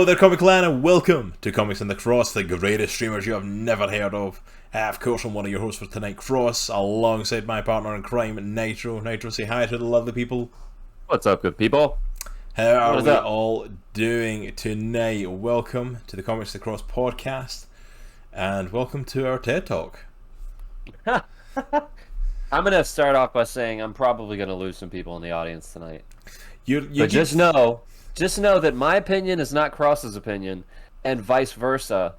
Hello there, Comic Clan, and welcome to Comics in the Cross, the greatest streamers you have never heard of. Of course, I'm one of your hosts for tonight, Cross, alongside my partner in crime, Nitro. Nitro, say hi to the lovely people. What's up, good people? How are we all doing tonight? Welcome to the Comics in the Cross podcast, and welcome to our TED Talk. I'm going to start off by saying I'm probably going to lose some people in the audience tonight. Just know that my opinion is not Cross's opinion, and vice versa,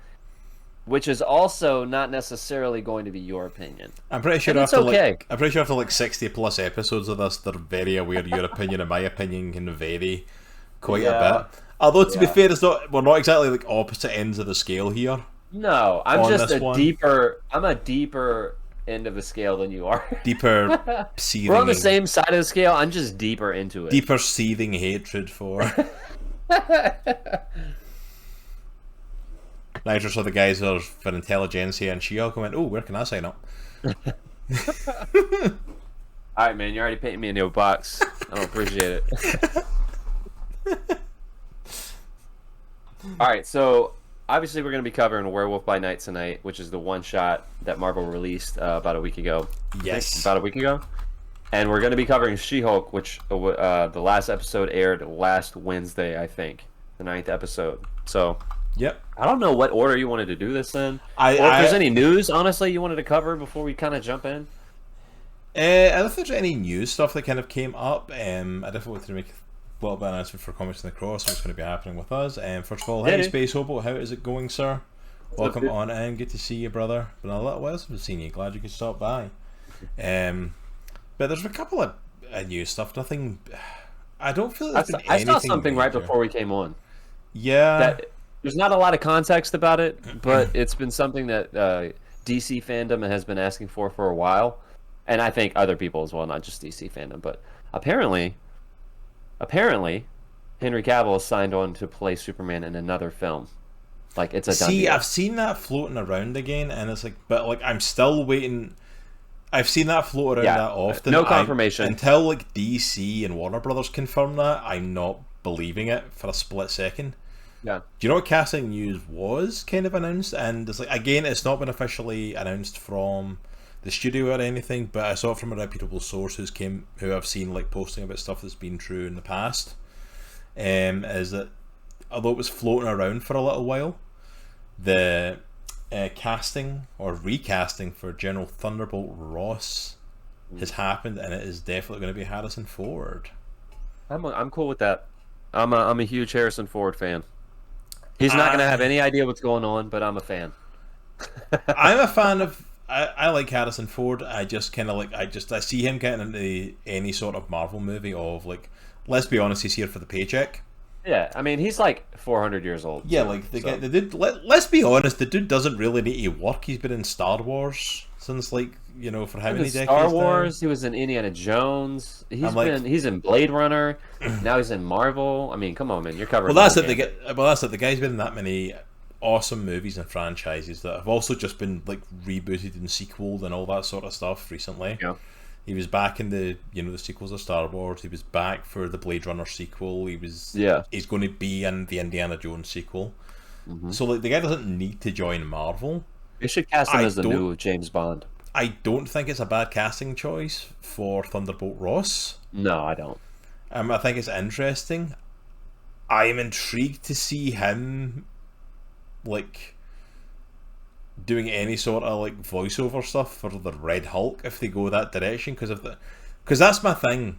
which is also not necessarily going to be your opinion. I'm pretty sure after 60 plus episodes of this, they're very aware your opinion and my opinion can vary quite a bit. Although to be fair, we're not exactly like opposite ends of the scale here. No, I'm just a deeper end of the scale than you are. Deeper seething. We're on the same side of the scale. I'm just deeper into it. Deeper seething hatred for. Nitro saw the guys are for intelligentsia, and she all went, "Oh, where can I sign up?" Alright, man, you're already painting me into a box. I don't appreciate it. Alright, so obviously we're going to be covering Werewolf by Night tonight, which is the one shot that Marvel released about a week ago. Yes. About a week ago. And we're going to be covering She-Hulk, which the last episode aired last Wednesday, I think. The 9th episode. So, yep. I don't know what order you wanted to do this in. Or if there's any news, honestly, you wanted to cover before we kind of jump in. I don't think there's any news stuff that kind of came up. I definitely wanted to make a little bit of an announcement for Comics in the Cross, what's going to be happening with us. First of all, hey Space Hobo, how is it going, sir? Welcome on in, good to see you, brother. Been a little while since I've seen you, glad you could stop by. But there's a couple of new stuff, nothing... I don't feel like I saw something major. Right before we came on. Yeah. There's not a lot of context about it, but it's been something that DC fandom has been asking for a while. And I think other people as well, not just DC fandom. But apparently, Henry Cavill is signed on to play Superman in another film. Like, it's a done deal. I've seen that floating around again, and it's like, but like, I'm still waiting. I've seen that float around that often. No confirmation. Until like DC and Warner Brothers confirm that, I'm not believing it for a split second. Yeah. Do you know what casting news was kind of announced? And it's like, again, it's not been officially announced from the studio or anything, but I saw it from a reputable source who I've seen like posting about stuff that's been true in the past. Is that although it was floating around for a little while, the casting or recasting for General Thunderbolt Ross has happened, and it is definitely going to be Harrison Ford. I'm cool with that. I'm a huge Harrison Ford fan. He's not going to have any idea what's going on, but I'm a fan. I'm a fan of. I like Harrison Ford. I just kind of like. I see him getting into any sort of Marvel movie of like. Let's be honest, he's here for the paycheck. Yeah, I mean, he's like 400 years old. Yeah, like the dude. Let's be honest, the dude doesn't really need to work. He's been in Star Wars since like for how many decades? Star Wars. Now? He was in Indiana Jones. He's in Blade Runner. Now he's in Marvel. I mean, come on, man, you're covering. Well, that's it. The guy's been in that many awesome movies and franchises that have also just been like rebooted and sequeled and all that sort of stuff recently. Yeah. He was back in the the sequels of Star Wars. He was back for the Blade Runner sequel. He's going to be in the Indiana Jones sequel. Mm-hmm. So like the guy doesn't need to join Marvel. They should cast him as the new James Bond. I don't think it's a bad casting choice for Thunderbolt Ross. No, I don't. I think it's interesting. I am intrigued to see him like doing any sort of like voiceover stuff for the Red Hulk if they go that direction, because that's my thing.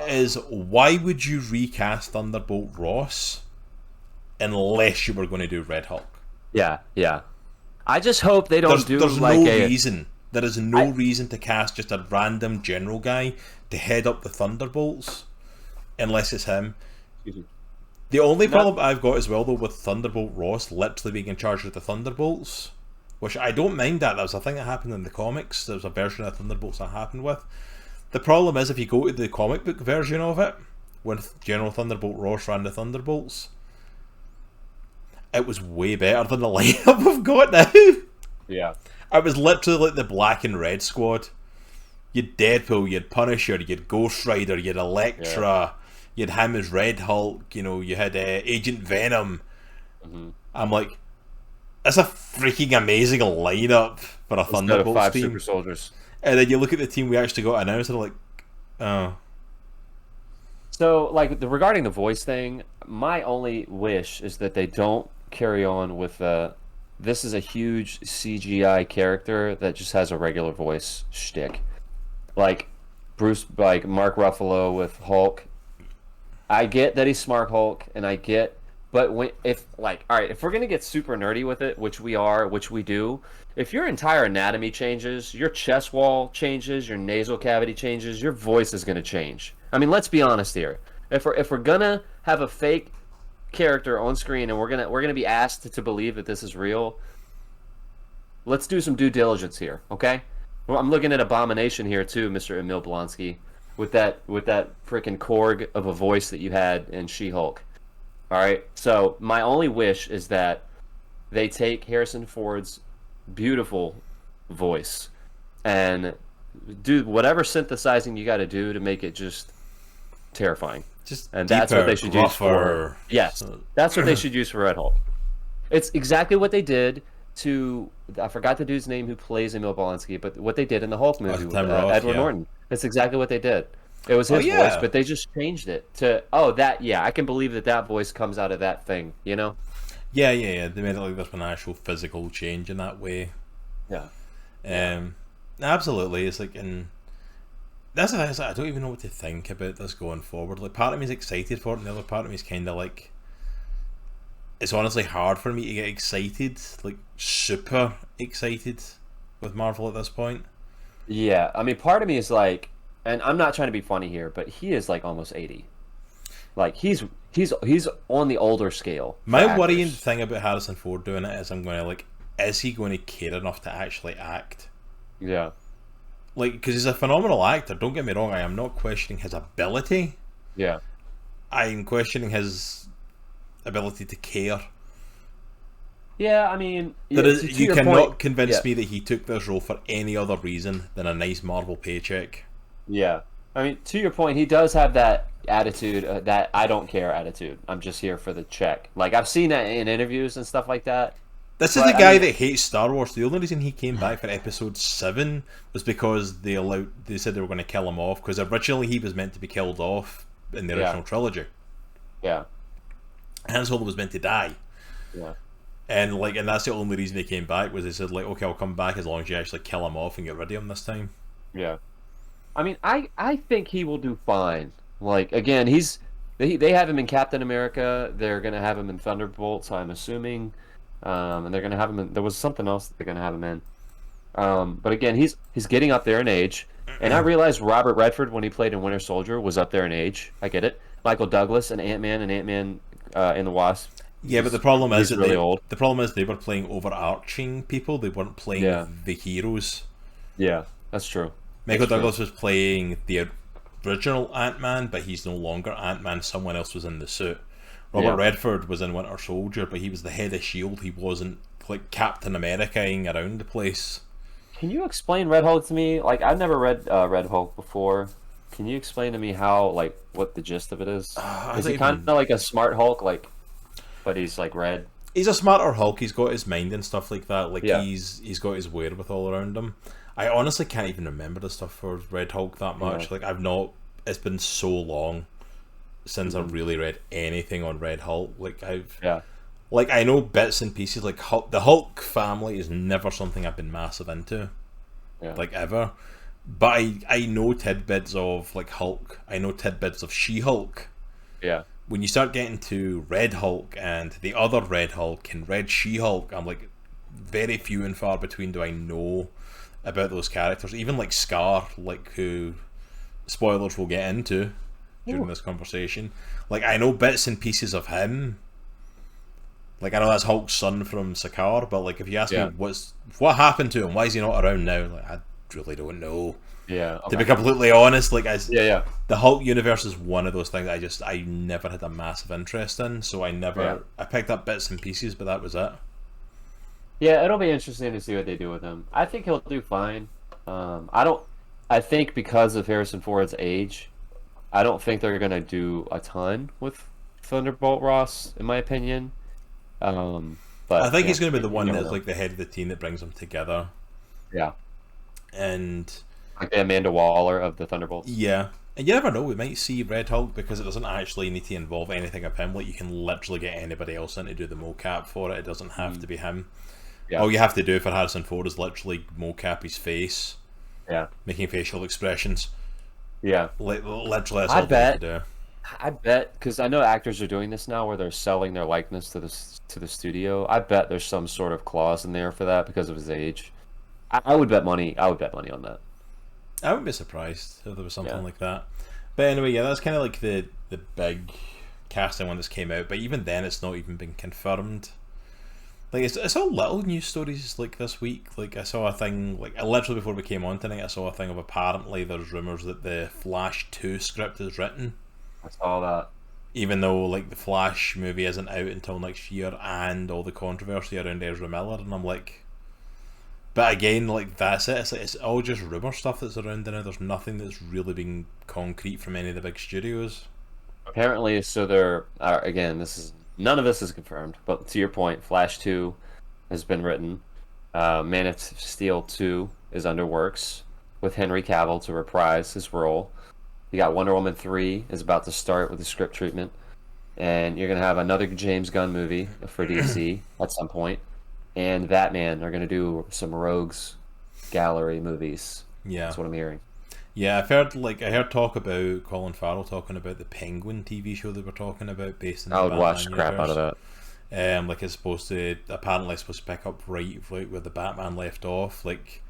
Is why would you recast Thunderbolt Ross unless you were going to do Red Hulk? Yeah. I just hope they don't there's no reason. There is no reason to cast just a random general guy to head up the Thunderbolts unless it's him. The only problem I've got as well, though, with Thunderbolt Ross literally being in charge of the Thunderbolts, which I don't mind that was a thing that happened in the comics. There was a version of Thunderbolts that happened with. The problem is if you go to the comic book version of it, when General Thunderbolt Ross ran the Thunderbolts, it was way better than the lineup we've got now. Yeah. It was literally like the black and red squad. You'd Deadpool, you'd Punisher, you'd Ghost Rider, you'd Elektra, You had him as Red Hulk. You know, you had Agent Venom. Mm-hmm. I'm like, that's a freaking amazing lineup for a Thunderbolts 5 team. super soldiers. And then you look at the team we actually got announced, and like, oh. So, like, regarding the voice thing, my only wish is that they don't carry on with this is a huge CGI character that just has a regular voice shtick. Like Mark Ruffalo with Hulk. I get that he's Smart Hulk, and I get, but if we're gonna get super nerdy with it, which we do, if your entire anatomy changes, your chest wall changes, your nasal cavity changes, your voice is gonna change. I mean, let's be honest here. If we're gonna have a fake character on screen and we're gonna be asked to believe that this is real, let's do some due diligence here, okay? Well, I'm looking at Abomination here too, Mr. Emil Blonsky, with that freaking Korg of a voice that you had in She-Hulk. All right, so my only wish is that they take Harrison Ford's beautiful voice and do whatever synthesizing you got to do to make it just terrifying. And that's what they should use for. Yes, that's what they should use for Red Hulk. It's exactly what they did to. I forgot the dude's name who plays Emil Blonsky, but what they did in the Hulk movie with Edward Norton. It's exactly what they did. It was his voice, but they just changed it to I can believe that voice comes out of that thing, you know? Yeah. They made it like there's an actual physical change in that way. Yeah. Absolutely. It's like, and that's the thing, I don't even know what to think about this going forward. Like, part of me is excited for it, and the other part of me is kind of like, it's honestly hard for me to get excited, like super excited with Marvel at this point. Yeah, I mean, part of me is like, and I'm not trying to be funny here, but he is like almost 80. Like he's on the older scale. My worrying thing about Harrison Ford doing it is I'm going to like, is he going to care enough to actually act? Yeah. Like, because he's a phenomenal actor. Don't get me wrong. I am not questioning his ability. Yeah. I'm questioning his ability to care. Yeah, I mean, you cannot convince me that he took this role for any other reason than a nice Marvel paycheck. Yeah, I mean, to your point, he does have that attitude, that I don't care attitude. I'm just here for the check. Like, I've seen that in interviews and stuff like that. This is the guy that hates Star Wars. The only reason he came back for Episode 7 was because they said they were going to kill him off, because originally he was meant to be killed off in the original trilogy. Yeah. Han Solo was meant to die. Yeah. And that's the only reason he came back, was they said like, okay, I'll come back as long as you actually kill him off and get rid of him this time. Yeah. I mean, I think he will do fine. Like, again, they have him in Captain America. They're gonna have him in Thunderbolts, I'm assuming, and they're gonna have him in. There was something else that they're gonna have him in. But again, he's getting up there in age, and I realized Robert Redford, when he played in Winter Soldier, was up there in age. I get it. Michael Douglas and Ant-Man in the Wasp. Yeah, but the problem is that old. The problem is they were playing overarching people. They weren't playing the heroes. Yeah, that's true. Michael Douglas was playing the original Ant-Man, but he's no longer Ant-Man. Someone else was in the suit. Robert Redford was in Winter Soldier, but he was the head of S.H.I.E.L.D. He wasn't like Captain America-ing around the place. Can you explain Red Hulk to me? Like, I've never read Red Hulk before. Can you explain to me how, like, what the gist of it is? Is he kind of like a smart Hulk, like, but he's like red? He's a smarter Hulk. He's got his mind and stuff like that. Like, he's got his wherewithal around him. I honestly can't even remember the stuff for Red Hulk that much. Like, it's been so long since I've really read anything on Red Hulk. Like, like, I know bits and pieces. Like, the Hulk family is never something I've been massive into, like, ever. But I know tidbits of, like, Hulk. I know tidbits of She-Hulk. Yeah. When you start getting to Red Hulk and the other Red Hulk and Red She-Hulk, I'm like, very few and far between do I know about those characters. Even like Scar, like, who spoilers we'll get into during this conversation. Like, I know bits and pieces of him. Like, I know that's Hulk's son from Sakaar, but like, if you ask me what happened to him, why is he not around now? Like, I really don't know. Yeah. Okay. To be completely honest, like, the Hulk universe is one of those things I never had a massive interest in, so I picked up bits and pieces, but that was it. Yeah, it'll be interesting to see what they do with him. I think he'll do fine. I think because of Harrison Ford's age, I don't think they're gonna do a ton with Thunderbolt Ross, in my opinion. But I think he's going to be the one that's like the head of the team that brings them together. Yeah. And like the Amanda Waller of the Thunderbolts. Yeah. And you never know, we might see Red Hulk because it doesn't actually need to involve anything of him. Like, you can literally get anybody else in to do the mocap for it. It doesn't have to be him. Yeah. All you have to do for Harrison Ford is literally mocap his face. Yeah. Making facial expressions. Yeah. Literally, that's all they have to do. I bet, because I know actors are doing this now where they're selling their likeness to the studio. I bet there's some sort of clause in there for that because of his age. I would bet money. I would bet money on that. I wouldn't be surprised if there was something like that. But anyway, yeah, that's kind of like the big casting one that's came out. But even then, it's not even been confirmed. Like, it's all little news stories like this week. Like, I saw a thing, like literally before we came on tonight, I saw a thing of apparently there's rumours that the Flash 2 script is written. I saw that. Even though like the Flash movie isn't out until next year, and all the controversy around Ezra Miller, and I'm like, but again, like that's it. It's all just rumor stuff that's around now. There's nothing that's really been concrete from any of the big studios. Apparently, so there are, again, none of this is confirmed, but to your point, Flash 2 has been written. Man of Steel 2 is under works with Henry Cavill to reprise his role. You got Wonder Woman 3 is about to start with the script treatment. And you're going to have another James Gunn movie for DC at some point. And Batman are going to do some Rogues Gallery movies. Yeah. That's what I'm hearing. Yeah, I heard talk about Colin Farrell talking about the Penguin TV show they were talking about based in the Batman watch the crap out of that. Like it's supposed to pick up right where the Batman left off. Like,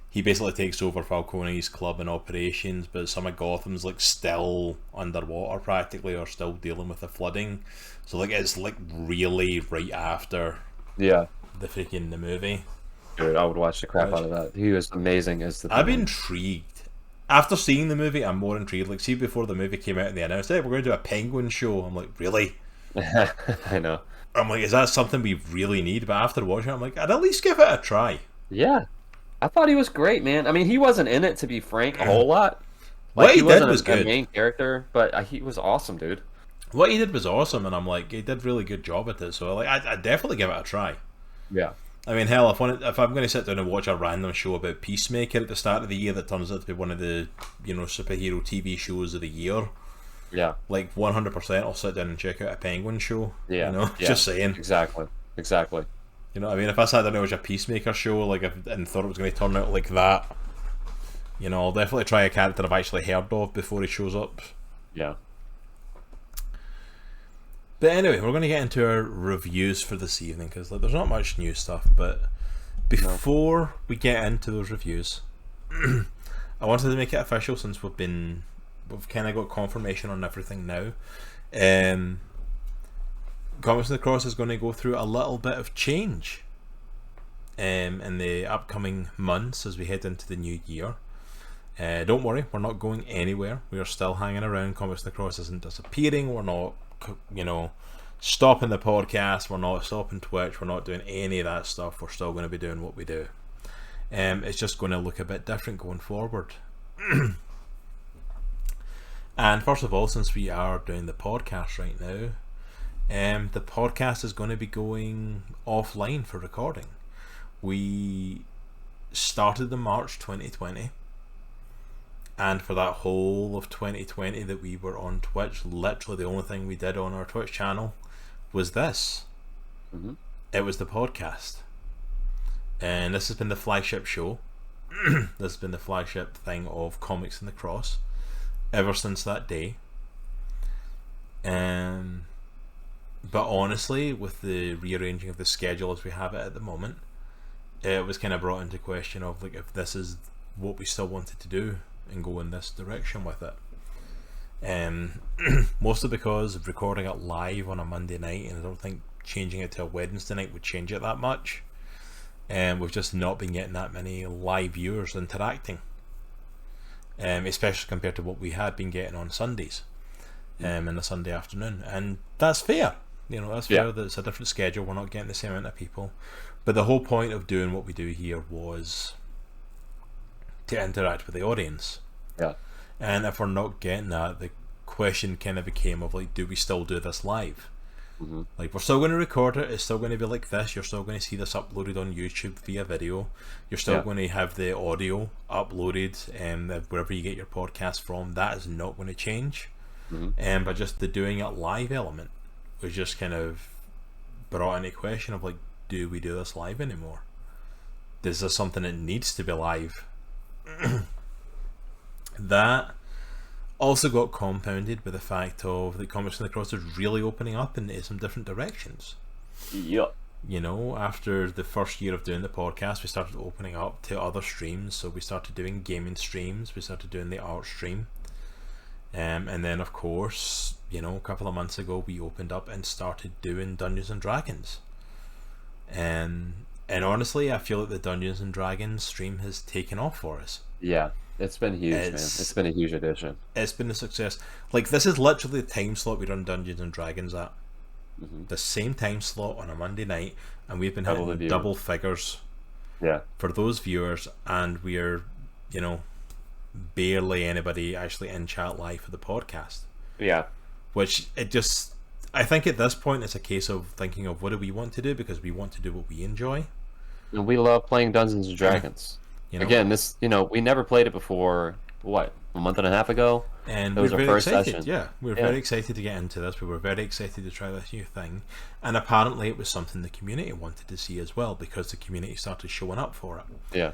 he basically takes over Falcone's club and operations, but some of Gotham's like still underwater practically, or still dealing with the flooding. So like it's like really right after the movie. Dude, I would watch the crap out of that. He was amazing as the I'm intrigued. After seeing the movie, I'm more intrigued. Like, see, before the movie came out and they announced, hey, we're going to do a Penguin show. I'm like, really? I know. I'm like, is that something we really need? But after watching it, I'm like, I'd at least give it a try. Yeah. I thought he was great, man. I mean, he wasn't in it, to be frank, a whole lot. Like, what he did was good. A main character, but he was awesome, dude. What he did was awesome, and I'm like, he did a really good job at it. So like, I'd definitely give it a try. Yeah. I mean, hell, if I'm going to sit down and watch a random show about Peacemaker at the start of the year that turns out to be one of the superhero TV shows of the year, like 100%, I'll sit down and check out a Penguin show. Yeah, just saying. Exactly. You know what I mean? If I sat down and watched a Peacemaker show, and thought it was going to turn out like that, I'll definitely try a character I've actually heard of before he shows up. Yeah. But anyway, we're going to get into our reviews for this evening, because there's not much new stuff. But before we get into those reviews, I wanted to make it official, since we've kind of got confirmation on everything now. Comics on the Cross is going to go through a little bit of change in the upcoming months as we head into the new year. Don't worry, we're not going anywhere. We are still hanging around. Comics on the Cross isn't disappearing. We're not stopping the podcast. We're not stopping Twitch. We're not doing any of that stuff. We're still going to be doing what we do. It's just going to look a bit different going forward. And first of all, since we are doing the podcast right now, the podcast is going to be going offline for recording. We started in March 2020, and for that whole of 2020 that we were on Twitch, literally the only thing we did on our Twitch channel was this. It was the podcast, and this has been the flagship show. This has been the flagship thing of Comics on the Cross ever since that day. But honestly, with the rearranging of the schedule as we have it at the moment, it was kind of brought into question of like if this is what we still wanted to do and go in this direction with it. Mostly because of recording it live on a Monday night, and I don't think changing it to a Wednesday night would change it that much. We've just not been getting that many live viewers interacting, especially compared to what we had been getting on Sundays, in the Sunday afternoon. And that's fair. That's fair that it's a different schedule. We're not getting the same amount of people. But the whole point of doing what we do here was to interact with the audience. Yeah. And if we're not getting that, question kind of became of like, do we still do this live? Like, we're still going to record it. It's still going to be like this. You're still going to see this uploaded on YouTube via video. You're still going to have the audio uploaded wherever you get your podcast from. That is not going to change. But just the doing it live element was just kind of brought into question of like, do we do this live anymore? Is this something that needs to be live? That also got compounded by the fact of the Comics and the Cross is really opening up into some different directions. Yep. You know, after the first year of doing the podcast, we started opening up to other streams. So we started doing gaming streams, we started doing the art stream, and then of course, you know, a couple of months ago we opened up and started doing Dungeons and Dragons. And honestly, I feel like the Dungeons and Dragons stream has taken off for us. Yeah. It's been huge, man. It's been a huge addition. It's been a success. Like, this is literally the time slot we run Dungeons and Dragons at. The same time slot on a Monday night, and we've been hitting double figures for those viewers, and we're, you know, barely anybody actually in chat live for the podcast. Yeah. Which, it just... I think at this point it's a case of thinking of what do we want to do, because we want to do what we enjoy. And we love playing Dungeons and Dragons. You know, again, this, you know, we never played it before, what, a month and a half ago? And it was our first session. Yeah, we were very excited to get into this. We were very excited to try this new thing. And apparently it was something the community wanted to see as well, because the community started showing up for it. Yeah.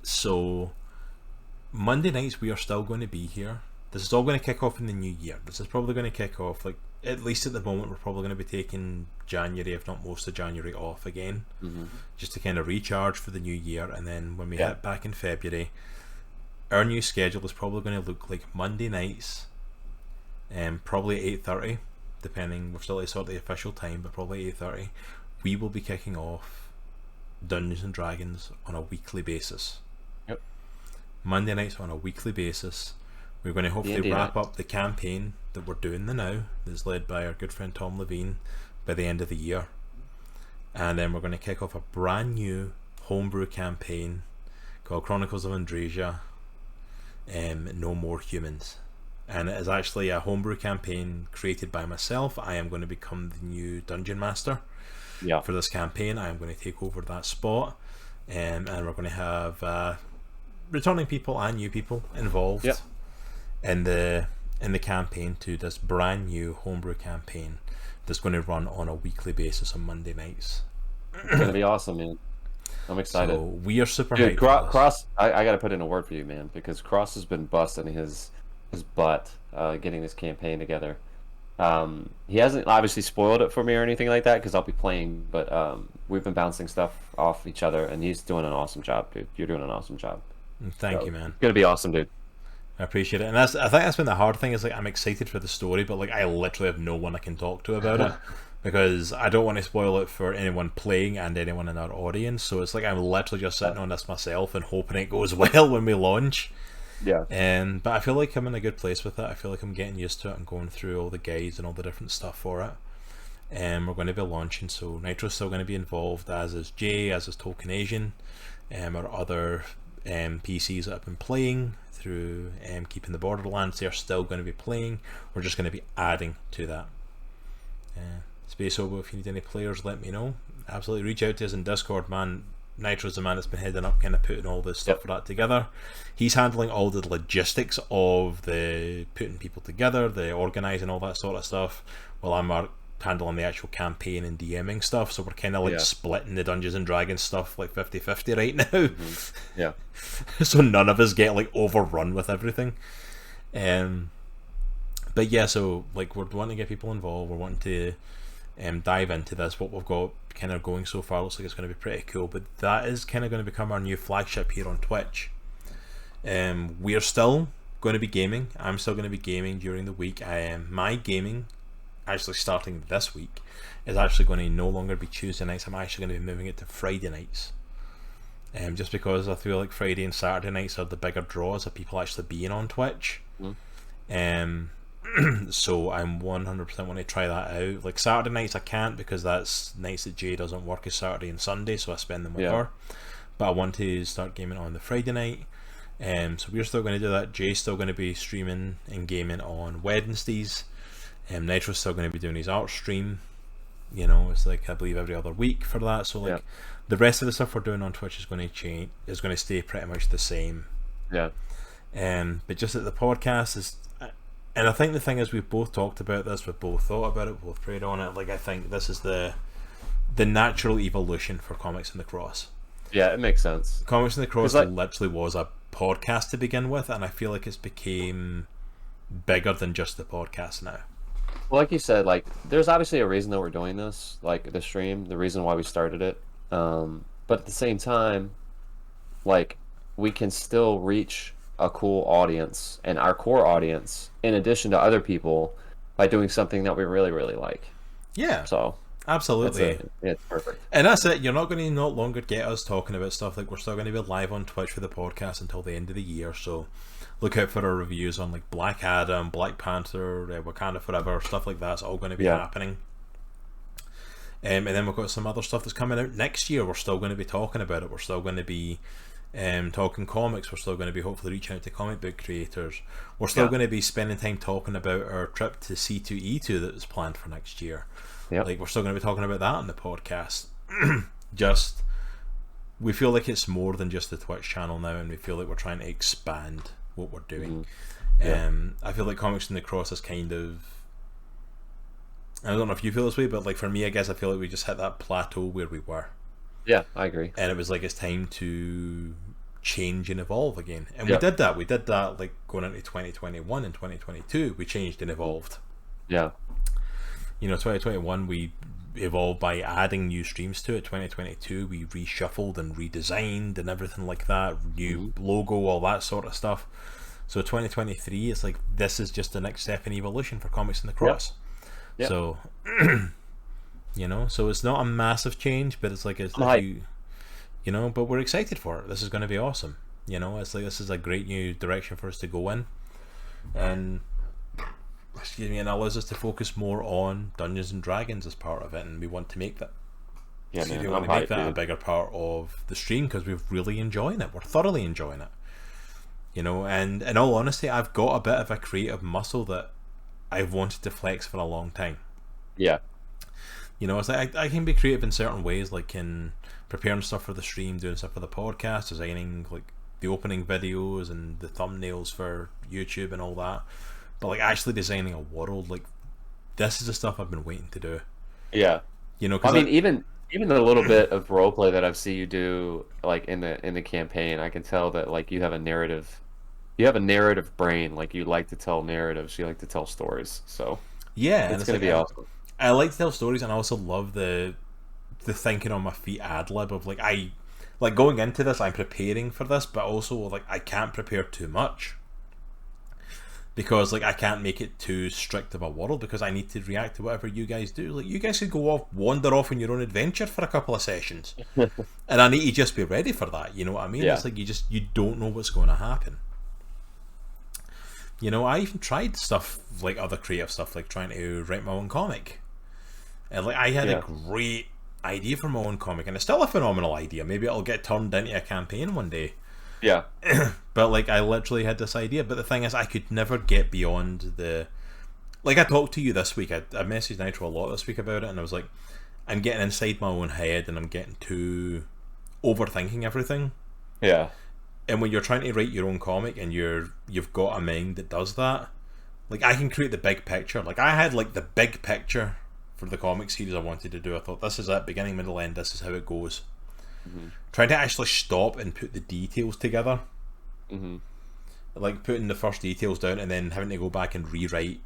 So, Monday nights we are still going to be here. This is all going to kick off in the new year. This is probably going to kick off, like, at least at the moment, we're probably going to be taking January, if not most of January, off again, just to kind of recharge for the new year. And then when we hit back in February, our new schedule is probably going to look like Monday nights, probably 8:30, depending. We're still at sort of the official time, but probably 8:30. We will be kicking off Dungeons and Dragons on a weekly basis. Yep. Monday nights on a weekly basis. We're going to hopefully wrap up the campaign that we're doing now, that's led by our good friend Tom Levine, by the end of the year. And then we're going to kick off a brand new homebrew campaign called Chronicles of Andrasia, No More Humans. And it is actually a homebrew campaign created by myself. I am going to become the new Dungeon Master for this campaign. I am going to take over that spot, and we're going to have returning people and new people involved in the campaign to this brand new homebrew campaign that's going to run on a weekly basis on Monday nights. It's going to be awesome, man. I'm excited. So we are super hyped. Cross, I got to put in a word for you, man, because Cross has been busting his butt getting this campaign together. He hasn't obviously spoiled it for me or anything like that, because I'll be playing, but we've been bouncing stuff off each other, and he's doing an awesome job, dude. You're doing an awesome job. Thank you, man. It's going to be awesome, dude. I appreciate it, and I think that's been the hard thing, is like, I'm excited for the story, but like, I literally have no one I can talk to about it, because I don't want to spoil it for anyone playing and anyone in our audience. So it's like, I'm literally just sitting on this myself and hoping it goes well when we launch. But I feel like I'm in a good place with it. I feel like I'm getting used to it and going through all the guides and all the different stuff for it. And we're going to be launching, so Nitro's still going to be involved, as is Jay, as is Tolkien Asian, our other PCs that have been playing through Keeping the Borderlands. They're still going to be playing. We're just going to be adding to that. Space Obo, if you need any players, let me know. Absolutely reach out to us in Discord, man. Nitro's the man that's been heading up, kind of putting all this stuff for that together. He's handling all the logistics of the putting people together, the organising, all that sort of stuff, while I'm handling the actual campaign and DMing stuff. So we're kind of like splitting the Dungeons and Dragons stuff like 50-50 right now. So none of us get like overrun with everything. But yeah, so like, we're wanting to get people involved. We're wanting to dive into this. What we've got kind of going so far looks like it's going to be pretty cool, but that is kind of going to become our new flagship here on Twitch. We are still going to be gaming. I'm still going to be gaming during the week. My gaming, actually starting this week, is actually going to no longer be Tuesday nights. I'm actually going to be moving it to Friday nights, just because I feel like Friday and Saturday nights are the bigger draws of people actually being on Twitch. So I'm 100% want to try that out. Like, Saturday nights I can't, because that's nights that Jay doesn't work, is Saturday and Sunday, so I spend them with her. But I want to start gaming on the Friday night. So we're still going to do that. Jay's still going to be streaming and gaming on Wednesdays. Nitro's still going to be doing his art stream. You know, it's like, I believe, every other week for that. So like the rest of the stuff we're doing on Twitch is going to change, is going to stay pretty much the same. Yeah. But just that the podcast is, and I think the thing is, we've both talked about this, we've both thought about it, both prayed on it. Like, I think this is the natural evolution for Comics in the Cross. Yeah, it makes sense. Comics in the Cross literally was a podcast to begin with, and I feel like it's became bigger than just the podcast now. Well, like you said, like, there's obviously a reason that we're doing this, like the stream, the reason why we started it. But at the same time, like, we can still reach a cool audience and our core audience in addition to other people by doing something that we really, really like. Yeah. So absolutely. It's perfect. And that's it. You're not going to no longer get us talking about stuff. Like, we're still going to be live on Twitch for the podcast until the end of the year. So look out for our reviews on like Black Adam, Black Panther, Wakanda Forever, stuff like that's all going to be happening. And then we've got some other stuff that's coming out next year. We're still going to be talking about it. We're still going to be talking comics. We're still going to be hopefully reaching out to comic book creators. We're still going to be spending time talking about our trip to C2E2 that was planned for next year. Yep. Like, we're still going to be talking about that on the podcast. Just, we feel like it's more than just the Twitch channel now, and we feel like we're trying to expand what we're doing. I feel like Comics in the Cross is kind of, I don't know if you feel this way, but like for me, I guess I feel like we just hit that plateau where we were. Yeah, I agree. And it was like, it's time to change and evolve again. And we did that. We did that like going into 2021 and 2022. We changed and evolved. Yeah. You know, 2021 we evolved by adding new streams to it. 2022 we reshuffled and redesigned and everything like that. New logo, all that sort of stuff. So 2023 it's like, this is just the next step in evolution for Comics in the Cross. Yep. So you know, so it's not a massive change, but it's like, it's like you know, but we're excited for it. This is going to be awesome. You know, it's like, this is a great new direction for us to go in, and it allows us to focus more on Dungeons and Dragons as part of it, and we want to make that. Yeah, man, we want to make that a bigger part of the stream because we're really enjoying it. We're thoroughly enjoying it. You know, and in all honesty, I've got a bit of a creative muscle that I've wanted to flex for a long time. Yeah. You know, it's like I can be creative in certain ways, like in preparing stuff for the stream, doing stuff for the podcast, designing like the opening videos and the thumbnails for YouTube and all that. But like actually designing a world, like, this is the stuff I've been waiting to do. Yeah. You know, I mean, even the little bit of roleplay that I've seen you do, like in the campaign, I can tell that like you have a narrative brain. Like, you like to tell narratives, you like to tell stories. So yeah, it's gonna be awesome. I like to tell stories, and I also love the thinking on my feet ad lib of like going into this, I'm preparing for this, but also like I can't prepare too much because like I can't make it too strict of a world because I need to react to whatever you guys do. Like, you guys could wander off on your own adventure for a couple of sessions, and I need to just be ready for that. You know what I mean? Yeah. It's like you don't know what's going to happen. You know, I even tried stuff like other creative stuff, like trying to write my own comic. And like, I had a great idea for my own comic, and it's still a phenomenal idea. Maybe it'll get turned into a campaign one day. Yeah. But like, I literally had this idea, but the thing is, I could never get beyond the, like, I talked to you this week, I messaged Nitro a lot this week about it, and I was like, I'm getting inside my own head and I'm getting too overthinking everything. Yeah. And when you're trying to write your own comic and you've got a mind that does that, like, I can create the big picture. Like, I had like the big picture for the comic series I wanted to do. I thought, this is it, beginning, middle, end, this is how it goes. Trying to actually stop and put the details together, like putting the first details down and then having to go back and rewrite,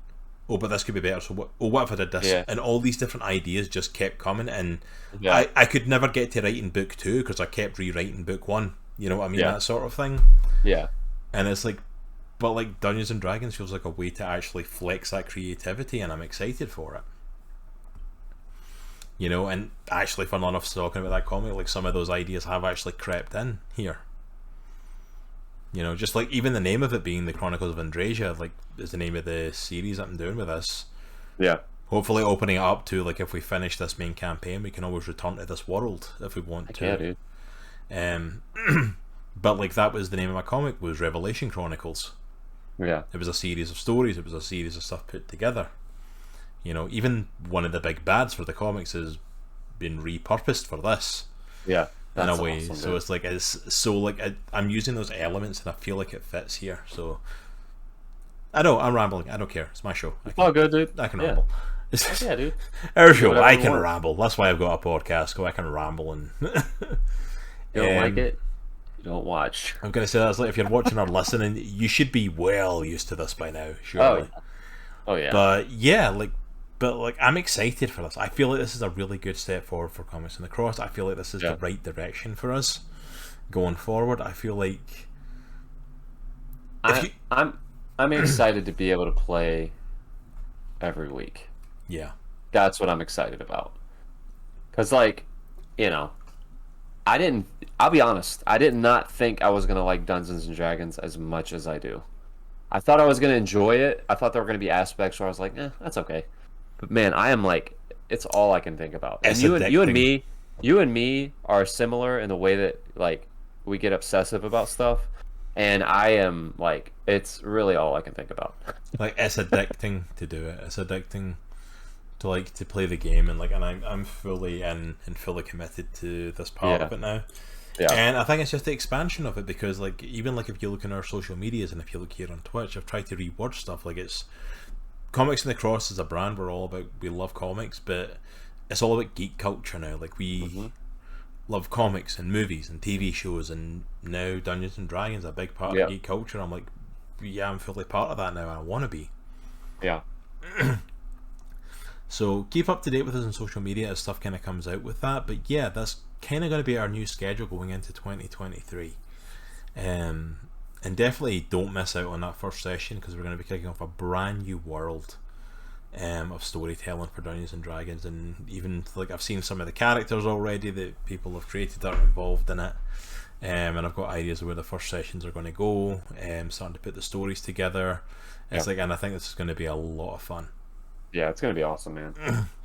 oh, but this could be better, so what if I did this? And all these different ideas just kept coming, and I could never get to writing book 2 because I kept rewriting book 1. You know what I mean? That sort of thing. Yeah. And it's like, but like, Dungeons and Dragons feels like a way to actually flex that creativity, and I'm excited for it. You know, and actually, fun enough talking about that comic, like, some of those ideas have actually crept in here. You know, just like even the name of it being the Chronicles of Andrasia, like, is the name of the series that I'm doing with this. Yeah. Hopefully opening it up to, like, if we finish this main campaign, we can always return to this world if we want to. Yeah, dude. But like that was the name of my comic, was Revelation Chronicles. Yeah. It was a series of stories. It was a series of stuff put together. You know, even one of the big bads for the comics has been repurposed for this. Yeah. In a way. Awesome, so it's like I'm using those elements and I feel like it fits here. So I know I'm rambling. I don't care. It's my show. Oh, good, dude. I can ramble. Yeah, dude. Our show. I can ramble. That's why I've got a podcast. So I can ramble and. You don't like it? You don't watch. I'm gonna say that's like if you're watching or listening, you should be well used to this by now. Surely. Oh yeah. But yeah, I'm excited for this. I feel like this is a really good step forward for Comics on the Cross. I feel like this is the right direction for us going forward. I feel like I'm excited to be able to play every week. Yeah. That's what I'm excited about. Cuz like, you know, I'll be honest, I did not think I was going to like Dungeons and Dragons as much as I do. I thought I was going to enjoy it. I thought there were going to be aspects where I was like, that's okay. But man, I am like, it's all I can think about. And you and me are similar in the way that like we get obsessive about stuff. And I am like, it's really all I can think about. Like it's addicting to do it. It's addicting to like to play the game and I'm fully in and fully committed to this part of it now. Yeah. And I think it's just the expansion of it because like even like if you look in our social medias and if you look here on Twitch, I've tried to reword stuff like it's Comics on the Cross is a brand we love comics, but it's all about geek culture now. Like we love comics and movies and TV shows, and now Dungeons and Dragons is a big part of geek culture. I'm like, yeah, I'm fully part of that now and I want to be. Yeah. So keep up to date with us on social media as stuff kind of comes out with that. But yeah, that's kind of going to be our new schedule going into 2023. And definitely don't miss out on that first session because we're going to be kicking off a brand new world of storytelling for Dungeons and Dragons. And even like I've seen some of the characters already that people have created that are involved in it. And I've got ideas of where the first sessions are going to go. Starting to put the stories together. It's like, and I think this is going to be a lot of fun. Yeah, it's going to be awesome, man.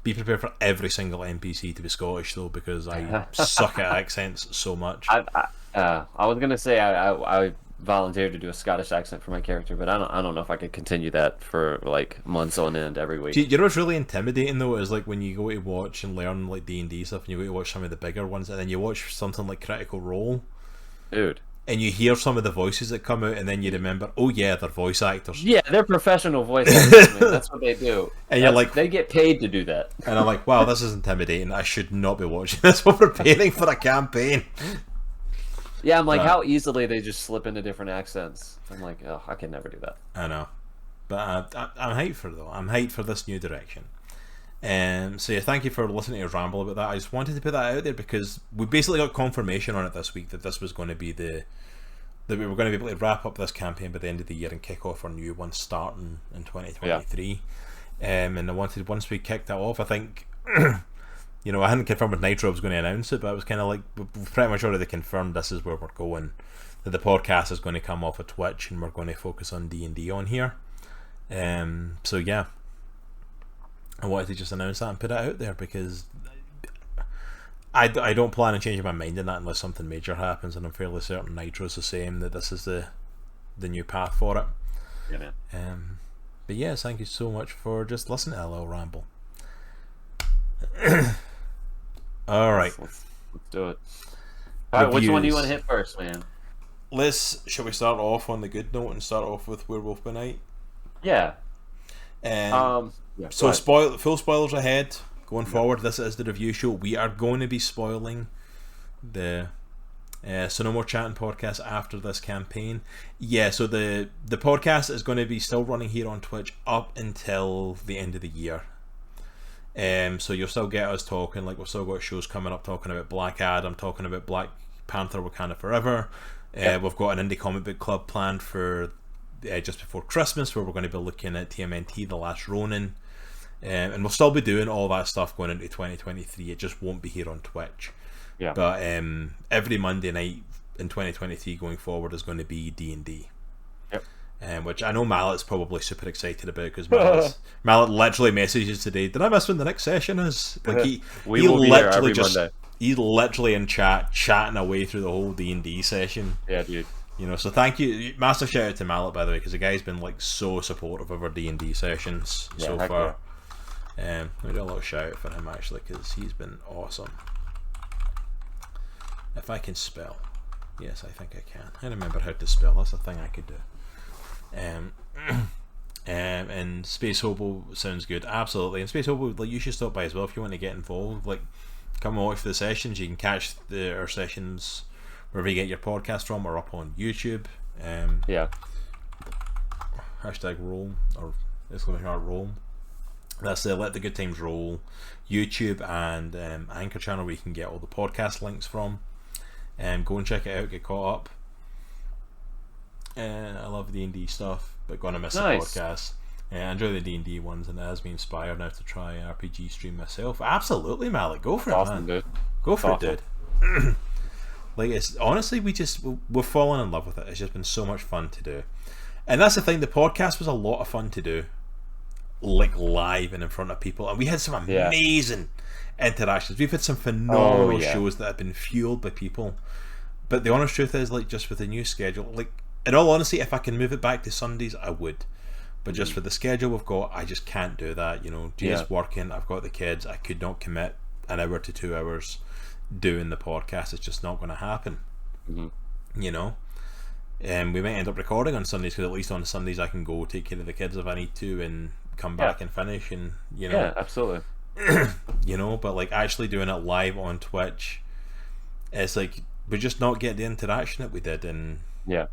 Be prepared for every single NPC to be Scottish, though, because I suck at accents so much. I was going to say I volunteered to do a Scottish accent for my character, but I don't know if I could continue that for like months on end every week. Do you know what's really intimidating, though, is like when you go to watch and learn like D&D stuff, and you go to watch some of the bigger ones, and then you watch something like Critical Role. Dude. And you hear some of the voices that come out, and then you remember, oh yeah, they're voice actors. Yeah, they're professional voice actors, man. That's what they do. And you're like, they get paid to do that. And I'm like, wow, this is intimidating. I should not be watching this while preparing for a campaign. Yeah, I'm like, how easily they just slip into different accents. I'm like, oh, I can never do that. I know, but I'm hyped for it, though. I'm hyped for this new direction. So yeah, thank you for listening to us ramble about that. I just wanted to put that out there because we basically got confirmation on it this week that this was going to be that we were going to be able to wrap up this campaign by the end of the year and kick off our new one starting in 2023. And I wanted, once we kicked that off, I think you know, I hadn't confirmed with Nitro I was going to announce it, but I was kind of like, we've pretty much already confirmed this is where we're going, that the podcast is going to come off of Twitch and we're going to focus on D&D on here. So yeah, I wanted to just announce that and put it out there because I don't plan on changing my mind in that unless something major happens, and I'm fairly certain Nitro's the same, that this is the new path for it. Yeah, man. But yes, thank you so much for just listening to a little ramble. Alright. Let's do it. Alright, which one do you want to hit first, man? Shall we start off on the good note and start off with Werewolf by Night? Yeah. So full spoilers ahead. Going forward, this is the review show. We are going to be spoiling the So No More Chatting podcast after this campaign. Yeah, so the podcast is going to be still running here on Twitch up until the end of the year. So you'll still get us talking, like we've still got shows coming up talking about Black Adam, talking about Black Panther Wakanda Forever. We've got an indie comic book club planned for just before Christmas, where we're going to be looking at TMNT The Last Ronin. And we'll still be doing all that stuff going into 2023. It just won't be here on Twitch. Yeah. But every Monday night in 2023 going forward is going to be D&D. Yep. Which I know Mallet's probably super excited about, because Mallet literally messages today, did I miss when the next session is? Like he will be literally every Monday. he's literally in chat, chatting away through the whole D&D session. Yeah, dude. You know, so thank you, massive shout out to Mallet, by the way, because the guy's been like so supportive of our D&D sessions so far. Yeah. We do a little shout out for him actually, because he's been awesome. If I can spell, yes, I think I can. I remember how to spell. That's the thing I could do. And Space Hobo sounds good, absolutely. And Space Hobo, like, you should stop by as well if you want to get involved. Like, come and watch the sessions. You can catch our sessions wherever you get your podcast from, or up on YouTube. Hashtag roll, or !roll. That's the Let the Good Times Roll YouTube and Anchor channel where you can get all the podcast links from. Go and check it out, get caught up. I love D&D stuff, but gonna miss the podcast. I enjoy the D&D ones, and it has me inspired now to try an RPG stream myself. Absolutely, Malik, go for it, man. Dude. Go for it, dude. Like, it's honestly, we've fallen in love with it. It's just been so much fun to do, and that's the thing. The podcast was a lot of fun to do, like live and in front of people, and we had some amazing interactions. We've had some phenomenal shows that have been fueled by people. But the honest truth is, like, just with the new schedule, like, in all honesty, if I can move it back to Sundays, I would. But just for the schedule we've got, I just can't do that. You know, Jay's working, I've got the kids, I could not commit an hour to 2 hours doing the podcast. It's just not going to happen. You know? And we might end up recording on Sundays, because at least on Sundays I can go take care of the kids if I need to and come back and finish, and, you know. Yeah, absolutely. You know, but like actually doing it live on Twitch, it's like we just not get the interaction that we did, and you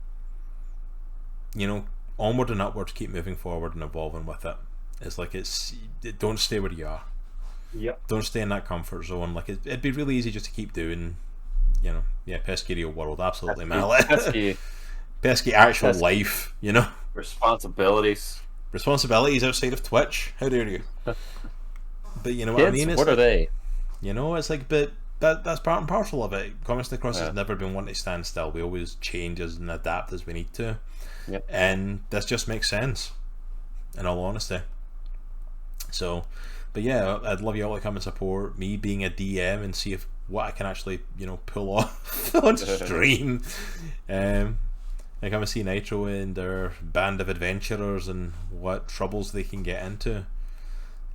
know, onward and upwards, keep moving forward and evolving with it. It's like don't stay where you are. Don't stay in that comfort zone. Like it'd be really easy just to keep doing, you know, pesky real world. Absolutely, Mallet. Pesky actual life. You know, responsibilities outside of Twitch. How dare you? But you know what I mean? It's what are they? You know, it's like, but that's part and parcel of it. Comics Across has never been one to stand still. We always change and adapt as we need to. And this just makes sense, in all honesty. So, but yeah, I'd love you all to come and support me being a DM and see what I can actually, you know, pull off on stream. And come and see Nitro and their band of adventurers and what troubles they can get into.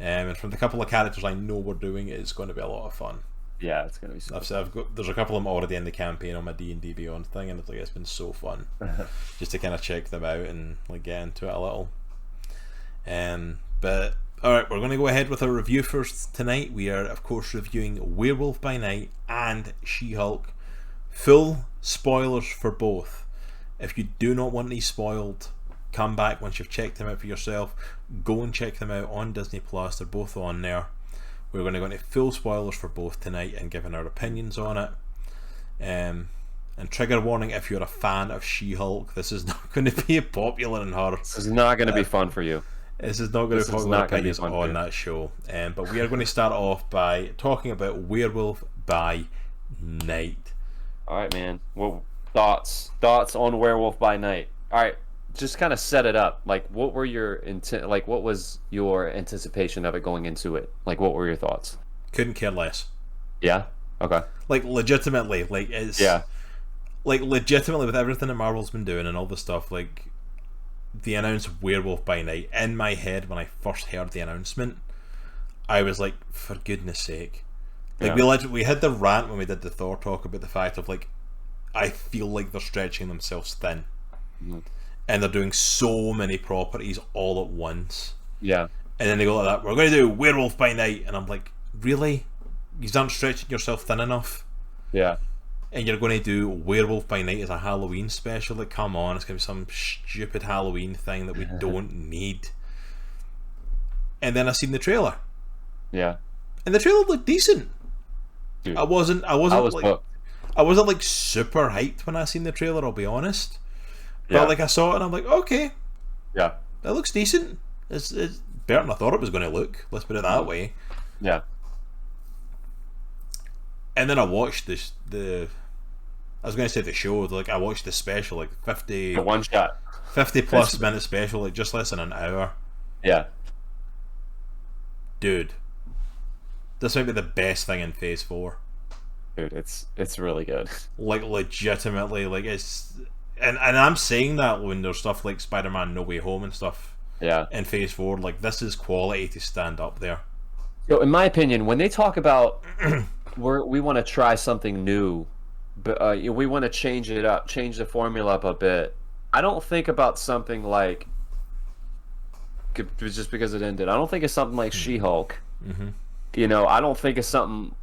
And from the couple of characters I know we're doing, it's going to be a lot of fun. Yeah, it's going to be so fun. There's a couple of them already in the campaign on my D&D Beyond thing, and it's been so fun just to kind of check them out and like get into it a little. But alright, we're going to go ahead with our review first tonight. We are of course reviewing Werewolf by Night and She-Hulk. Full spoilers for both. If you do not want these spoiled, come back once you've checked them out for yourself. Go and check them out on Disney Plus. They're both on there. We're going to go into full spoilers for both tonight and giving our opinions on it. And trigger warning, if you're a fan of She-Hulk, this is not going to be popular in her. This is not going to be fun for you. This is not going to be popular opinions on that show. But we are going to start off by talking about Werewolf by Night. Alright, man. Well, thoughts on Werewolf by Night. Alright, just kind of set it up. Like, what were your what was your anticipation of it going into it? Like, what were your thoughts? Couldn't care less. Yeah. Okay. Like, legitimately, like, it's like legitimately with everything that Marvel's been doing and all the stuff, like the announced Werewolf by Night, in my head when I first heard the announcement, I was like, for goodness sake. Like, we had the rant when we did the Thor talk about the fact of, like, I feel like they're stretching themselves thin. And they're doing so many properties all at once. Yeah. And then they go like that, we're going to do Werewolf by Night. And I'm like, really? You aren't stretching yourself thin enough? Yeah. And you're going to do Werewolf by Night as a Halloween special? Like, come on, it's going to be some stupid Halloween thing that we don't need. And then I seen the trailer. Yeah. And the trailer looked decent. Dude, I wasn't like super hyped when I seen the trailer, I'll be honest. But like I saw it and I'm like, okay, yeah, that looks decent. It's better than I thought it was going to look. Let's put it that way. Yeah. And then I watched I was going to say the show. Like, I watched the special, like 50. The one shot. 50 plus minute special, like just less than an hour. Yeah. Dude, this might be the best thing in Phase 4. Dude, it's really good. Like legitimately, like it's and I'm saying that when there's stuff like Spider-Man No Way Home and stuff Yeah. in Phase 4, like this is quality to stand up there. So, in my opinion, when they talk about we want to try something new, but we want to change it up, change the formula up a bit. I don't think about something like just because it ended. I don't think it's something like She-Hulk. Mm-hmm. You know, I don't think it's something.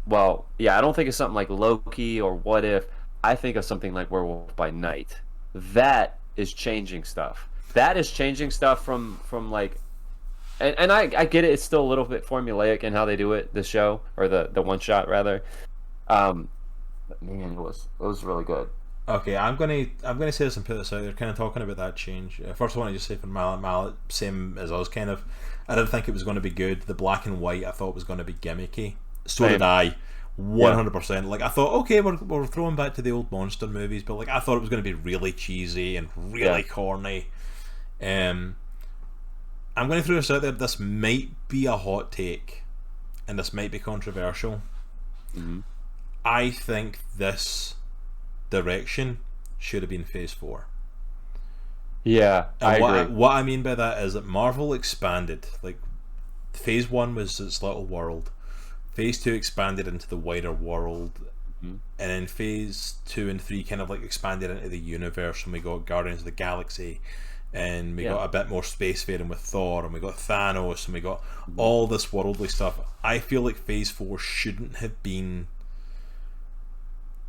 Well, yeah, I don't think it's something like Loki or What If. I think of something like Werewolf by Night. That is changing stuff. That is changing stuff from like, and I get it. It's still a little bit formulaic in how they do it. The show or the one shot rather. But man, it was really good. Okay, I'm gonna say this and put this out there, kind of talking about that change. First, I want to just say for Mallet, same as us, kind of. I didn't think it was going to be good. The black and white, I thought was going to be gimmicky. So did I, 100%. Like I thought, okay, we're throwing back to the old monster movies, but like I thought it was going to be really cheesy and really corny. I'm going to throw this out there. This might be a hot take, and this might be controversial. Mm-hmm. I think this direction should have been Phase 4. Yeah, I agree. What I mean by that is that Marvel expanded. Like, Phase 1 was its little world. Phase 2 expanded into the wider world. Mm-hmm. And then Phase 2 and 3 kind of like expanded into the universe, and we got Guardians of the Galaxy, and we got a bit more spacefaring with Thor, and we got Thanos, and we got all this worldly stuff. I feel like Phase 4 shouldn't have been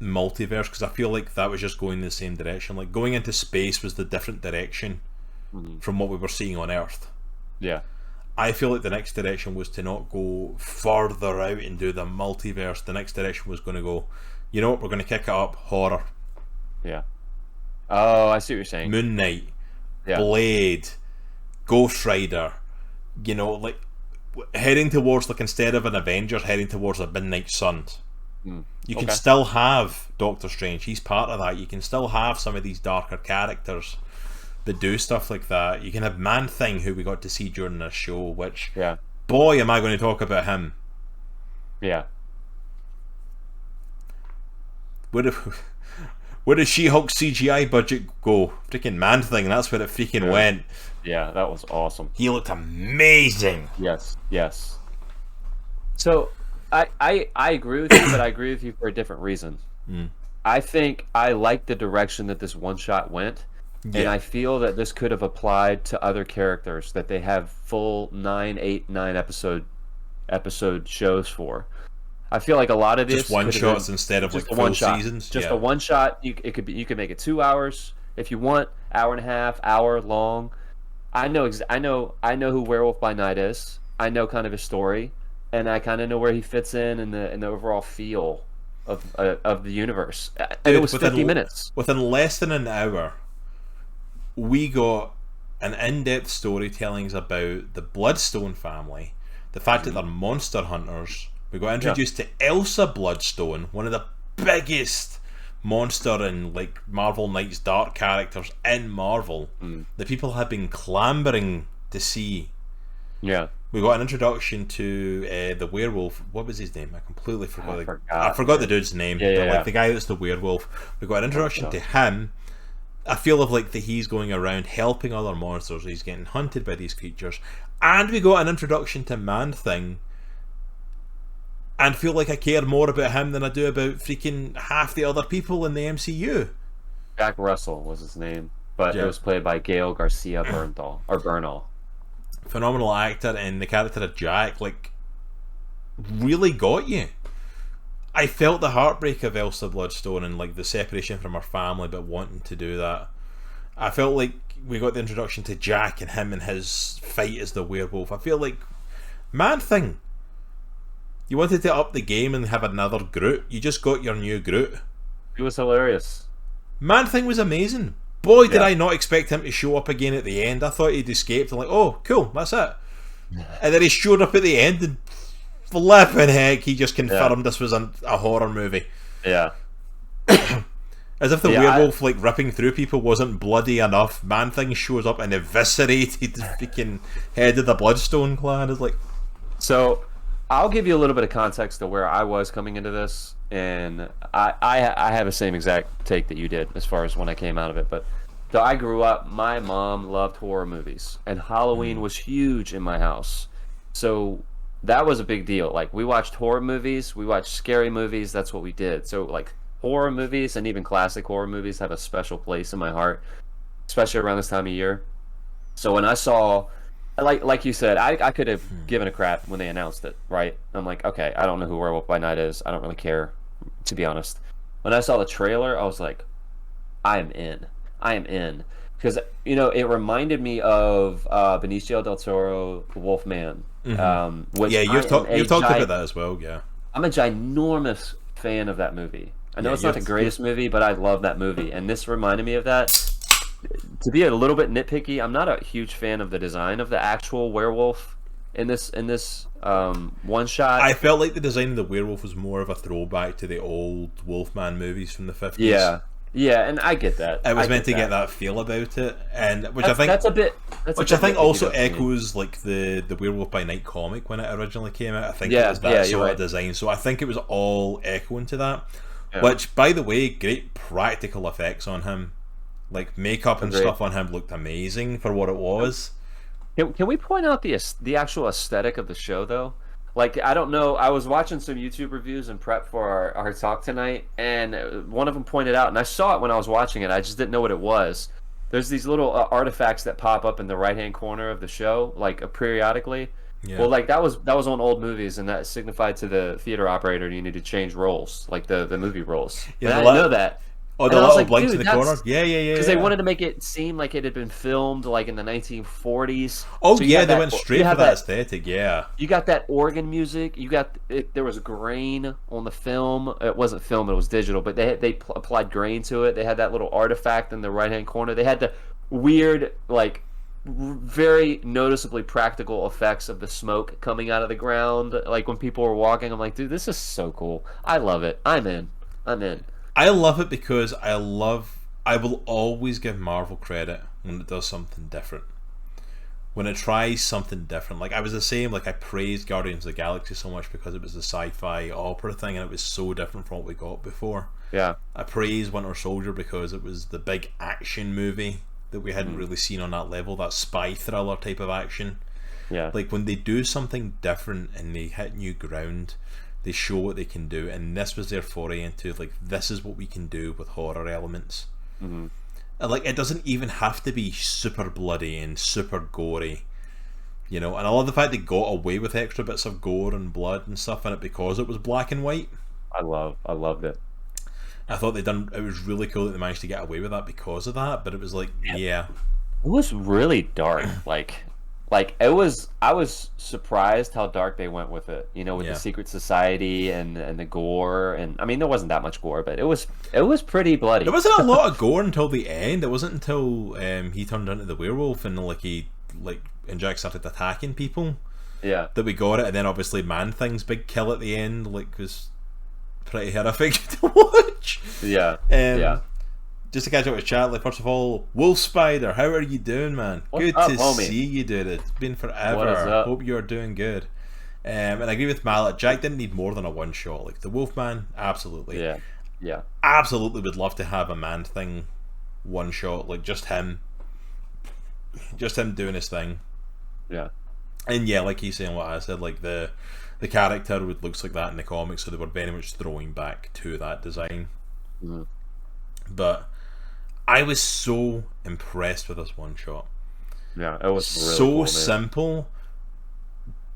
multiverse, because I feel like that was just going in the same direction. Like going into space was the different direction from what we were seeing on Earth. Yeah, I feel like the next direction was to not go further out and do the multiverse. The next direction was going to go, you know what, we're going to kick it up, horror. Yeah. Oh, I see what you're saying. Moon Knight, Blade, Ghost Rider, you know, like heading towards, like, instead of an Avengers, heading towards a Midnight Suns. You can still have Doctor Strange, he's part of that. You can still have some of these darker characters that do stuff like that. You can have Man-Thing, who we got to see during this show, which, boy, am I going to talk about him. Yeah. Where does She-Hulk's CGI budget go? Freaking Man-Thing, that's where it freaking went. Yeah, that was awesome. He looked amazing. Yes. So, I agree with you, but I agree with you for a different reason. I think I like the direction that this one shot went, and I feel that this could have applied to other characters that they have full 9 episode shows for. I feel like a lot of this just one shots instead of like full seasons. Just a one shot. You could make it 2 hours if you want, hour and a half, hour long. I know who Werewolf by Night is. I know kind of his story. And I kind of know where he fits in the overall feel of the universe. And it was 50 minutes. Within less than an hour, we got an in-depth storytellings about the Bloodstone family, the fact that they're monster hunters. We got introduced to Elsa Bloodstone, one of the biggest monster and like Marvel Knights Dark characters in Marvel. The people have been clambering to see. Yeah. We got an introduction to the werewolf. What was his name? I completely forgot. I forgot the dude's name. Like the guy that's the werewolf. We got an introduction to him. I feel like that he's going around helping other monsters. He's getting hunted by these creatures, and we got an introduction to Man-Thing. And feel like I care more about him than I do about freaking half the other people in the MCU. Jack Russell was his name, but it was played by Gael Garcia Bernal. Phenomenal actor, and the character of Jack, like, really got you. I felt the heartbreak of Elsa Bloodstone and like the separation from her family, but wanting to do that. I felt like we got the introduction to Jack and him and his fight as the werewolf. I feel like Man-Thing. You wanted to up the game and have another Groot. You just got your new Groot. It was hilarious. Man-Thing was amazing. Boy, did I not expect him to show up again at the end. I thought he'd escaped. I'm like, oh, cool, that's it. And then he showed up at the end and flipping heck, he just confirmed this was a horror movie. Yeah. As if the werewolf like ripping through people wasn't bloody enough. Man-Thing shows up and eviscerated the freaking head of the Bloodstone clan. It's like... So, I'll give you a little bit of context to where I was coming into this. and I have the same exact take that you did as far as when I came out of it. But so I grew up, my mom loved horror movies, and Halloween was huge in my house. So that was a big deal. Like, we watched horror movies, we watched scary movies. That's what we did. So like horror movies and even classic horror movies have a special place in my heart, especially around this time of year. So when I saw, like you said, I could have given a crap when they announced it, right? I'm like, okay, I don't know who Werewolf by Night is. I don't really care, to be honest. When I saw the trailer, I was like, I am in. I am in. Because, you know, it reminded me of Benicio del Toro, Wolfman. Which you've talked about that as well, yeah. I'm a ginormous fan of that movie. I know it's not the greatest movie, but I love that movie. And this reminded me of that. To be a little bit nitpicky, I'm not a huge fan of the design of the actual werewolf in this one shot. I felt like the design of the werewolf was more of a throwback to the old Wolfman movies from the 50s. Yeah, and I get that. It was meant to get that feel about it, and I think also echoes like the Werewolf by Night comic when it originally came out. I think it was that sort of design, so I think it was all echoing to that. Yeah. Which, by the way, great practical effects on him. Like, makeup and stuff on him looked amazing for what it was. Can we point out the actual aesthetic of the show, though? Like, I don't know, I was watching some YouTube reviews in prep for our talk tonight, and one of them pointed out, and I saw it when I was watching it, I just didn't know what it was. There's these little artifacts that pop up in the right-hand corner of the show, like, periodically. Yeah. Well, like, that was on old movies, and that signified to the theater operator you need to change roles, like the movie roles. Yeah, I didn't know that. Oh, the little blinks in the corner? Yeah. Because they wanted to make it seem like it had been filmed like in the 1940s. Oh, so yeah, they went straight for that aesthetic, yeah. You got that organ music. You got there was grain on the film. It wasn't film, it was digital, but they applied grain to it. They had that little artifact in the right-hand corner. They had the weird, like, very noticeably practical effects of the smoke coming out of the ground. Like, when people were walking, I'm like, dude, this is so cool. I love it. I'm in. I love it because I will always give Marvel credit when it does something different. When it tries something different. Like, I was the same, like, I praised Guardians of the Galaxy so much because it was the sci-fi opera thing and it was so different from what we got before. Yeah. I praised Winter Soldier because it was the big action movie that we hadn't really seen on that level, that spy thriller type of action. Yeah. Like, when they do something different and they hit new ground, they show what they can do, and this was their foray into, like, this is what we can do with horror elements. And, like, it doesn't even have to be super bloody and super gory, you know. And I love the fact they got away with extra bits of gore and blood and stuff in it because it was black and white. I loved it. I thought it was really cool that they managed to get away with that because of that. But it was like, yeah, it was really dark. Like it was. I was surprised how dark they went with it. You know, with the secret society and the gore. And I mean, there wasn't that much gore, but it was pretty bloody. There wasn't a lot of gore until the end. It wasn't until he turned into the werewolf and and Jack started attacking people. Yeah, that we got it, and then obviously Man Thing's big kill at the end, like, was pretty horrific to watch. Yeah. Just to catch up with chat, like, first of all, Wolf Spider, how are you doing, man? What's good up, to homie? see you, dude. It's been forever. What is up? Hope you're doing good. And I agree with Mallet. Jack didn't need more than a one shot. Like, the Wolfman, absolutely. Yeah. Absolutely would love to have a Man Thing one shot, like, just him doing his thing. Yeah. And yeah, like he's saying what I said, like, the character looks like that in the comics, so they were very much throwing back to that design. But I was so impressed with this one shot. Yeah, it was really so cool, simple,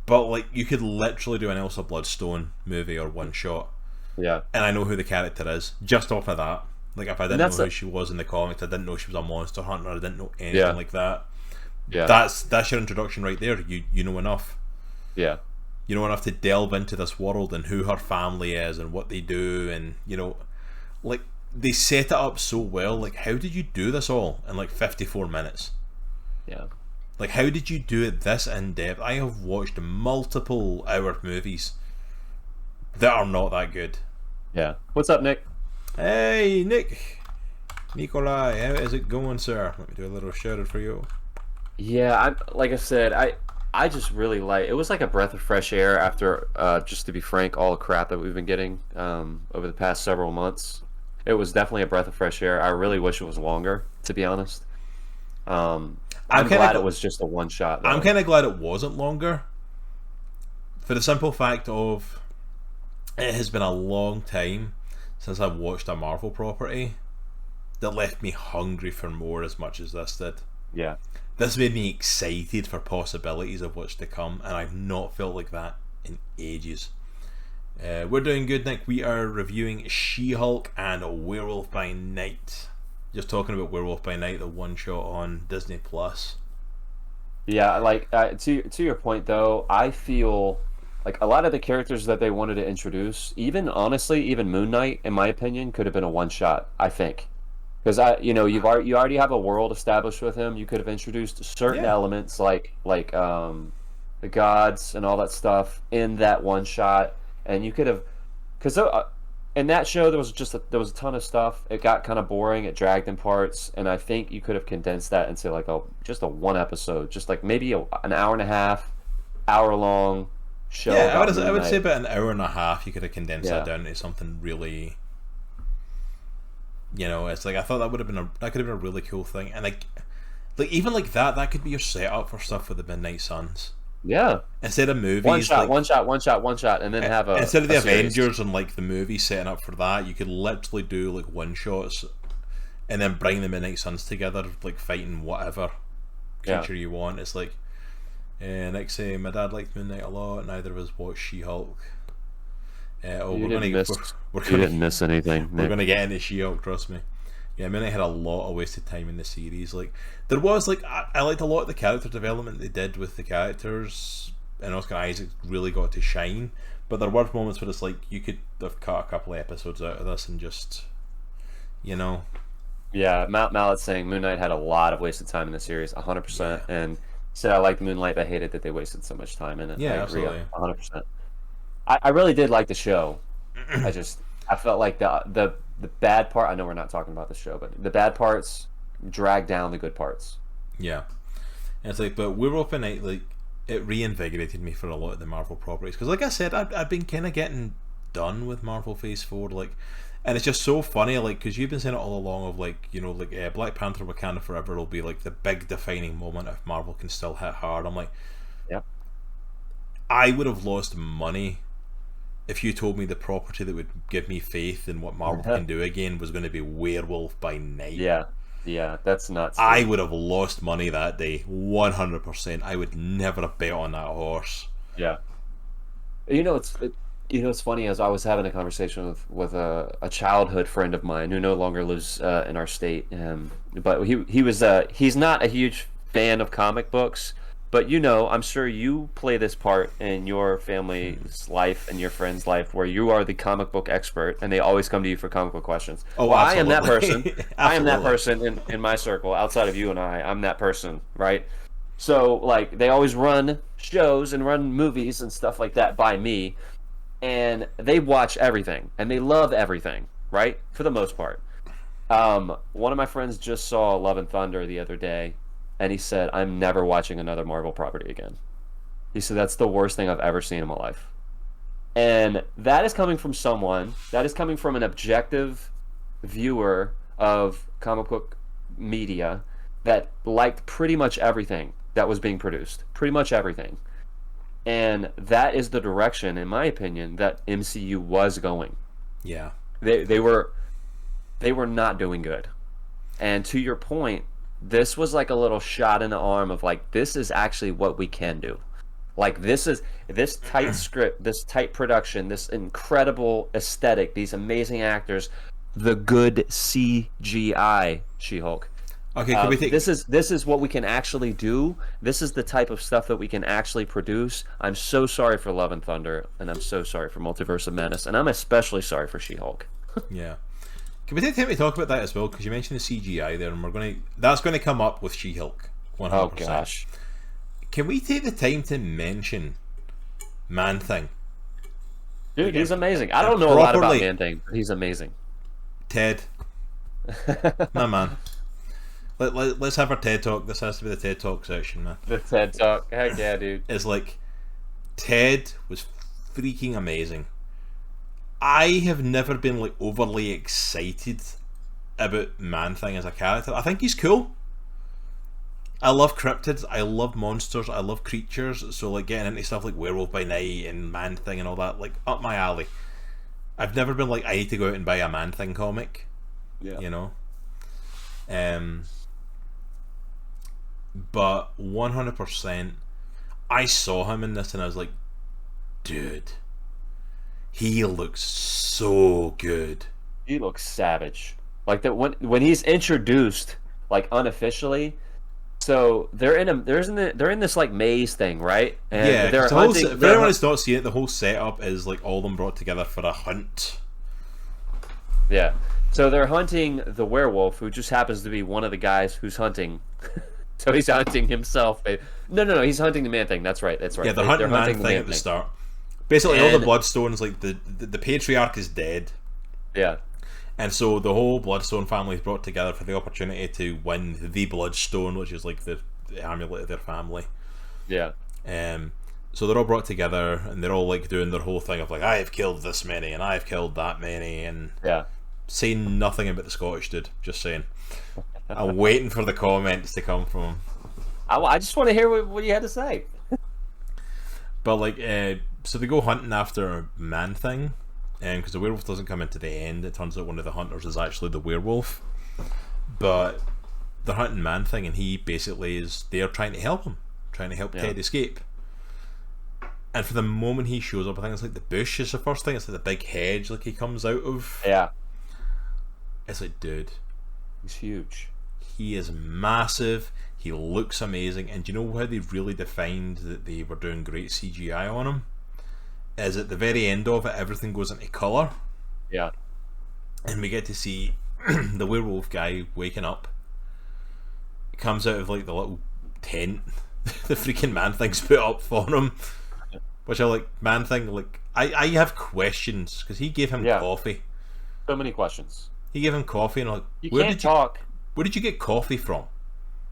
but, like, you could literally do an Elsa Bloodstone movie or one shot. Yeah. And I know who the character is just off of that. Like, if I didn't know who she was in the comics, I didn't know she was a monster hunter, I didn't know anything like that. Yeah. That's your introduction right there. You know enough. Yeah. You know enough to delve into this world and who her family is and what they do, and, you know, like, they set it up so well. Like, how did you do this all in, like, 54 minutes? Yeah. Like, how did you do it this in depth? I have watched multiple hour movies that are not that good. Yeah. What's up, Nick? Hey, Nick. Nikolai, how is it going, sir? Let me do a little shout out for you. Yeah, like I said, I just really like. It was like a breath of fresh air after, just to be frank, all the crap that we've been getting over the past several months. It was definitely a breath of fresh air. I really wish it was longer, to be honest. I'm glad it was just a one shot. I'm kind of glad it wasn't longer, for the simple fact of it has been a long time since I've watched a Marvel property that left me hungry for more as much as this did. Yeah. This made me excited for possibilities of what's to come, and I've not felt like that in ages. We're doing good, Nick. We are reviewing She-Hulk and Werewolf by Night. Just talking about Werewolf by Night, the one shot on Disney Plus. Yeah, like to your point though, I feel like a lot of the characters that they wanted to introduce, even honestly, even Moon Knight, in my opinion, could have been a one shot. I think. Because you already have a world established with him. You could have introduced certain elements like the gods and all that stuff in that one shot, and you could have, because in that show there was a ton of stuff. It got kind of boring. It dragged in parts, and I think you could have condensed that into like just a one episode, just like maybe an hour and a half, hour long show. Yeah, I would say about an hour and a half. You could have condensed that down into something really. It's like I thought that could have been a really cool thing, and like even like that could be your setup for stuff for the Midnight Suns. Yeah. Instead of movies, one shot, and then have instead of the Avengers and like the movie setting up for that, you could literally do like one shots, and then bring the Midnight Suns together, like fighting whatever creature you want. It's like, Nick say my dad liked Moon Knight a lot. Neither of us watched She-Hulk. You didn't miss anything. We're going to get into She-Hulk, trust me. Yeah, I mean, I had a lot of wasted time in the series. Like, there was, like, I liked a lot of the character development they did with the characters, and Oscar Isaac really got to shine. But there were moments where it's like, you could have cut a couple of episodes out of this and just, Yeah, Mallet's saying Moon Knight had a lot of wasted time in the series, 100%. Yeah. And said I liked Moonlight, but I hated that they wasted so much time in it. Yeah, absolutely. 100%. I really did like the show. I felt like the bad part. I know we're not talking about the show, but the bad parts drag down the good parts. Yeah, and it's like, but Werewolf by Night, like, it reinvigorated me for a lot of the Marvel properties, because, like I said, I've been kind of getting done with Marvel Phase 4, like, and it's just so funny, like, because you've been saying it all along of like, Black Panther: Wakanda Forever will be like the big defining moment if Marvel can still hit hard. I'm like, yep. I would have lost money if you told me the property that would give me faith in what Marvel can do again was going to be Werewolf by Night. Yeah, that's nuts. I would have lost money that day, 100%. I would never have bet on that horse. Yeah. It's funny, as I was having a conversation with a childhood friend of mine who no longer lives in our state, but he's not a huge fan of comic books. But I'm sure you play this part in your family's life and your friend's life where you are the comic book expert and they always come to you for comic book questions. Oh, well, I am that person. I am that person in my circle, outside of you and I'm that person, right? So, like, they always run shows and run movies and stuff like that by me, and they watch everything and they love everything, right? For the most part. One of my friends just saw Love and Thunder the other day, and he said, I'm never watching another Marvel property again. He said, that's the worst thing I've ever seen in my life. And that is coming from an objective viewer of comic book media that liked pretty much everything that was being produced. Pretty much everything. And that is the direction, in my opinion, that MCU was going. Yeah. They were not doing good. And to your point, this was like a little shot in the arm of like, this is actually what we can do. Like, this tight script, this tight production, this incredible aesthetic, these amazing actors, the good CGI She-Hulk. Okay, can we take... This is what we can actually do. This is the type of stuff that we can actually produce. I'm so sorry for Love and Thunder, and I'm so sorry for Multiverse of Madness, and I'm especially sorry for She-Hulk. Yeah. Can we take time to talk about that as well? Because you mentioned the CGI there, and that's going to come up with She-Hulk, 100%. Oh gosh! Can we take the time to mention Man-Thing? Dude, he's amazing. I don't know a lot about Man-Thing, but he's amazing. Ted, my man. Let's have our TED Talk. This has to be the TED Talk section, man. The TED Talk. Heck yeah, dude. It's like, Ted was freaking amazing. I have never been like overly excited about Man-Thing as a character. I think he's cool. I love cryptids, I love monsters, I love creatures, so like getting into stuff like Werewolf by Night and Man-Thing and all that, like up my alley. I've never been like, I need to go out and buy a Man-Thing comic. Yeah. You know? But 100%, I saw him in this and I was like, dude, he looks so good. He looks savage. Like that when he's introduced, like unofficially. So they're in this like maze thing, right? And yeah, they're hunting, for anyone who's not seen it, the whole setup is like all of them brought together for a hunt. Yeah. So they're hunting the werewolf, who just happens to be one of the guys who's hunting. So he's hunting himself. No. He's hunting the Man-Thing. That's right. Yeah, they're hunting Man-Thing at the start. Basically, all the Bloodstones, like the patriarch is dead. Yeah. And so the whole Bloodstone family is brought together for the opportunity to win the Bloodstone, which is like the amulet of their family. Yeah. So they're all brought together, and they're all like doing their whole thing of like, I have killed this many, and I have killed that many, and saying nothing about the Scottish dude. Just saying. I'm waiting for the comments to come from him. I just want to hear what you had to say. But like, so they go hunting after Man-Thing. Because the werewolf doesn't come into the end, it turns out one of the hunters is actually the werewolf. But they're hunting Man-Thing, and he basically is there trying to help him, trying to help Ted escape. And for the moment he shows up, I think it's like the bush is the first thing. It's like the big hedge, like he comes out of. Yeah. It's like, dude, he's huge. He is massive. He looks amazing. And do you know how they really defined that they were doing great CGI on him? Is at the very end of it, everything goes into colour. Yeah. And we get to see the werewolf guy waking up. He comes out of like the little tent the freaking Man-Thing's put up for him. Which I like, Man-Thing, like, I have questions, because he gave him coffee. So many questions. He gave him coffee, and I'm like, where did you get coffee from?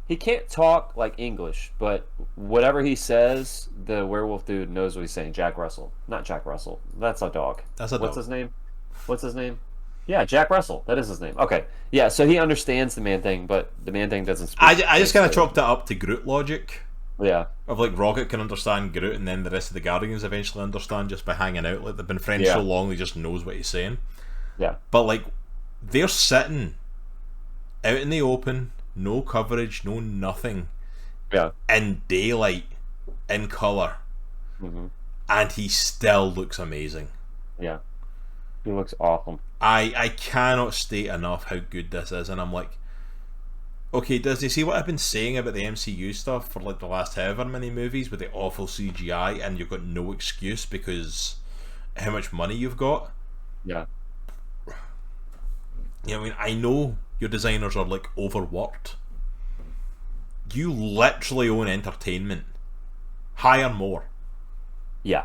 He can't talk like English, but whatever he says, the werewolf dude knows what he's saying. Jack Russell. Not Jack Russell. That's a dog. That's a dog. What's his name? Yeah, Jack Russell. That is his name. Okay. Yeah, so he understands the Man-Thing, but the Man-Thing doesn't speak. I just kind of chalked it up to Groot logic. Yeah. Of like, Rocket can understand Groot, and then the rest of the Guardians eventually understand just by hanging out. Like, they've been friends so long, he just knows what he's saying. Yeah. But like, they're sitting out in the open, no coverage, no nothing. Yeah. In daylight, in colour. Mm-hmm. And he still looks amazing. Yeah. He looks awesome. I cannot state enough how good this is, and I'm like, okay, Disney, see what I've been saying about the MCU stuff for like the last however many movies with the awful CGI, and you've got no excuse because how much money you've got? Yeah. You know, I mean, I know your designers are like overworked. You literally own entertainment. Hire more. Yeah.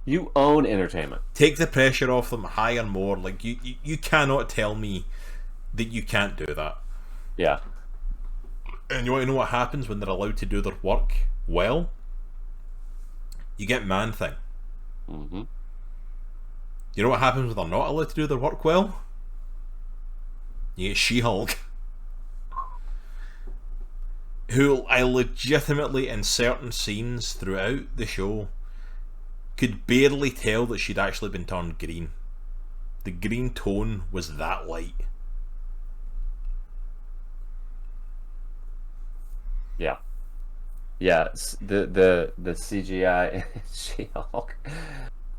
You own entertainment. Take the pressure off them, hire more. Like, you cannot tell me that you can't do that. Yeah. And you want to know what happens when they're allowed to do their work well? You get Man-Thing. Mm-hmm. You know what happens when they're not allowed to do their work well? You get She-Hulk. Who I legitimately, in certain scenes throughout the show, could barely tell that she'd actually been turned green. The green tone was that light. Yeah. Yeah, the CGI She-Hulk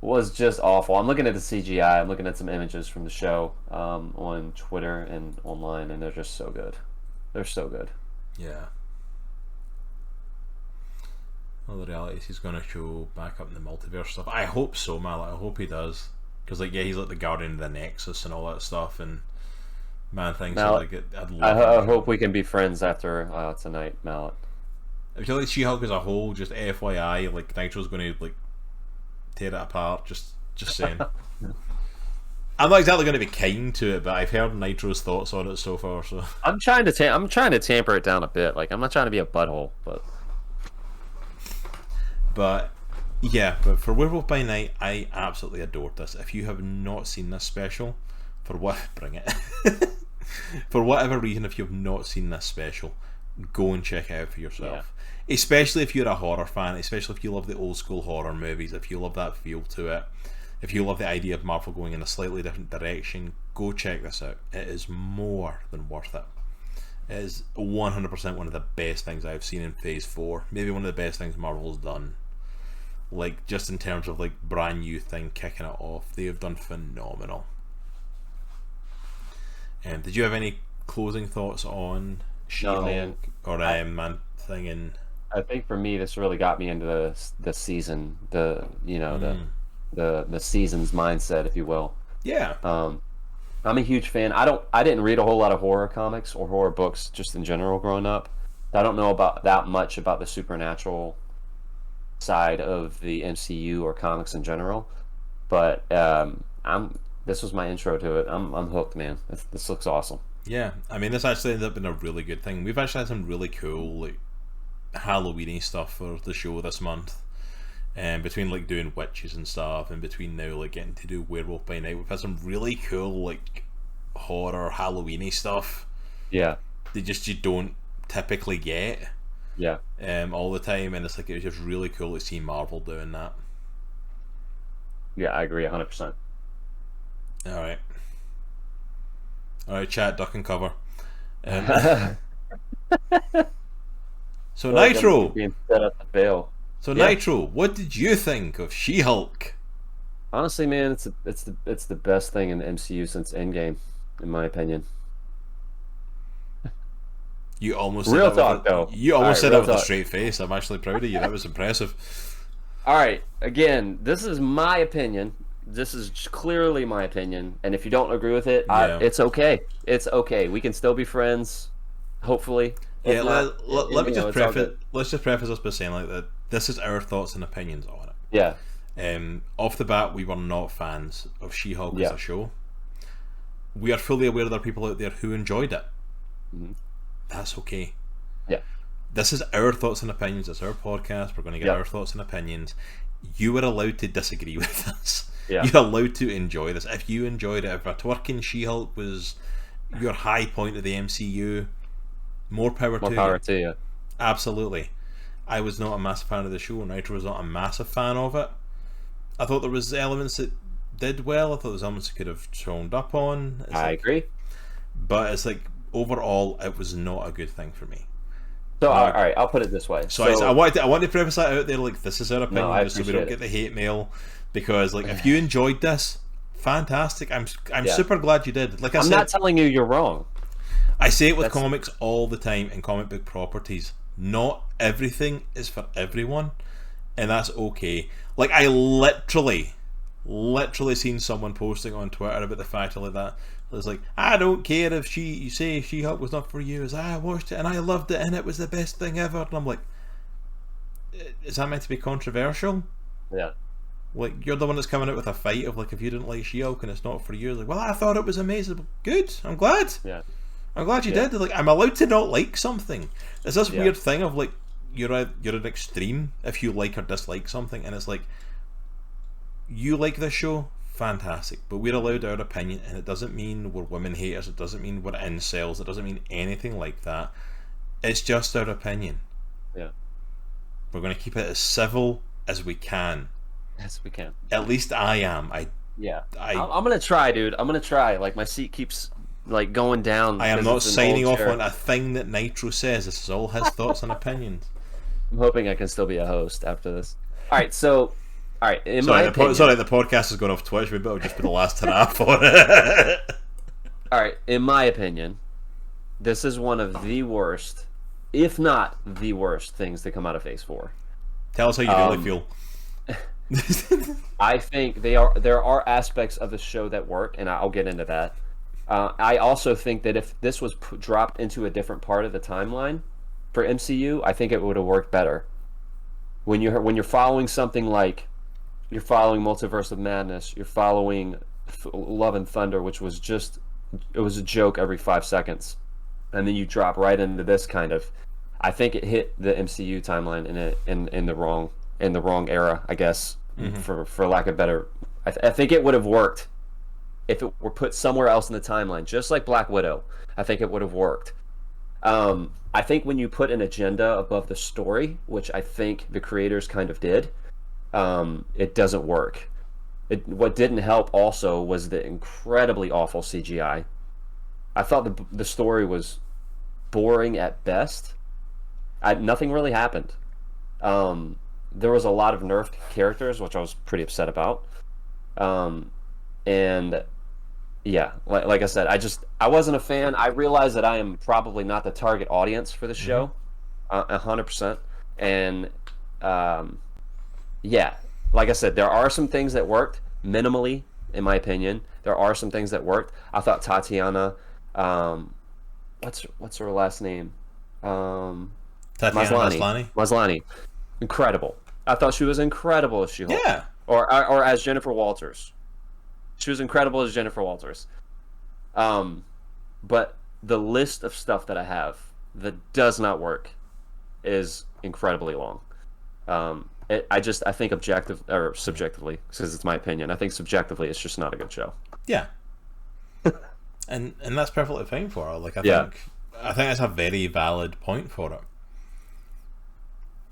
was just awful. I'm looking at the CGI. I'm looking at some images from the show on Twitter and online, and they're just so good. They're so good. Yeah. Well, the reality is he's going to show back up in the multiverse stuff. I hope so, man. I hope he does. Because, like, yeah, he's like the guardian of the Nexus and all that stuff, and Man-Thing's like, I hope we can be friends after tonight, Mallet. If you like She-Hulk as a whole, just FYI, like, Nitro's going to, like, tear it apart. Just saying. I'm not exactly going to be kind to it, but I've heard Nitro's thoughts on it so far. So I'm trying to tamper it down a bit. Like, I'm not trying to be a butthole, but yeah. But for Werewolf by Night, I absolutely adored this. If you have not seen this special, bring it. For whatever reason, if you have not seen this special, go and check it out for yourself. Yeah. Especially if you're a horror fan, especially if you love the old school horror movies, if you love that feel to it, if you love the idea of Marvel going in a slightly different direction, go check this out. It is more than worth it. It is 100% one of the best things I've seen in Phase 4. Maybe one of the best things Marvel's done. Like, just in terms of like brand new thing kicking it off, they have done phenomenal. Did you have any closing thoughts on She-Hulk or Man Thing? And I think for me, this really got me into the season, the season's mindset, if you will. Yeah. I'm a huge fan. I didn't read a whole lot of horror comics or horror books just in general growing up. I don't know about that much about the supernatural side of the MCU or comics in general, but this was my intro to it. I'm hooked, man. This looks awesome. Yeah, I mean, this actually ended up being a really good thing. We've actually had some really cool like Halloween-y stuff for the show this month. Between like doing witches and stuff, and between now like getting to do Werewolf by Night, we've had some really cool like horror Halloween-y stuff. Yeah, you don't typically get. Yeah. All the time, and it's like it was just really cool to see Marvel doing that. Yeah, I agree 100%. All right, chat, duck and cover. So Nitro. Being set up to fail. So yeah. Nitro, what did you think of She-Hulk? Honestly, man, it's the best thing in the MCU since Endgame, in my opinion. You almost real talk though. You almost said that with a straight face. I'm actually proud of you. That was impressive. All right, again, this is my opinion. This is clearly my opinion, and if you don't agree with it, it's okay. It's okay. We can still be friends, hopefully. Yeah, let me just preface. Let's just preface this by saying like that. This is our thoughts and opinions on it. Yeah. Off the bat, we were not fans of She-Hulk as a show. We are fully aware there are people out there who enjoyed it. Mm-hmm. That's okay. Yeah. This is our thoughts and opinions. It's our podcast. We're going to get our thoughts and opinions. You are allowed to disagree with us. Yeah. You're allowed to enjoy this. If you enjoyed it, if a twerking She-Hulk was your high point of the MCU, more power to you. Absolutely. I was not a massive fan of the show. Nitro was not a massive fan of it. I thought there was elements that did well. I thought there was elements that could have toned up on. I agree. But it's like, overall, it was not a good thing for me. So, all right, I'll put it this way. So I wanted to preface that out there, like, this is our opinion, so we don't get the hate mail. Because, like, if you enjoyed this, fantastic. I'm super glad you did. Like I said, I'm not telling you you're wrong. I say it with comics all the time and comic book properties. Not everything is for everyone, and that's okay. Like, I literally seen someone posting on Twitter about the fact like that. It's like, I don't care if you say She-Hulk was not for you, as I watched it and I loved it and it was the best thing ever. And I'm like, is that meant to be controversial? Yeah. Like, you're the one that's coming out with a fight of like, if you didn't like She-Hulk and it's not for you, it's like, well, I thought it was amazing. Good, I'm glad. Yeah. I'm glad you did. Like, I'm allowed to not like something. It's this weird thing of like, you're an extreme if you like or dislike something, and it's like, you like this show, fantastic, but we're allowed our opinion, and it doesn't mean we're women haters, it doesn't mean we're incels, it doesn't mean anything like that. It's just our opinion. Yeah. We're going to keep it as civil as we can. Yes, we can. At least I am. I'm gonna try, dude. I'm gonna try. Like, my seat keeps like going down. I am not signing off on a thing that Nitro says. This is all his thoughts and opinions. I'm hoping I can still be a host after this. All right, so, in my opinion, the podcast has gone off Twitch. Maybe I'll just be the last to laugh for it. All right, in my opinion, this is one of the worst, if not the worst, things to come out of Phase 4. Tell us how you really feel. I think there are aspects of the show that work, and I'll get into that. I also think that if this was dropped into a different part of the timeline for MCU, I think it would have worked better. When you're following something like, you're following Multiverse of Madness, you're following Love and Thunder, which was it was a joke every 5 seconds, and then you drop right into this kind of. I think it hit the MCU timeline in the wrong era, I guess, for lack of better. I think it would have worked if it were put somewhere else in the timeline, just like Black Widow. I think it would have worked. I think when you put an agenda above the story, which I think the creators kind of did, it doesn't work. What didn't help also was the incredibly awful CGI. I thought the story was boring at best. Nothing really happened. There was a lot of nerfed characters, which I was pretty upset about. And yeah, like I said, I wasn't a fan. I realized that I am probably not the target audience for the show, 100%. And yeah, like I said, there are some things that worked minimally, in my opinion. There are some things that worked. I thought Tatiana, what's her last name? Maslany, incredible. I thought she was incredible as She-Hulk. Yeah. Or as Jennifer Walters. She was incredible as Jennifer Walters. But the list of stuff that I have that does not work is incredibly long. I think subjectively, because it's my opinion, I think subjectively it's just not a good show. Yeah. and that's perfectly fine for her. Like I think that's a very valid point for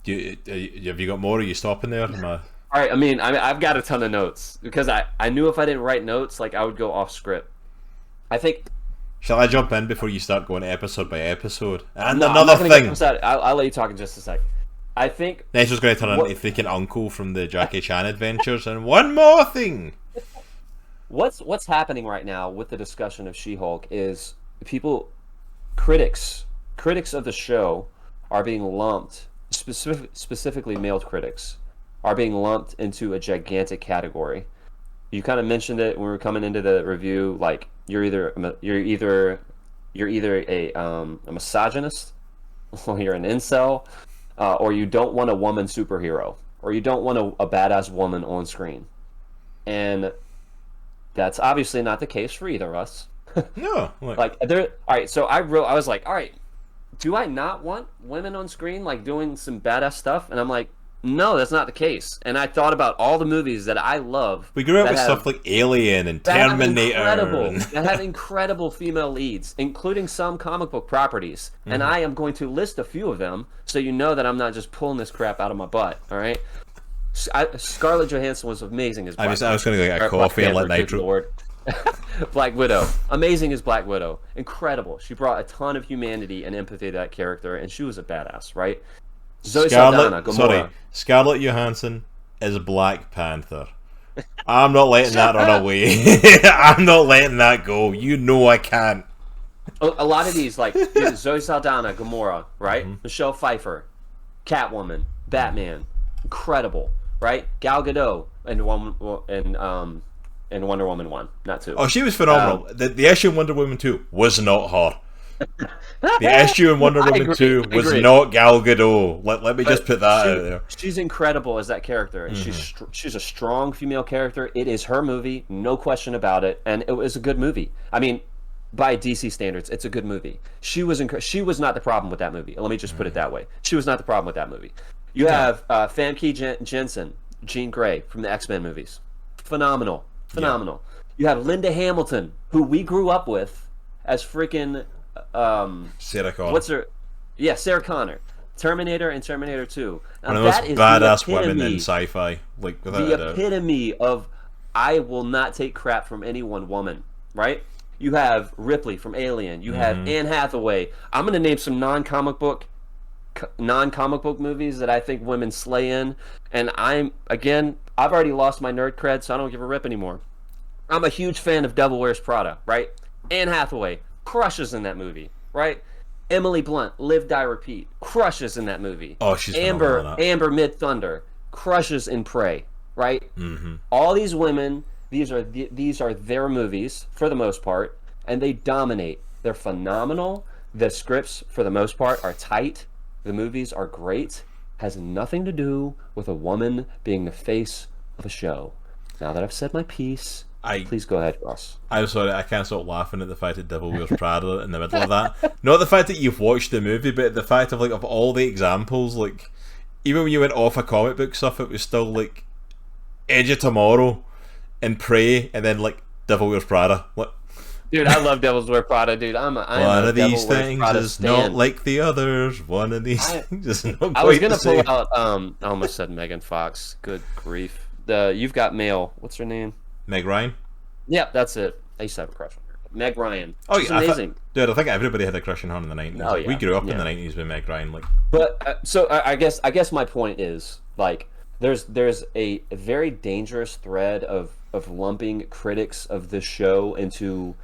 it. Have you got more? Are you stopping there? All right. I mean, I've got a ton of notes because I knew if I didn't write notes, like I would go off script. I think. Shall I jump in before you start going episode by episode? And no, another thing. I'll let you talk in just a sec. I think. Next was going to turn into freaking Uncle from the Jackie Chan adventures, and one more thing. What's happening right now with the discussion of She-Hulk is critics of the show are being lumped. Specifically male critics are being lumped into a gigantic category. You kind of mentioned it when we were coming into the review, like you're either a misogynist, or you're an incel, or you don't want a woman superhero, or you don't want a badass woman on screen. And that's obviously not the case for either of us. No. All right, so I was like, all right, do I not want women on screen like doing some badass stuff? And I'm like, no, that's not the case. And I thought about all the movies that I love. We grew up with stuff like Alien and Terminator. That have incredible female leads, including some comic book properties. Mm-hmm. And I am going to list a few of them so you know that I'm not just pulling this crap out of my butt, all right? Scarlett Johansson was amazing as Black Widow. I was going to go get a coffee and let Nitro. Black Widow, amazing as Black Widow, incredible. She brought a ton of humanity and empathy to that character, and she was a badass, right? Zoe Saldana, Gamora. Scarlett Johansson is Black Panther. I'm not letting that run away. I'm not letting that go. You know I can't. A lot of these, like Zoe Saldana, Gamora, right? Mm-hmm. Michelle Pfeiffer, Catwoman, Batman, incredible, right? Gal Gadot and Wonder Woman 1, not 2. Oh, she was phenomenal. The issue in Wonder Woman 2 was not her. The issue in Wonder Woman 2 was not Gal Gadot. Let me just put that out there. She's incredible as that character. And she's a strong female character. It is her movie, no question about it. And it was a good movie. I mean, by DC standards, it's a good movie. She was not the problem with that movie. Let me just put it that way. She was not the problem with that movie. You have Famke Jensen, Jean Grey from the X-Men movies. Phenomenal. Yeah. You have Linda Hamilton, who we grew up with as freaking Sarah Connor. Sarah Connor. Terminator and Terminator 2. Now, one of the most badass women in sci-fi. Like, the epitome of I will not take crap from any one woman, right? You have Ripley from Alien. You have Anne Hathaway. I'm going to name some non-comic book movies that I think women slay in. And I've already lost my nerd cred, so I don't give a rip anymore. I'm a huge fan of Devil Wears Prada, right? Anne Hathaway crushes in that movie, right? Emily Blunt, Live, Die, Repeat, crushes in that movie. Oh, she's Amber Mid Thunder crushes in Prey, right? Mm-hmm. All these women, these are their movies for the most part, and they dominate. They're phenomenal. The scripts, for the most part, are tight. The movies are great. Has nothing to do with a woman being the face of a show. Now that I've said my piece, Please go ahead, Ross. I'm sorry, I can't stop laughing at the fact that Devil Wears Prada in the middle of that. Not the fact that you've watched the movie, but the fact of like of all the examples, like even when you went off a comic book stuff, it was still like Edge of Tomorrow and Prey, and then like Devil Wears Prada. What? Dude, I love Devil's Wear Prada, dude. I'm one a of these Devil Wears things Prada is stan. not like the others. One of these things is not. I was gonna pull out. I almost said Megan Fox. Good grief. You've Got Mail. What's her name? Meg Ryan. Yeah, that's it. I used to have a crush on her. Meg Ryan. Oh, she's yeah, amazing. Dude, I think everybody had a crush on her in the 90s. Oh, yeah. We grew up in the 90s with Meg Ryan. Like, but so I guess my point is like there's a very dangerous thread of lumping critics of this show into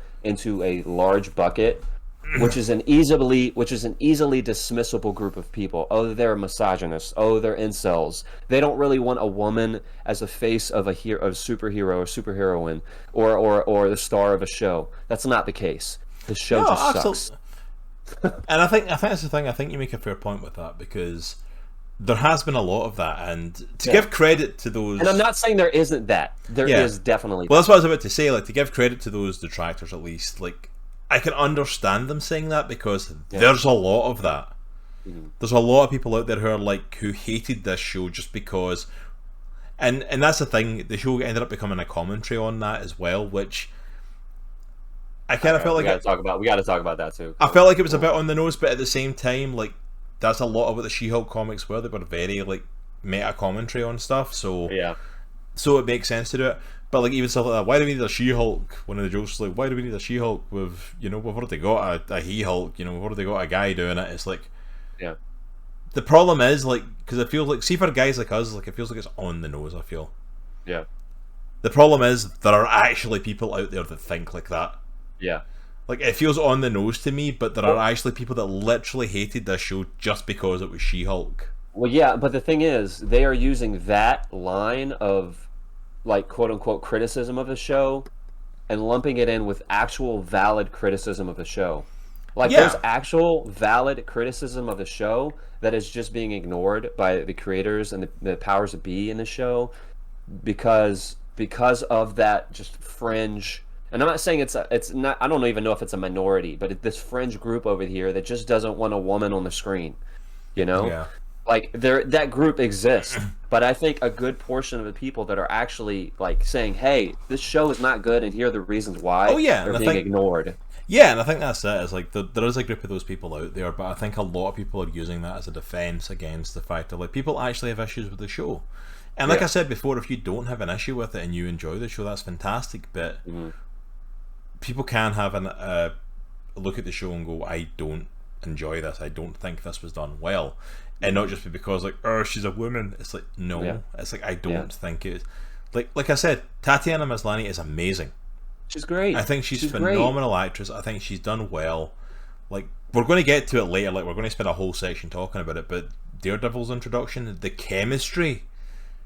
a large bucket, which is an easily dismissible group of people. Oh, they're misogynists. Oh, they're incels. They don't really want a woman as a face of a superhero or superheroine or the star of a show. That's not the case. The show just sucks. And I think that's the thing. I think you make a fair point with that, because there has been a lot of that, and to give credit to those. And I'm not saying there isn't that. There is definitely. Well, that's what I was about to say. Like, to give credit to those detractors, at least, like, I can understand them saying that, because there's a lot of that. Mm-hmm. There's a lot of people out there who are like, who hated this show just because, and that's the thing. The show ended up becoming a commentary on that as well, which I kind of felt like we got to talk about that too. I felt like it was a bit on the nose, but at the same time, like, that's a lot of what the She-Hulk comics were. They were very like meta commentary on stuff, so so it makes sense to do it. But like, even stuff like that, why do we need a She-Hulk? One of the jokes is like, why do we need a She-Hulk with, you know, we've already got a He-Hulk, you know, we've already got a guy doing it. It's like, the problem is, like, because it feels like, see, for guys like us, like, it feels like it's on the nose, I feel. Yeah. The problem is, there are actually people out there that think like that. Yeah. Like, it feels on the nose to me, but there are actually people that literally hated this show just because it was She-Hulk. Well, yeah, but the thing is, they are using that line of, like, quote-unquote criticism of the show and lumping it in with actual valid criticism of the show. Like, there's actual valid criticism of the show that is just being ignored by the creators and the powers that be in the show because of that just fringe. And I'm not saying it's not. I don't even know if it's a minority, but this fringe group over here that just doesn't want a woman on the screen, you know. Yeah. Like, that group exists, but I think a good portion of the people that are actually like saying, "Hey, this show is not good, and here are the reasons why," they're being ignored. Yeah, and I think that's it. It's like there is a group of those people out there, but I think a lot of people are using that as a defense against the fact that, like, people actually have issues with the show. And like I said before, if you don't have an issue with it and you enjoy the show, that's fantastic. But people can have a look at the show and go, I don't enjoy this. I don't think this was done well. And not just because, like, oh, she's a woman. It's like, no. It's like, I don't think it is. Like I said, Tatiana Maslany is amazing. She's great. I think she's a phenomenal actress. I think she's done well. Like, we're going to get to it later. Like, we're going to spend a whole section talking about it. But Daredevil's introduction, the chemistry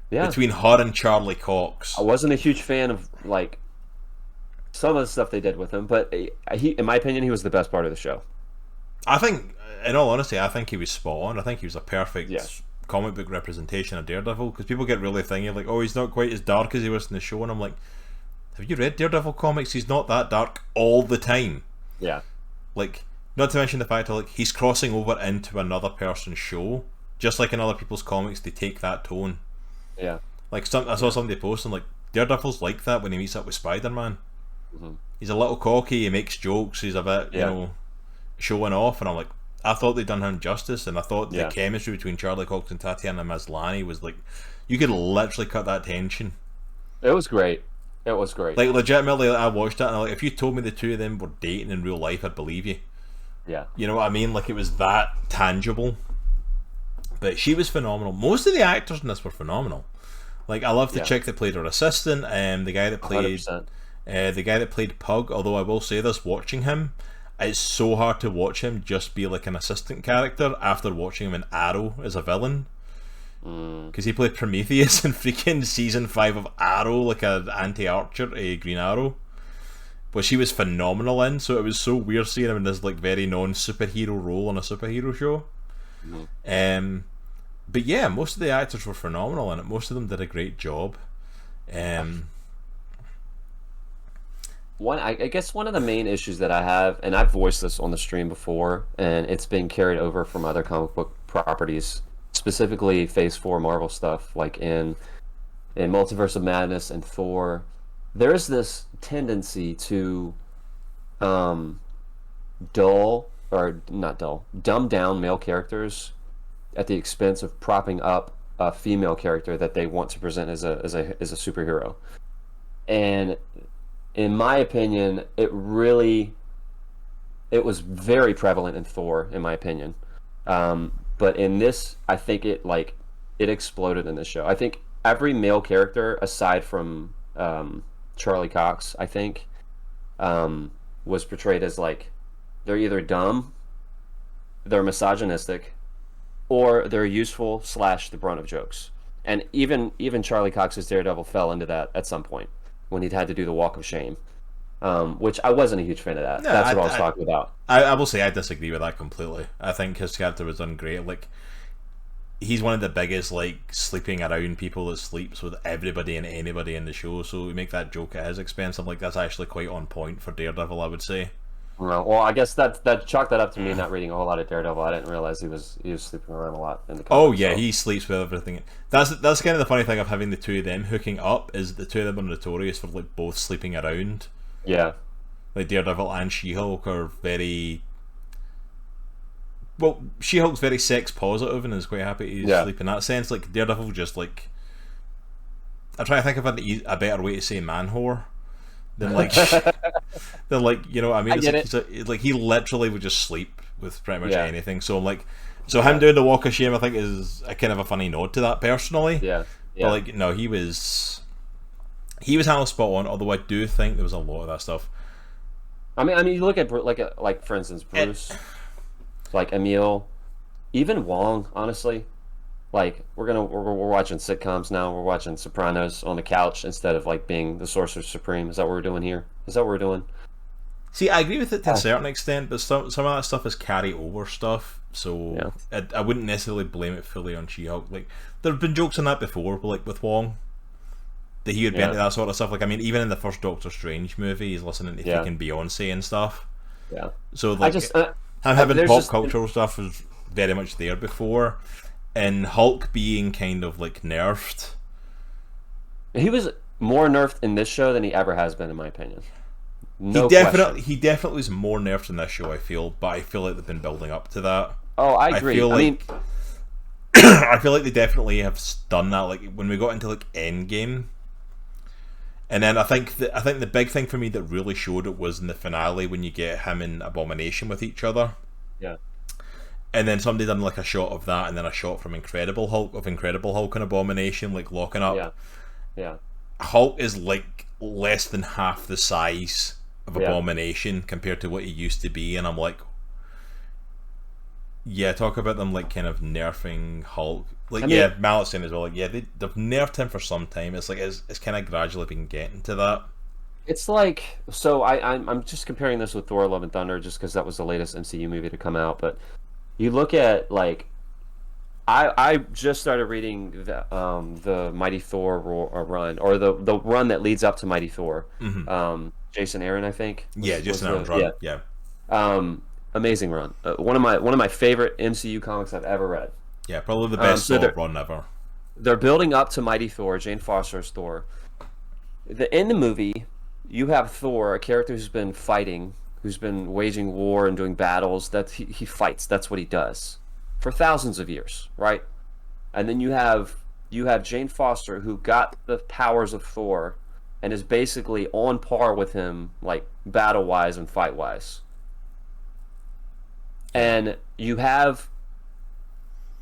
between her and Charlie Cox. I wasn't a huge fan of, like, some of the stuff they did with him, but he, in my opinion, he was the best part of the show. I think, in all honesty, I think he was spot on. I think he was a perfect comic book representation of Daredevil, because people get really thingy, like, oh, he's not quite as dark as he was in the show, and I'm like, have you read Daredevil comics? He's not that dark all the time. Yeah. Like, not to mention the fact that, like, he's crossing over into another person's show, just like in other people's comics, they take that tone. Yeah. Like, I saw somebody posting, like, Daredevil's like that when he meets up with Spider-Man. He's a little cocky, he makes jokes, he's a bit, you know, showing off, and I'm like, I thought they'd done him justice, and I thought the chemistry between Charlie Cox and Tatiana Maslany was like, you could literally cut that tension. It was great. It was great. Like, legitimately, I watched it, and I'm like, if you told me the two of them were dating in real life, I'd believe you. Yeah. You know what I mean? Like, it was that tangible. But she was phenomenal. Most of the actors in this were phenomenal. Like, I love the chick that played her assistant, and the guy that played 100%. Pug. Although I will say this, watching him, it's so hard to watch him just be like an assistant character after watching him in Arrow as a villain. Because he played Prometheus in freaking season 5 of Arrow, like an anti-Archer, a Green Arrow, which he was phenomenal in. So it was so weird seeing him in this like very non-superhero role on a superhero show. But yeah, most of the actors were phenomenal in it. Most of them did a great job. I guess one of the main issues that I have, and I've voiced this on the stream before, and it's been carried over from other comic book properties, specifically Phase 4 Marvel stuff, like in Multiverse of Madness and Thor. There's this tendency to dumb down male characters at the expense of propping up a female character that they want to present as a superhero. And in my opinion, it was very prevalent in Thor, in my opinion. But in this, I think it exploded in this show. I think every male character, aside from Charlie Cox, I think, was portrayed as like they're either dumb, they're misogynistic, or they're useful / the brunt of jokes. And even Charlie Cox's Daredevil fell into that at some point when he'd had to do the walk of shame, which I wasn't a huge fan of that. No, that's what I was talking about. I will say I disagree with that completely. I think his character was done great. Like, he's one of the biggest, like, sleeping around people that sleeps with everybody and anybody in the show, so we make that joke at his expense. I'm like, that's actually quite on point for Daredevil, I would say. Well, I guess that chalked that up to me not reading a whole lot of Daredevil. I didn't realize he was sleeping around a lot in the comics. Oh yeah, so. He sleeps with everything. That's kind of the funny thing of having the two of them hooking up, is the two of them are notorious for like both sleeping around. Yeah. Like Daredevil and She-Hulk are very... Well, She-Hulk's very sex positive and is quite happy to sleep in that sense. Like, Daredevil just like... I try to think of a better way to say man-whore. Than like, you know what I mean? It's like he literally would just sleep with pretty much anything. So I'm like, him doing the walk of shame, I think, is a kind of a funny nod to that personally. Yeah. But like, no, he was handled spot on. Although I do think there was a lot of that stuff. I mean, you look at like for instance Bruce, like Emil, even Wong. Honestly, like we're watching sitcoms now. We're watching Sopranos on the couch instead of like being the Sorcerer Supreme. Is that what we're doing here? Is that what we're doing? See, I agree with it to a certain extent, but some of that stuff is carry over stuff. So I wouldn't necessarily blame it fully on She-Hulk. Like, there have been jokes on that before, but like with Wong, that he would be into that sort of stuff. Like, I mean, even in the first Doctor Strange movie, he's listening to freaking Beyonce and stuff. Yeah. So like, having pop cultural stuff was very much there before. And Hulk being kind of like nerfed. He was more nerfed in this show than he ever has been, in my opinion. He definitely was more nerfed in this show, I feel, but I feel like they've been building up to that. Oh, I agree. I mean, I feel like they definitely have done that. Like when we got into like Endgame, and then I think the big thing for me that really showed it was in the finale when you get him and Abomination with each other. Yeah. And then somebody done like a shot of that, and then a shot from Incredible Hulk and Abomination like locking up. Yeah. Hulk is like less than half the size of Abomination compared to what he used to be, and I'm like, talk about them like kind of nerfing Hulk. Like, Mallet's saying as well. Like, they've nerfed him for some time. It's like it's kind of gradually been getting to that. It's like, so I'm just comparing this with Thor: Love and Thunder, just because that was the latest MCU movie to come out, but. You look at like, I just started reading the Mighty Thor run, or the run that leads up to Mighty Thor. Mm-hmm. Jason Aaron, I think. Jason Aaron's run. Yeah. Amazing run. One of my favorite MCU comics I've ever read. Yeah, probably the best run ever. They're building up to Mighty Thor, Jane Foster's Thor. In the movie, you have Thor, a character who's been fighting. Who's been waging war and doing battles, that he fights. That's what he does for thousands of years, right? And then you have Jane Foster, who got the powers of Thor and is basically on par with him, like battle-wise and fight-wise. And you have,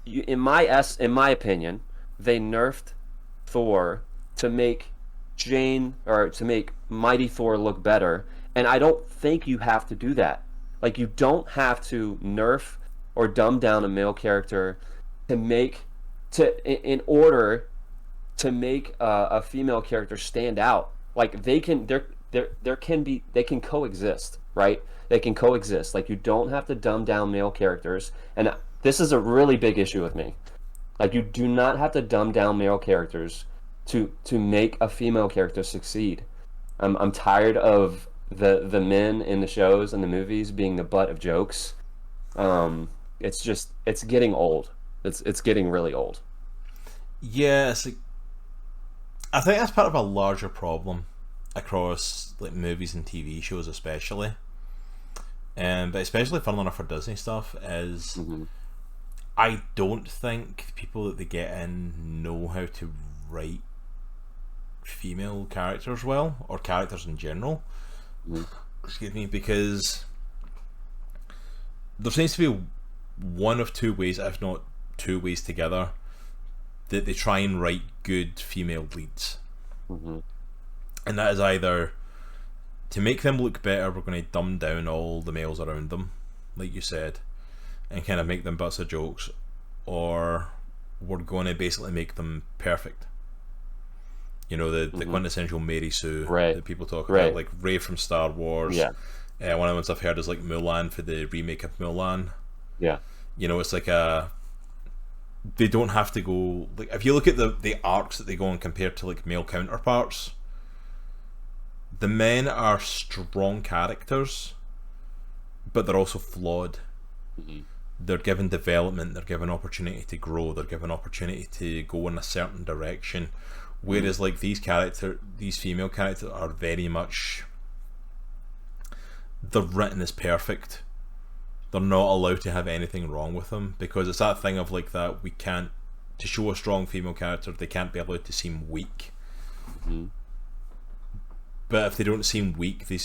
in my opinion, they nerfed Thor to make Mighty Thor look better. And I don't think you have to do that. Like, you don't have to nerf or dumb down a male character in order to make a female character stand out. Like, they can coexist, right? They can coexist. Like, you don't have to dumb down male characters. And this is a really big issue with me. Like, you do not have to dumb down male characters to make a female character succeed. I'm tired of the men in the shows and the movies being the butt of jokes, it's getting old. It's getting really old. Yeah, I think that's part of a larger problem across like movies and TV shows, especially. But especially funnily enough for Disney stuff is, I don't think people that they get in know how to write female characters well, or characters in general. Excuse me, because there seems to be one of two ways, if not two ways together, that they try and write good female leads. And that is either to make them look better, we're going to dumb down all the males around them, like you said, and kind of make them butts of jokes, or we're going to basically make them perfect. You know, the quintessential Mary Sue that people talk about, like Rey from Star Wars. Yeah. One of the ones I've heard is like Mulan for the remake of Mulan. Yeah. You know, it's like they don't have to go, like, if you look at the arcs that they go on compared to like male counterparts, the men are strong characters, but they're also flawed. They're given development, they're given opportunity to grow, they're given opportunity to go in a certain direction. Whereas like these female characters are very much, they're written as perfect. They're not allowed to have anything wrong with them, because it's that thing of like that we can't, to show a strong female character, they can't be allowed to seem weak. But if they don't seem weak, they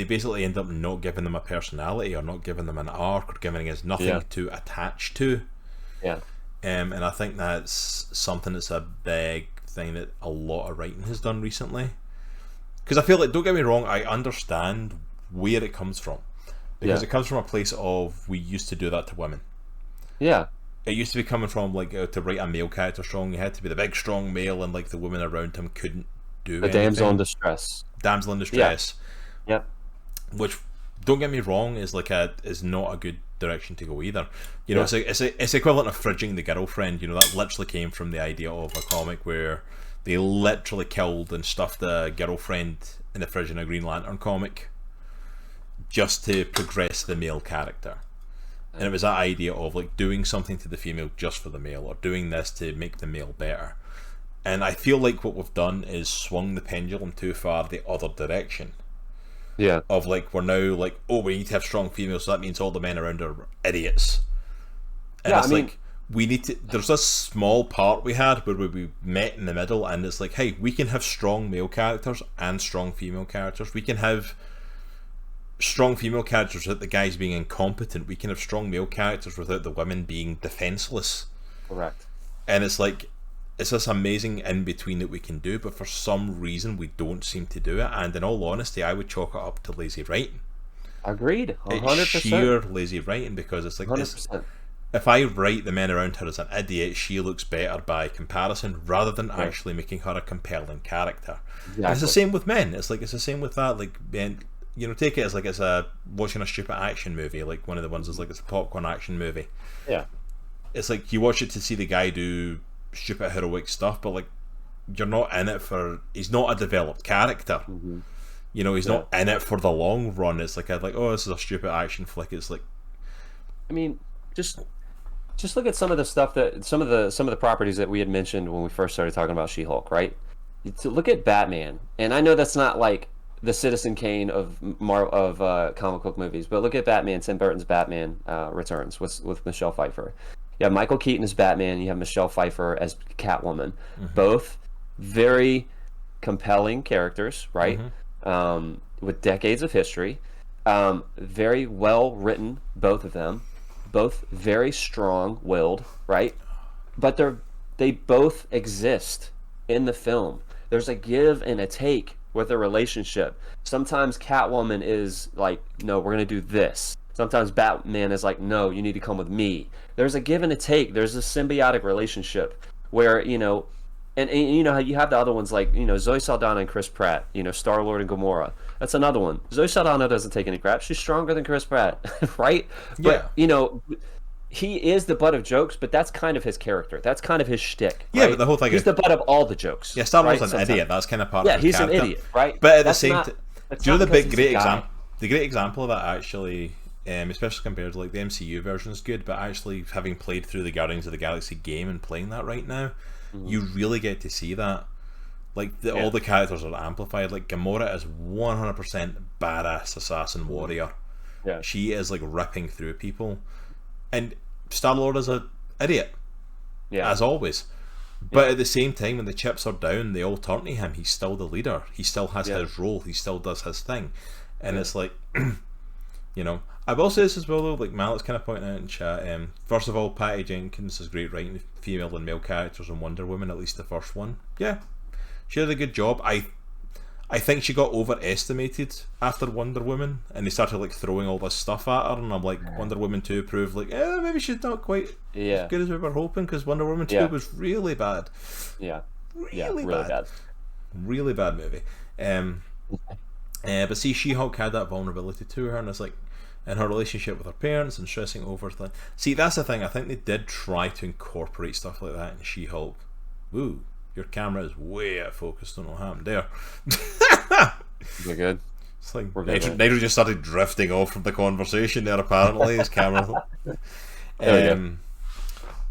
basically end up not giving them a personality, or not giving them an arc, or giving us nothing to attach to. And I think that's something that's a big thing that a lot of writing has done recently. Because I feel like, don't get me wrong, I understand where it comes from. Because it comes from a place of, we used to do that to women. Yeah. It used to be coming from, like, to write a male character strong, you had to be the big strong male, and like the women around him couldn't do anything. The damsel in distress. Damsel in distress. Yeah. Which, don't get me wrong, is not a good direction to go either. You know, it's equivalent of fridging the girlfriend. You know, that literally came from the idea of a comic where they literally killed and stuffed the girlfriend in the fridge in a Green Lantern comic just to progress the male character. And it was that idea of like doing something to the female just for the male, or doing this to make the male better. And I feel like what we've done is swung the pendulum too far the other direction. Yeah. Of like, we're now like, oh, we need to have strong females, so that means all the men around are idiots. And it's like, we need to, there's this small part we had where we met in the middle, and it's like, hey, we can have strong male characters and strong female characters. We can have strong female characters without the guys being incompetent. We can have strong male characters without the women being defenseless. Correct. And it's like, it's this amazing in-between that we can do, but for some reason we don't seem to do it. And in all honesty, I would chalk it up to lazy writing. Agreed. 100%. It's sheer lazy writing, because it's like, if I write the men around her as an idiot, she looks better by comparison, rather than actually making her a compelling character. Exactly. And it's the same with men. It's the same with that. Like, you know, take it as like it's watching a stupid action movie. Like one of the ones is like it's a popcorn action movie. Yeah. It's like you watch it to see the guy do stupid heroic stuff, but like you're not in it for, he's not a developed character. You know, he's not in it for the long run. It's like oh, this is a stupid action flick. It's like, I mean, just look at some of the stuff that some of the properties that we had mentioned when we first started talking about She-Hulk, right? To look at Batman, and I know that's not like the Citizen Kane of comic book movies, but look at Batman, Tim Burton's Batman Returns with Michelle Pfeiffer. You have Michael Keaton as Batman, you have Michelle Pfeiffer as Catwoman. Both very compelling characters, right? With decades of history. Very well written, both of them. Both very strong-willed, right? But they both exist in the film. There's a give and a take with a relationship. Sometimes Catwoman is like, no, we're going to do this. Sometimes Batman is like, no, you need to come with me. There's a give and a take. There's a symbiotic relationship where, you know, and you know how you have the other ones like, you know, Zoe Saldana and Chris Pratt, you know, Star-Lord and Gamora. That's another one. Zoe Saldana doesn't take any crap. She's stronger than Chris Pratt, right? But, you know, he is the butt of jokes, but that's kind of his character. That's kind of his shtick. Yeah, right? but the whole thing he's the butt of all the jokes. Yeah, Star Wars is an idiot. That's kind of part of his he's character. an idiot, right? But at the same time, It's Do you know not the because big he's a great guy. example? The great example of that actually, especially compared to like the MCU version, is good. But actually, having played through the Guardians of the Galaxy game and playing that right now, you really get to see that. Like all the characters are amplified. Like Gamora is 100% badass assassin warrior. Yeah. She is like ripping through people, and Star-Lord is a idiot, as always. But at the same time, when the chips are down, they all turn to him. He's still the leader. He still has his role. He still does his thing. And it's like, you know, I will say this as well though, like Mallet's kind of pointing out in chat. First of all, Patty Jenkins is great writing female and male characters in Wonder Woman, at least the first one. Yeah, she did a good job. I think she got overestimated after Wonder Woman, and they started like throwing all this stuff at her, and I'm like, Wonder Woman 2 proved like, maybe she's not quite as good as we were hoping, because Wonder Woman 2 was really bad. Really bad. Really bad movie. But see, She-Hulk had that vulnerability to her, and it's like, in her relationship with her parents and stressing over things. See, that's the thing. I think they did try to incorporate stuff like that in She-Hulk. Ooh, your camera is way out of focus. Don't know what happened there. We're good. It's like Nitro just started drifting off from the conversation there. Apparently, his camera.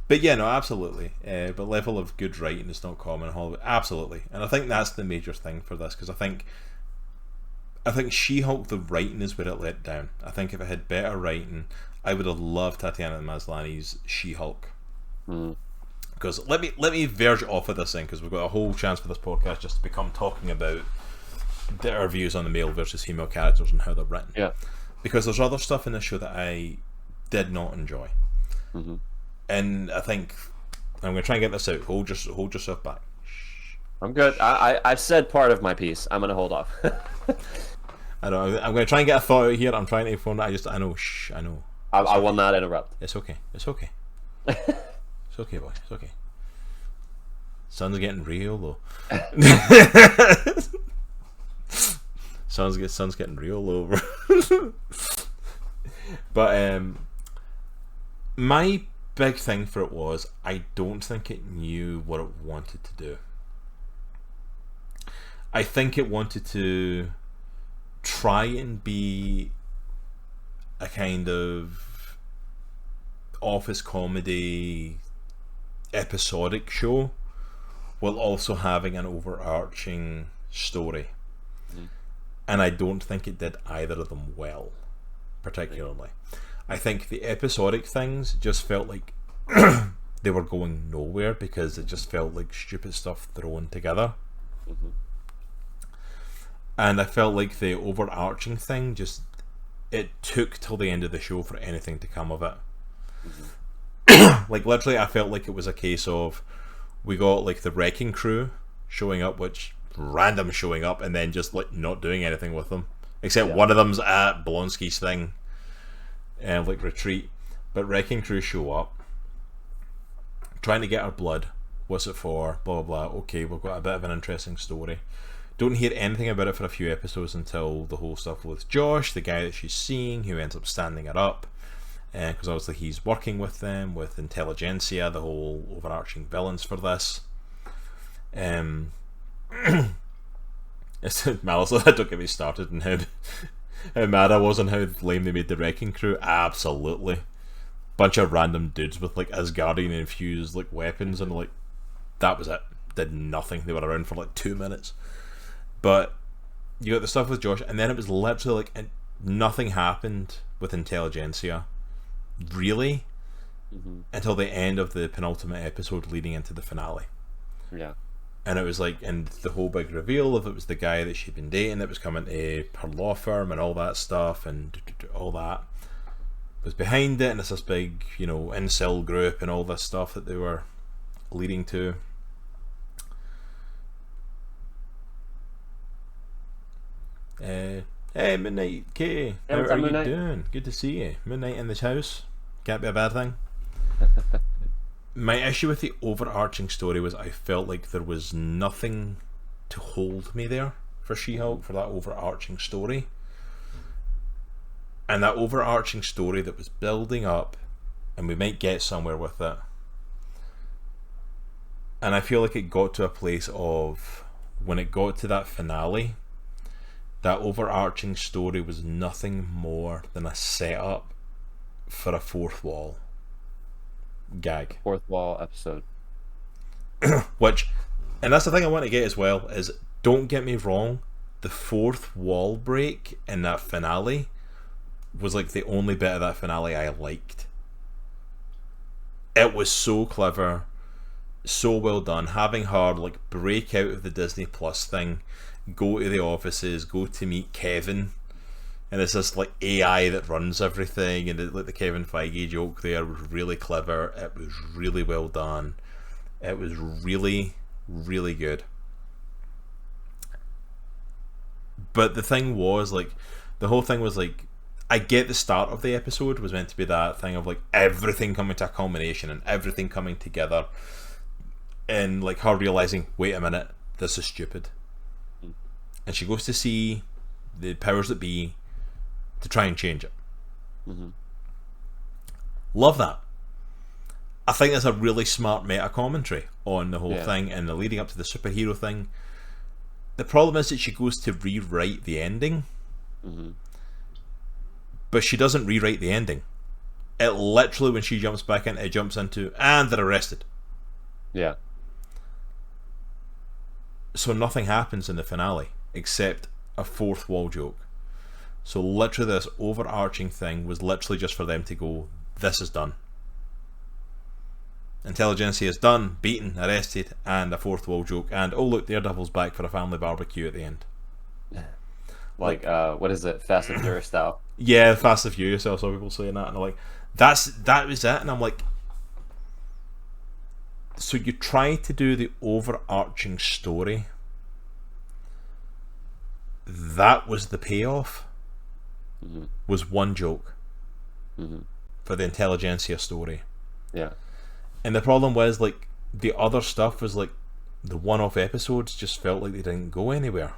But yeah, no, absolutely. But level of good writing is not common in Hollywood. Absolutely, and I think that's the major thing for this, because I think She-Hulk, the writing is where it let down. I think if it had better writing, I would have loved Tatiana Maslany's She-Hulk. Because let me verge off of this thing, because we've got a whole chance for this podcast just to become talking about our views on the male versus female characters and how they're written. Yeah. Because there's other stuff in this show that I did not enjoy. And I think I'm going to try and get this out. Hold yourself back. I'm good. I've said part of my piece. I'm going to hold off. I know. I'm going to try and get a thought out here. I'm trying to phone. I know. I know. I will not interrupt. It's okay. It's okay, boy. It's okay. Sun's getting real though. Sun's getting real over. But my big thing for it was, I don't think it knew what it wanted to do. I think it wanted to try and be a kind of office comedy episodic show while also having an overarching story. And I don't think it did either of them well, particularly. I think the episodic things just felt like they were going nowhere, because it just felt like stupid stuff thrown together. And I felt like the overarching thing just, it took till the end of the show for anything to come of it. Like literally I felt like it was a case of, we got like the wrecking crew showing up, which random showing up and then just like not doing anything with them, except one of them's at Blonsky's thing and like retreat. But wrecking crew show up trying to get our blood. What's it for? Blah blah blah. Okay, we've got a bit of an interesting story. Don't hear anything about it for a few episodes until the whole stuff with Josh, the guy that she's seeing, who ends up standing her up, because obviously he's working with them, with Intelligentsia, the whole overarching villains for this. Malice, don't get me started on how mad I was and how lame they made the wrecking crew. Absolutely. Bunch of random dudes with like Asgardian infused like weapons, and like that was it. Did nothing. They were around for like 2 minutes. But you got the stuff with Josh, and then it was literally like nothing happened with Intelligentsia, really, until the end of the penultimate episode leading into the finale. Yeah. And it was like, and the whole big reveal of it was the guy that she'd been dating that was coming to her law firm and all that stuff, and all that was behind it, and it's this big, you know, incel group and all this stuff that they were leading to. Hey, Midnight Katie, how are you doing? Good to see you. Midnight in this house. Can't be a bad thing. My issue with the overarching story was I felt like there was nothing to hold me there for She-Hulk, for that overarching story. And that overarching story that was building up, and we might get somewhere with it. And I feel like it got to a place of, when it got to that finale, that overarching story was nothing more than a setup for a fourth wall gag. Fourth wall episode. Which, and that's the thing I want to get as well, is don't get me wrong, the fourth wall break in that finale was like the only bit of that finale I liked. It was so clever, so well done, having her like break out of the Disney Plus thing, go to the offices, go to meet Kevin, and it's this like AI that runs everything, and like the Kevin Feige joke there was really clever. It was really well done. It was really, really good. But the thing was, like, the whole thing was like, I get the start of the episode was meant to be that thing of like everything coming to a culmination and everything coming together, and like her realizing, wait a minute, this is stupid, and she goes to see the powers that be to try and change it. Love that. I think that's a really smart meta commentary on the whole thing and the leading up to the superhero thing. The problem is that she goes to rewrite the ending, but she doesn't rewrite the ending. It literally, when she jumps back in, it jumps into, and they're arrested. Yeah. So nothing happens in the finale except a fourth wall joke. So literally this overarching thing was literally just for them to go, this is done. Intelligentsia is done, beaten, arrested, and a fourth wall joke, and oh look, Daredevil's back for a family barbecue at the end. Like what is it, Fast and Furious style? Yeah, Fast and Furious. I saw people saying that, and I'm like, that was it, and I'm like, so you try to do the overarching story. That was the payoff. Was one joke for the Intelligentsia story. Yeah. And the problem was, like, the other stuff was like the one-off episodes just felt like they didn't go anywhere.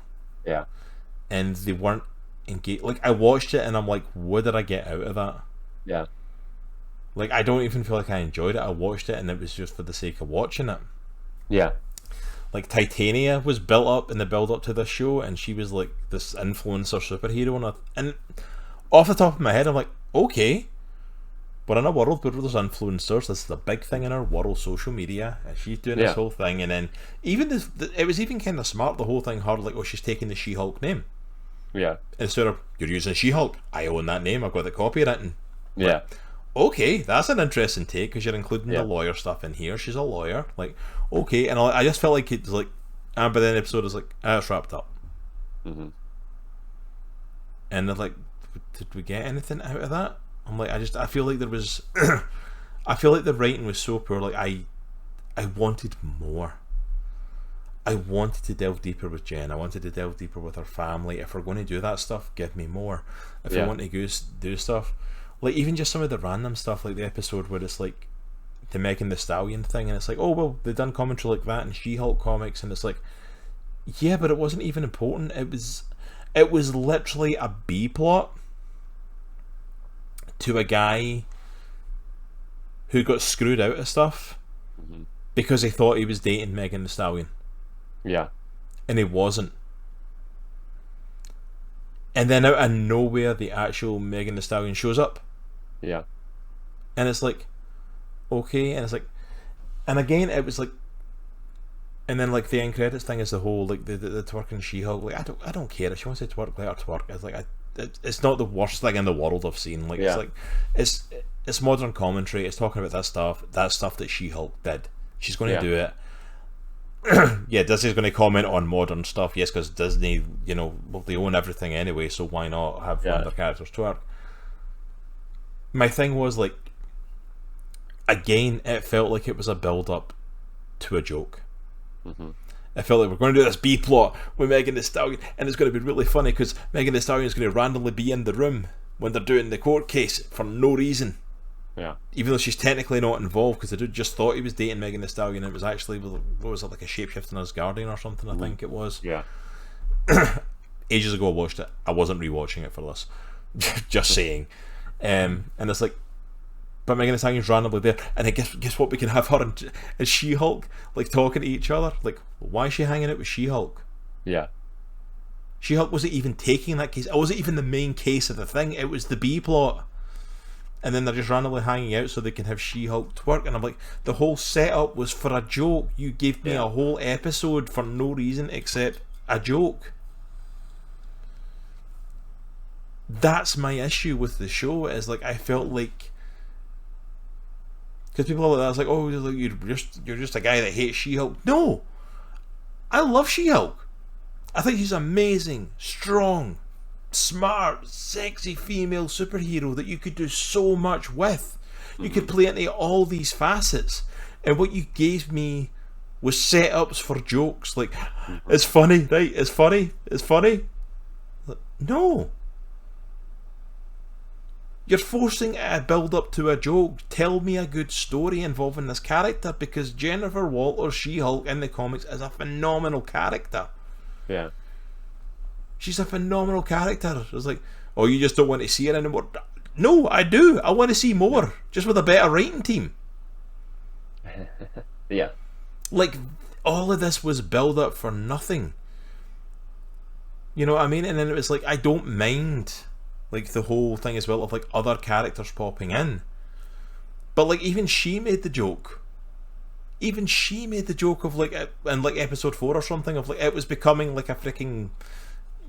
Yeah. And they weren't engaged. Like, I watched it and I'm like, what did I get out of that? Yeah. Like, I don't even feel like I enjoyed it. I watched it and it was just for the sake of watching it. Yeah. Like, Titania was built up in the build-up to this show, and she was like this influencer superhero, and off the top of my head I'm like, okay, we're in a world where there's influencers, this is a big thing in our world, social media, and she's doing this whole thing, and then even it was even kind of smart, the whole thing, her like, oh, she's taking the She-Hulk name. Yeah. Instead of, you're using She-Hulk, I own that name, I've got the copywritten. Yeah. Like, okay, that's an interesting take, because you're including the lawyer stuff in here. She's a lawyer. Like, okay, and I just felt like it was like, and by the end of the episode, it's like, it's wrapped up. And they're like, did we get anything out of that? I'm like, I feel like there was, I feel like the writing was so poor. Like, I wanted more. I wanted to delve deeper with Jen. I wanted to delve deeper with her family. If we're going to do that stuff, give me more. If I want to do stuff, like even just some of the random stuff, like the episode where it's like the Megan Thee Stallion thing, and it's like, oh well, they've done commentary like that in She-Hulk comics, and it's like, yeah, but it wasn't even important. It was literally a B plot to a guy who got screwed out of stuff because he thought he was dating Megan Thee Stallion. Yeah. And he wasn't. And then out of nowhere, the actual Megan Thee Stallion shows up. Yeah. And it's like, okay, and it's like, and again, it was like, and then like the end credits thing is the whole like the twerking She-Hulk. Like, I don't care if she wants to twerk, let her twerk. It's like, it's not the worst thing in the world I've seen. Like, it's like, it's modern commentary. It's talking about that stuff that She-Hulk did. She's going to do it. Yeah, Disney's going to comment on modern stuff. Yes, because Disney, well, they own everything anyway, so why not have one of their characters twerk? My thing was like, again, it felt like it was a build-up to a joke. I felt like we're going to do this B plot with Megan Thee Stallion, and it's going to be really funny because Megan Thee Stallion is going to randomly be in the room when they're doing the court case for no reason. Yeah. Even though she's technically not involved, because the dude just thought he was dating Megan Thee Stallion, and it was actually, what was it, like a shapeshifting Asgardian or something, I think it was. Yeah. Ages ago I watched it. I wasn't rewatching it for this. Just saying. And it's like, but Megan Thee Stallion's randomly there, and I guess what, we can have her and She-Hulk like talking to each other. Like, why is she hanging out with She-Hulk? Yeah. She-Hulk wasn't even taking that case. It wasn't even the main case of the thing. It was the B plot. And then they're just randomly hanging out so they can have She-Hulk twerk. And I'm like, the whole setup was for a joke. You gave me a whole episode for no reason except a joke. That's my issue with the show. Is like, I felt like, because people are like that, it's like, oh, you're just a guy that hates She-Hulk. No, I love She-Hulk. I think she's amazing, strong, smart, sexy female superhero that you could do so much with. You could play into all these facets, and what you gave me was setups for jokes. Like, it's funny, right? It's funny. No. You're forcing a build up to a joke. Tell me a good story involving this character, because Jennifer Walters, She-Hulk in the comics, is a phenomenal character. Yeah. She's a phenomenal character. It's like, oh, you just don't want to see her anymore. No, I do. I want to see more, just with a better writing team. Yeah. Like, all of this was build up for nothing. You know what I mean? And then it was like, I don't mind, like, the whole thing as well of like other characters popping in. But like, even she made the joke. Even she made the joke of like, in like episode 4 or something, of like it was becoming like a freaking,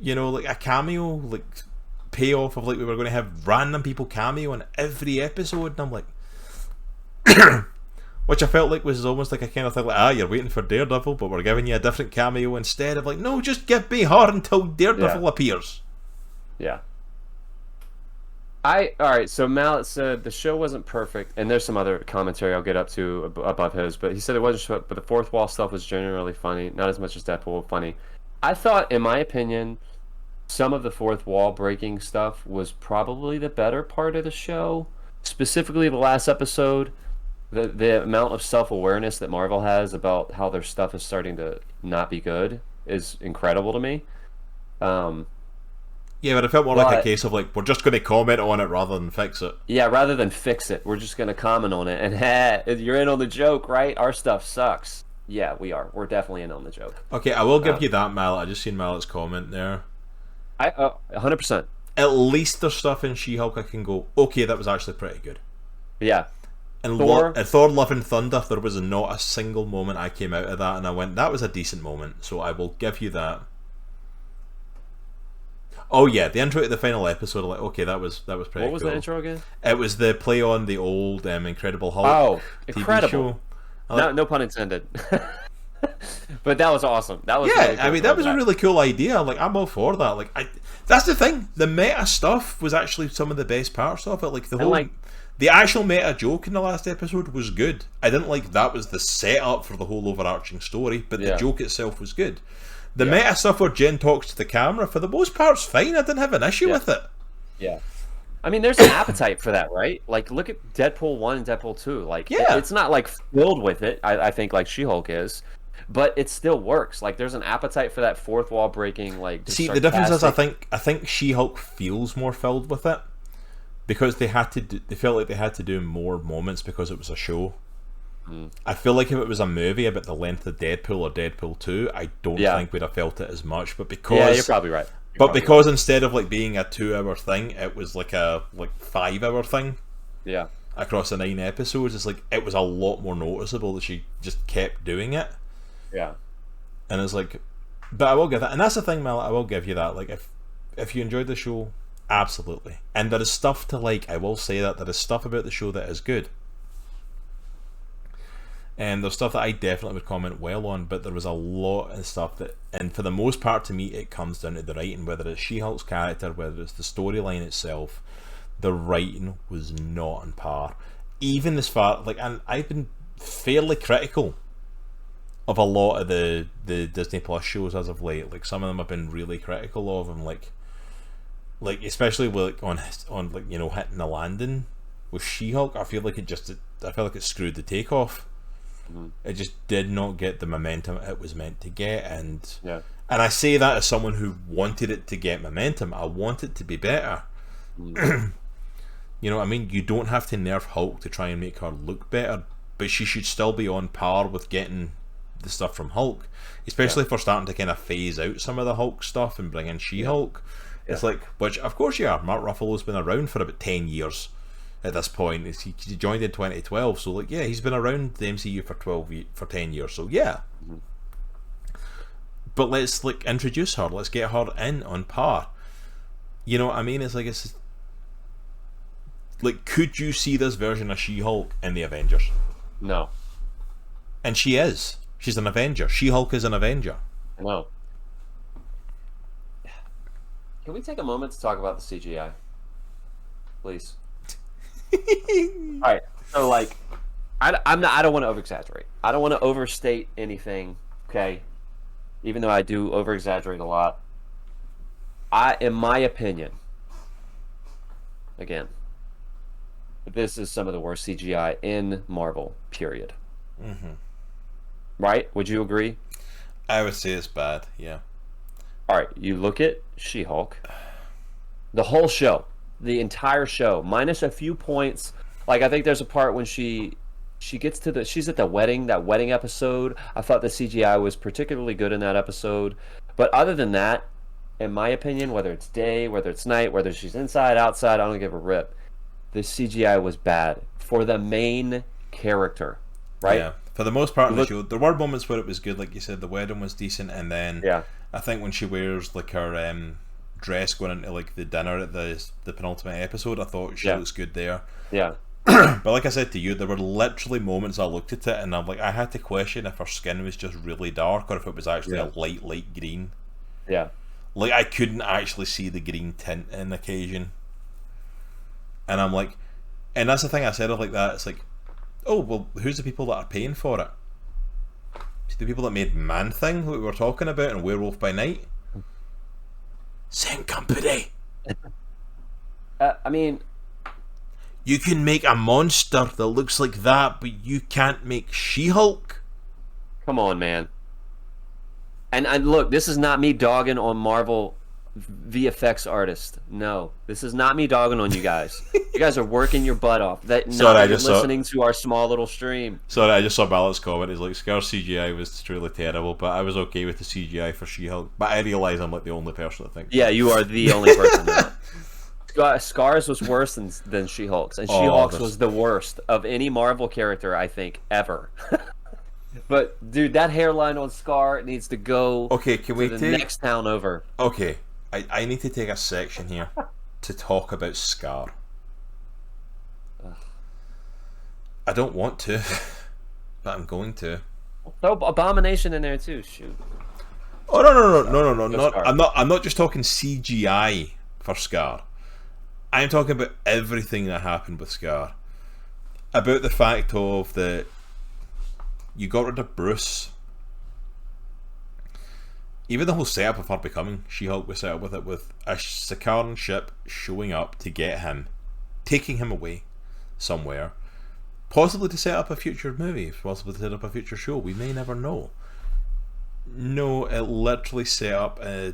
you know, like a cameo, like payoff of like we were going to have random people cameo in every episode, and I'm like, which I felt like was almost like a kind of thing like, you're waiting for Daredevil, but we're giving you a different cameo instead of like, no, just give me her until Daredevil appears. Yeah. Alright, so Mallet said the show wasn't perfect, and there's some other commentary I'll get up to above his, but he said it wasn't, but the fourth wall stuff was generally funny, not as much as Deadpool funny. I thought, in my opinion, some of the fourth wall breaking stuff was probably the better part of the show. Specifically, the last episode, the amount of self-awareness that Marvel has about how their stuff is starting to not be good is incredible to me. Yeah, but it felt more like a case of like, we're just going to comment on it rather than fix it. Yeah, rather than fix it, we're just going to comment on it. And hey, you're in on the joke, right? Our stuff sucks. Yeah, we are. We're definitely in on the joke. Okay, I will give you that, Mallet. I just seen Mallet's comment there. 100%. At least there's stuff in She-Hulk I can go, okay, that was actually pretty good. Yeah. And Thor Love and Thunder, there was not a single moment I came out of that and I went, that was a decent moment. So I will give you that. Oh yeah, the intro to the final episode, like, okay, that was pretty cool. What was the intro again? It was the play on the old Incredible Hulk TV incredible show. No pun intended. But that was awesome. That was really cool. I mean, that was a really cool idea. Like, I'm all for that. Like, that's the thing. The meta stuff was actually some of the best parts of it. Like, the actual meta joke in the last episode was good. I didn't like that was the setup for the whole overarching story, but the joke itself was good. The meta stuff where Jen talks to the camera, for the most part, is fine. I didn't have an issue with it. Yeah. I mean, there's an appetite for that, right? Like, look at Deadpool 1 and Deadpool 2. Like, it's not, like, filled with it, I think, like She-Hulk is. But it still works. Like, there's an appetite for that fourth wall breaking, like... See, the difference is, I think She-Hulk feels more filled with it. Because they felt like they had to do more moments because it was a show. I feel like if it was a movie about the length of Deadpool or Deadpool 2, I don't think we'd have felt it as much. But because you're probably right. Because instead of like being a 2-hour thing, it was like a 5-hour thing. Yeah. Across the 9 episodes, it's like it was a lot more noticeable that she just kept doing it. Yeah. And it's like, but I will give that, and that's the thing, Mel. I will give you that. Like, if you enjoyed the show, absolutely. And there is stuff to like. I will say that there is stuff about the show that is good. And there's stuff that I definitely would comment well on, but there was a lot of stuff that, and for the most part to me, it comes down to the writing, whether it's She-Hulk's character, whether it's the storyline itself, the writing was not on par. Even as far, like, and I've been fairly critical of a lot of the Disney Plus shows as of late. Like, some of them I've been really critical of, and like especially with, like, on like, you know, hitting the landing with She-Hulk, I feel like it screwed the takeoff. It just did not get the momentum it was meant to get, and I say that as someone who wanted it to get momentum. I want it to be better. You know what I mean? You don't have to nerf Hulk to try and make her look better, but she should still be on par with getting the stuff from Hulk, especially if we're starting to kind of phase out some of the Hulk stuff and bring in She-Hulk. It's like, which of course Mark Ruffalo's been around for about 10 years at this point. He joined in 2012, so like, yeah, he's been around the MCU for 10 years, so yeah. But let's like introduce her, let's get her in on par. You know what I mean? It's like, could you see this version of She-Hulk in the Avengers? No. And she is. She's an Avenger. She-Hulk is an Avenger. No. Can we take a moment to talk about the CGI? Please. Alright, so like, I don't want to over-exaggerate. I don't want to overstate anything, okay? Even though I do over-exaggerate a lot. In my opinion, again, this is some of the worst CGI in Marvel, period. Right? Would you agree? I would say it's bad, yeah. Alright, you look at She-Hulk. The whole show. The entire show. Minus a few points. Like, I think there's a part when she gets to she's at the wedding, that wedding episode. I thought the CGI was particularly good in that episode. But other than that, in my opinion, whether it's day, whether it's night, whether she's inside, outside, I don't give a rip. The CGI was bad for the main character, right? Yeah, for the most part of the show, there were moments where it was good, like you said. The wedding was decent, and then I think when she wears like her dress going into like the dinner at the penultimate episode, I thought she looks good there. Yeah. But like I said to you, there were literally moments I looked at it and I'm like, I had to question if her skin was just really dark or if it was actually a light green. Yeah. Like, I couldn't actually see the green tint in occasion. And I'm like, and that's the thing I said of like that, it's like, oh, well, who's the people that are paying for it? See, the people that made Man-Thing, that we were talking about, and Werewolf by Night? Same company. I mean... You can make a monster that looks like that, but you can't make She-Hulk? Come on, man. And look, this is not me dogging on Marvel VFX artists. No, this is not me dogging on you guys. You guys are working your butt off. Listening to our small little stream. Sorry, I just saw Ballott's comment. He's like, Scar's CGI was truly terrible, but I was okay with the CGI for She-Hulk. But I realise I'm like the only person that thinks. Yeah, you are the only person. Scar's was worse than She-Hulk's, and She-Hulk's was the worst of any Marvel character, I think, ever. But dude, that hairline on Scar needs to go. Okay, can we to the next town over? Okay, I need to take a section here to talk about Scar. I don't want to, but I'm going to. Throw Abomination in there too. Shoot. Oh no! I'm not just talking CGI for Scar. I'm talking about everything that happened with Scar. About the fact of that you got rid of Bruce. Even the whole setup of her becoming She-Hulk was set up with it, with a Sakaran ship showing up to get him, taking him away somewhere, possibly to set up a future movie, possibly to set up a future show. We may never know. No, it literally set up a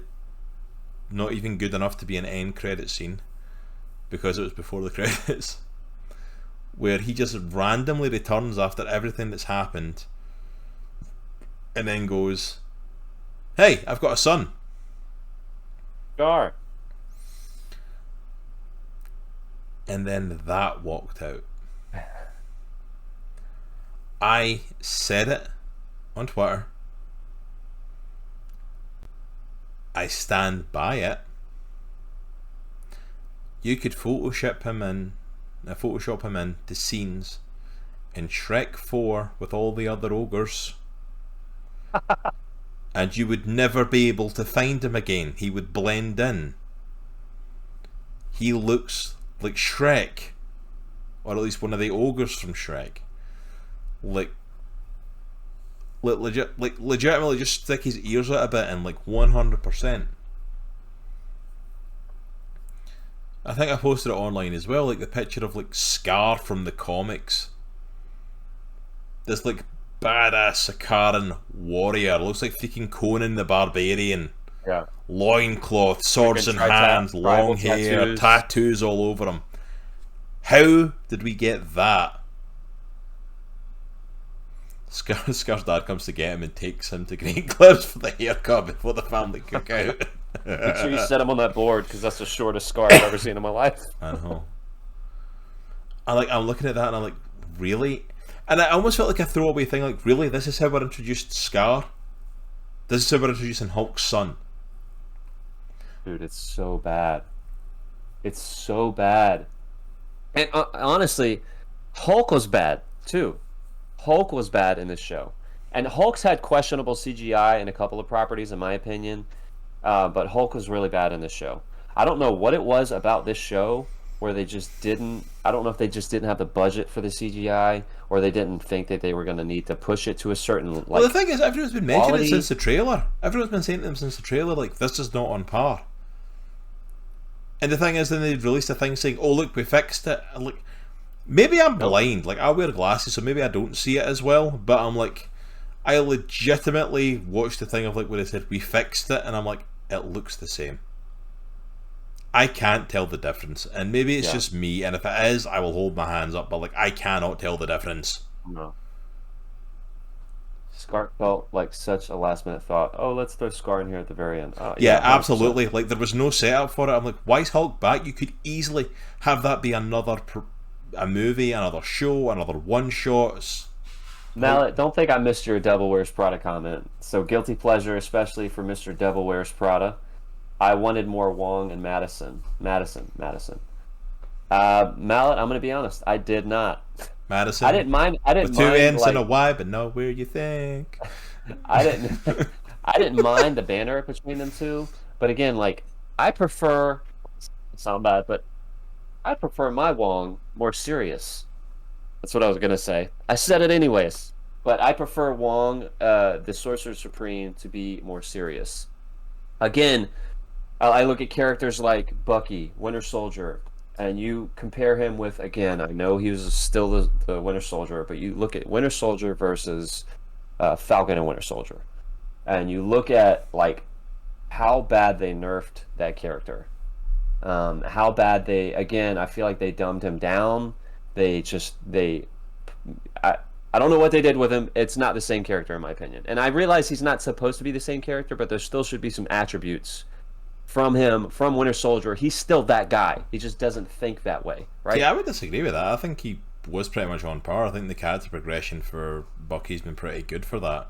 not even good enough to be an end credit scene, because it was before the credits, where he just randomly returns after everything that's happened and then goes, "Hey, I've got a son." Scar. And then that walked out. I said it on Twitter. I stand by it. You could Photoshop him in to scenes in Shrek 4 with all the other ogres, and you would never be able to find him again. He would blend in. He looks like Shrek, or at least one of the ogres from Shrek. Legitimately just stick his ears out a bit and 100%. I think I posted it online as well, the picture of Scar from the comics. This badass Sakaran warrior, looks like freaking Conan the Barbarian. Yeah. Loincloth, swords in hands, long hair, tattoos all over him. How did we get that? Scar's dad comes to get him and takes him to Green Cliffs for the haircut before the family cookout. Make sure you set him on that board, because that's the shortest Scar I've ever seen in my life. I know. I'm looking at that and I'm like, really? And I almost felt like a throwaway thing, like, really? This is how we're introduced Scar? This is how we're introducing Hulk's son? Dude, it's so bad. It's so bad. And honestly, Hulk was bad, too. Hulk was bad in this show. And Hulk's had questionable CGI in a couple of properties, in my opinion. But Hulk was really bad in this show. I don't know what it was about this show where they just didn't... I don't know if they just didn't have the budget for the CGI, or they didn't think that they were going to need to push it to a certain, like, well, the thing is, everyone's been mentioning quality. it since the trailer. Everyone's been saying to them since the trailer, like, this is not on par. And the thing is, then they released a thing saying, oh, look, we fixed it. And, like, maybe I'm blind. Like, I wear glasses, so maybe I don't see it as well. But I'm like, I legitimately watched the thing of, like, where they said, we fixed it. And I'm like, it looks the same. I can't tell the difference. And maybe it's just me. And if it is, I will hold my hands up. But, like, I cannot tell the difference. No. Scar felt like such a last minute thought. Oh, let's throw Scar in here at the very end. Yeah, absolutely. Like, there was no setup for it. I'm like, why is Hulk back? You could easily have that be a movie, another show, another one shot. Mallet, don't think I missed your Devil Wears Prada comment. So, guilty pleasure, especially for Mr. Devil Wears Prada. I wanted more Wong and Madison. Mallet, I'm going to be honest. I did not. Madison. I didn't mind. With two N's and a Y, but not where you think. I didn't mind the banner between them two. But again, like, I prefer... sound bad, but I prefer my Wong more serious. That's what I was going to say. I said it anyways. But I prefer Wong, the Sorcerer Supreme, to be more serious. Again, I look at characters like Bucky, Winter Soldier, and you compare him with, again, I know he was still the Winter Soldier, but you look at Winter Soldier versus Falcon and Winter Soldier, and you look at, like, how bad they nerfed that character. How bad they, again, I feel like they dumbed him down. I don't know what they did with him. It's not the same character, in my opinion. And I realize he's not supposed to be the same character, but there still should be some attributes from him, from Winter Soldier. He's still that guy. He just doesn't think that way, right? Yeah, I would disagree with that. I think he was pretty much on par. I think the character progression for Bucky's been pretty good for that.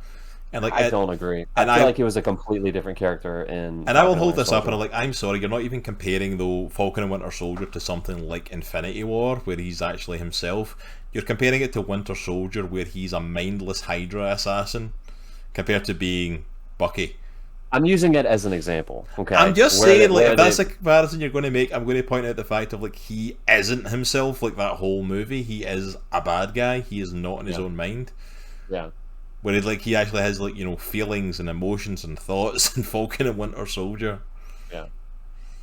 And like, I don't agree. I feel like he was a completely different character in... And I will hold this up and I'm like, I'm sorry, you're not even comparing, though, Falcon and Winter Soldier to something like Infinity War, where he's actually himself. You're comparing it to Winter Soldier, where he's a mindless Hydra assassin, compared to being Bucky. I'm using it as an example, okay? I'm just saying, like, if that's a comparison you're going to make, I'm going to point out the fact of, like, he isn't himself, like, that whole movie. He is a bad guy. He is not in his own mind. Yeah. Where he actually has, like, you know, feelings and emotions and thoughts in Falcon and Winter Soldier. Yeah.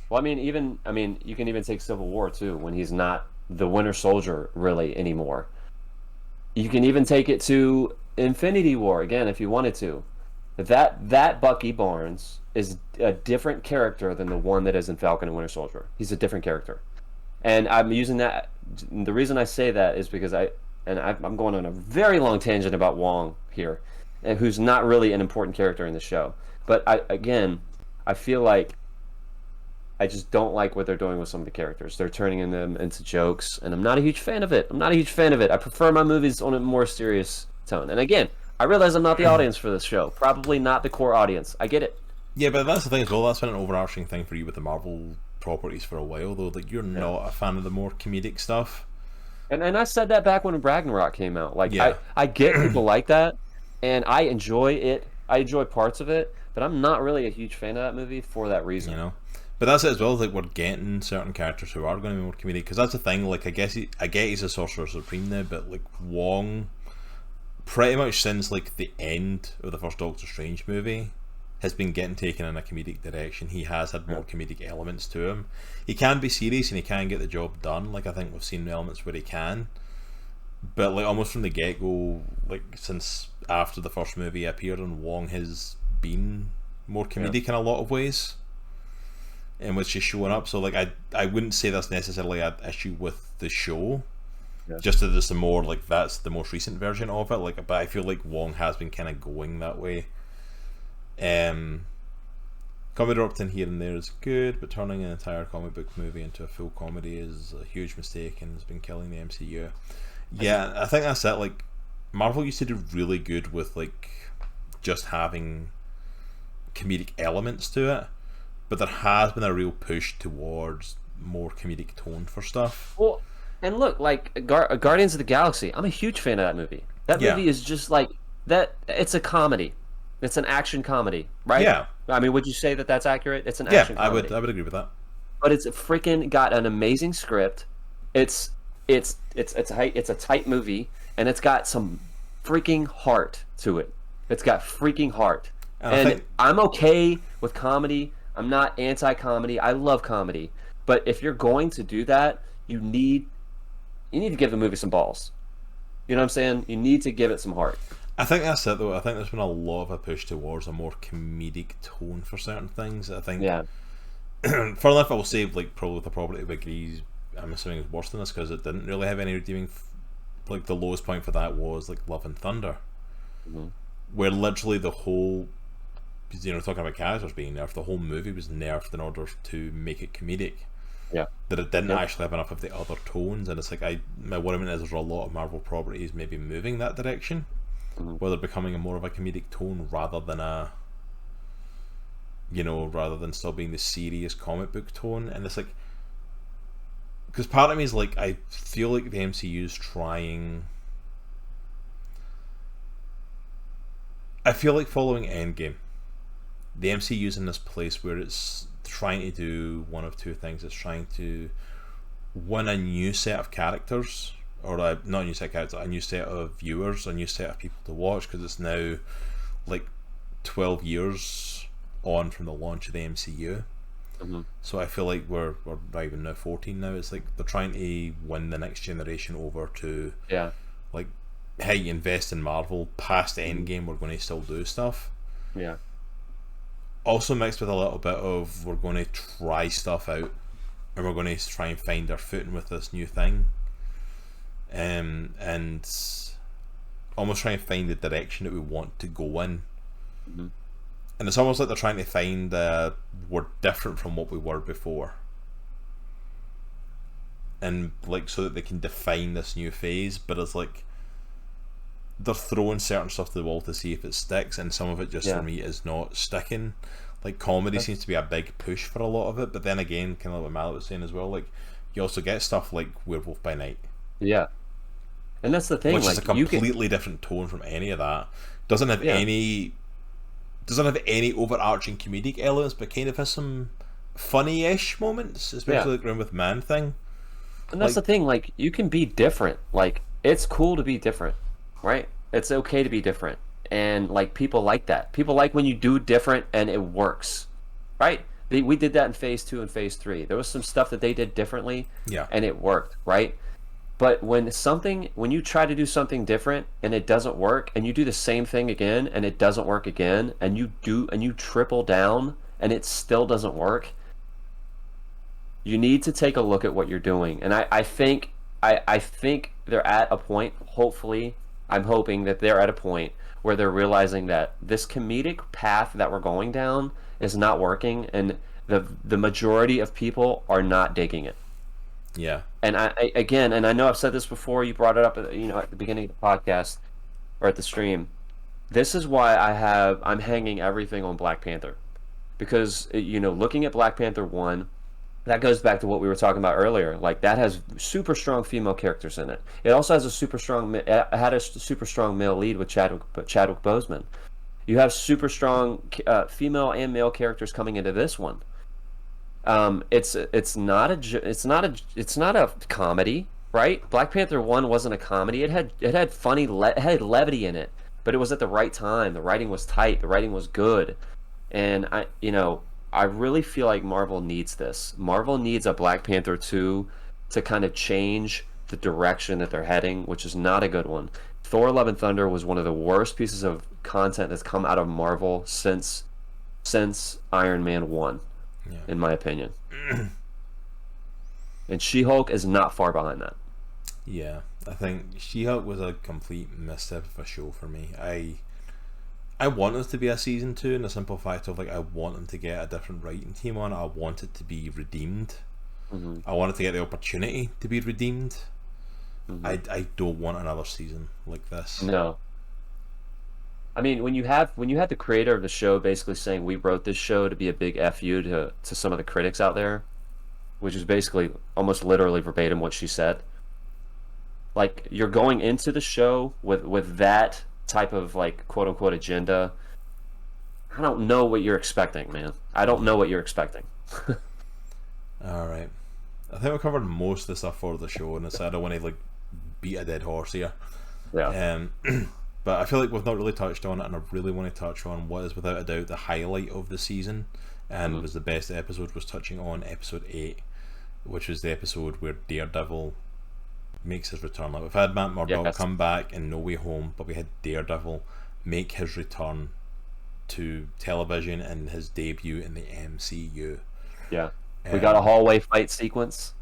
Well, you can even take Civil War too, when he's not the Winter Soldier really anymore. You can even take it to Infinity War again if you wanted to. That Bucky Barnes is a different character than the one that is in Falcon and Winter Soldier. He's a different character, and I'm using that. The reason I say that is because I'm going on a very long tangent about Wong here, and who's not really an important character in the show. But I feel like I just don't like what they're doing with some of the characters. They're turning them into jokes, and I'm not a huge fan of it. I prefer my movies on a more serious tone. And again, I realize I'm not the audience for this show. Probably not the core audience. I get it. Yeah, but that's the thing as well. That's been an overarching thing for you with the Marvel properties for a while, though. Like, you're not a fan of the more comedic stuff. And I said that back when Ragnarok came out. Like, yeah. I get people like that, and I enjoy it. I enjoy parts of it, but I'm not really a huge fan of that movie for that reason. You know, but that's it as well. Like, we're getting certain characters who are going to be more comedic, because that's the thing. Like, I get he's a Sorcerer Supreme now, but like Wong, pretty much since like the end of the first Doctor Strange movie, has been getting taken in a comedic direction. He has had more comedic elements to him. He can be serious and he can get the job done. Like, I think we've seen elements where he can, but like almost from the get-go, like since after the first movie appeared, and Wong has been more comedic in a lot of ways, in which he's showing up. So like, I wouldn't say that's necessarily an issue with the show. just as it's the more like that's the most recent version of it. Like, but I feel like Wong has been kind of going that way. Comedy in here and there is good, but turning an entire comic book movie into a full comedy is a huge mistake and has been killing the MCU. Yeah, I think that's it. Like, Marvel used to do really good with like just having comedic elements to it, but there has been a real push towards more comedic tone for stuff. Well, and look, like Guardians of the Galaxy, I'm a huge fan of that movie. That movie is just like that. It's a comedy. It's an action comedy, right? Yeah. I mean, would you say that that's accurate? It's an action comedy. I would agree with that. But it's freaking got an amazing script. It's a tight movie, and it's got some freaking heart to it. It's got freaking heart. And I'm okay with comedy. I'm not anti-comedy. I love comedy. But if you're going to do that, you need to give the movie some balls. You know what I'm saying? You need to give it some heart. I think that's it, though. I think there's been a lot of a push towards a more comedic tone for certain things. I think, for enough, I will say, like, probably the property of Agrees, I'm assuming is worse than this because it didn't really have any redeeming. Like, the lowest point for that was like Love and Thunder, where literally the whole, talking about characters being nerfed, the whole movie was nerfed in order to make it comedic. Yeah, that it didn't actually have enough of the other tones, and it's like my worry is there's a lot of Marvel properties maybe moving that direction. Where they're becoming a more of a comedic tone rather than rather than still being the serious comic book tone. And it's like, because part of me is like, I feel like the MCU's trying. I feel like following Endgame, the MCU's in this place where it's trying to do one of two things. It's trying to win a new set of characters. Or not a new set of characters, a new set of viewers, a new set of people to watch, because it's now like 12 years on from the launch of the MCU. So I feel like we're not even now 14 now. It's like they're trying to win the next generation over to like, hey, invest in Marvel. Past the Endgame, we're going to still do stuff. Yeah. Also mixed with a little bit of we're going to try stuff out, and we're going to try and find our footing with this new thing. And almost trying to find the direction that we want to go in. And it's almost like they're trying to find we're different from what we were before, and like so that they can define this new phase. But it's like they're throwing certain stuff to the wall to see if it sticks, and some of it just for me is not sticking. Like, comedy seems to be a big push for a lot of it, but then again, kind of like what Mallet was saying as well, like, you also get stuff like Werewolf by Night. Yeah. And that's the thing, which is a completely different tone from any of that. Doesn't have any overarching comedic elements, but kind of has some funny-ish moments, especially like around with Man Thing. And that's the thing, like, you can be different. Like, it's cool to be different, right? It's okay to be different. And like, people like that. People like when you do different and it works, right? We did that in Phase 2 and Phase 3. There was some stuff that they did differently, and it worked, right? But when you try to do something different and it doesn't work, and you do the same thing again and it doesn't work again, and you triple down and it still doesn't work, you need to take a look at what you're doing. And I think they're at a point, hopefully, I'm hoping that they're at a point where they're realizing that this comedic path that we're going down is not working, and the majority of people are not digging it. Yeah. And I know I've said this before, you brought it up at the beginning of the podcast or at the stream. This is why I'm hanging everything on Black Panther. Because looking at Black Panther 1, that goes back to what we were talking about earlier. Like, that has super strong female characters in it. It also has a super strong male lead with Chadwick Boseman. You have super strong female and male characters coming into this one. It's not a comedy, right? Black Panther 1 wasn't a comedy. It had it had levity in it, but it was at the right time. The writing was tight. The writing was good, and I really feel like Marvel needs this. Marvel needs a Black Panther 2 to kind of change the direction that they're heading, which is not a good one. Thor: Love and Thunder was one of the worst pieces of content that's come out of Marvel since Iron Man 1, in my opinion. And She-Hulk is not far behind that. Yeah, I think She-Hulk was a complete misstep of a show for me. I want it to be a season 2, in the simple fact of like I want them to get a different writing team on it. I want it to be redeemed. Mm-hmm. I want it to get the opportunity to be redeemed. Mm-hmm. I don't want another season like this. No. I mean, when you have the creator of the show basically saying we wrote this show to be a big FU to some of the critics out there, which is basically almost literally verbatim what she said. Like, you're going into the show with that type of like quote unquote agenda. I don't know what you're expecting, man. I don't know what you're expecting. All right, I think we covered most of the stuff for the show, and I don't want to like beat a dead horse here. Yeah. But I feel like we've not really touched on it, and I really want to touch on what is without a doubt the highlight of the season, and was the best episode, was touching on episode 8, which was the episode where Daredevil makes his return. Like, we've had Matt Murdock come back in No Way Home, but we had Daredevil make his return to television and his debut in the MCU. Yeah. We got a hallway fight sequence.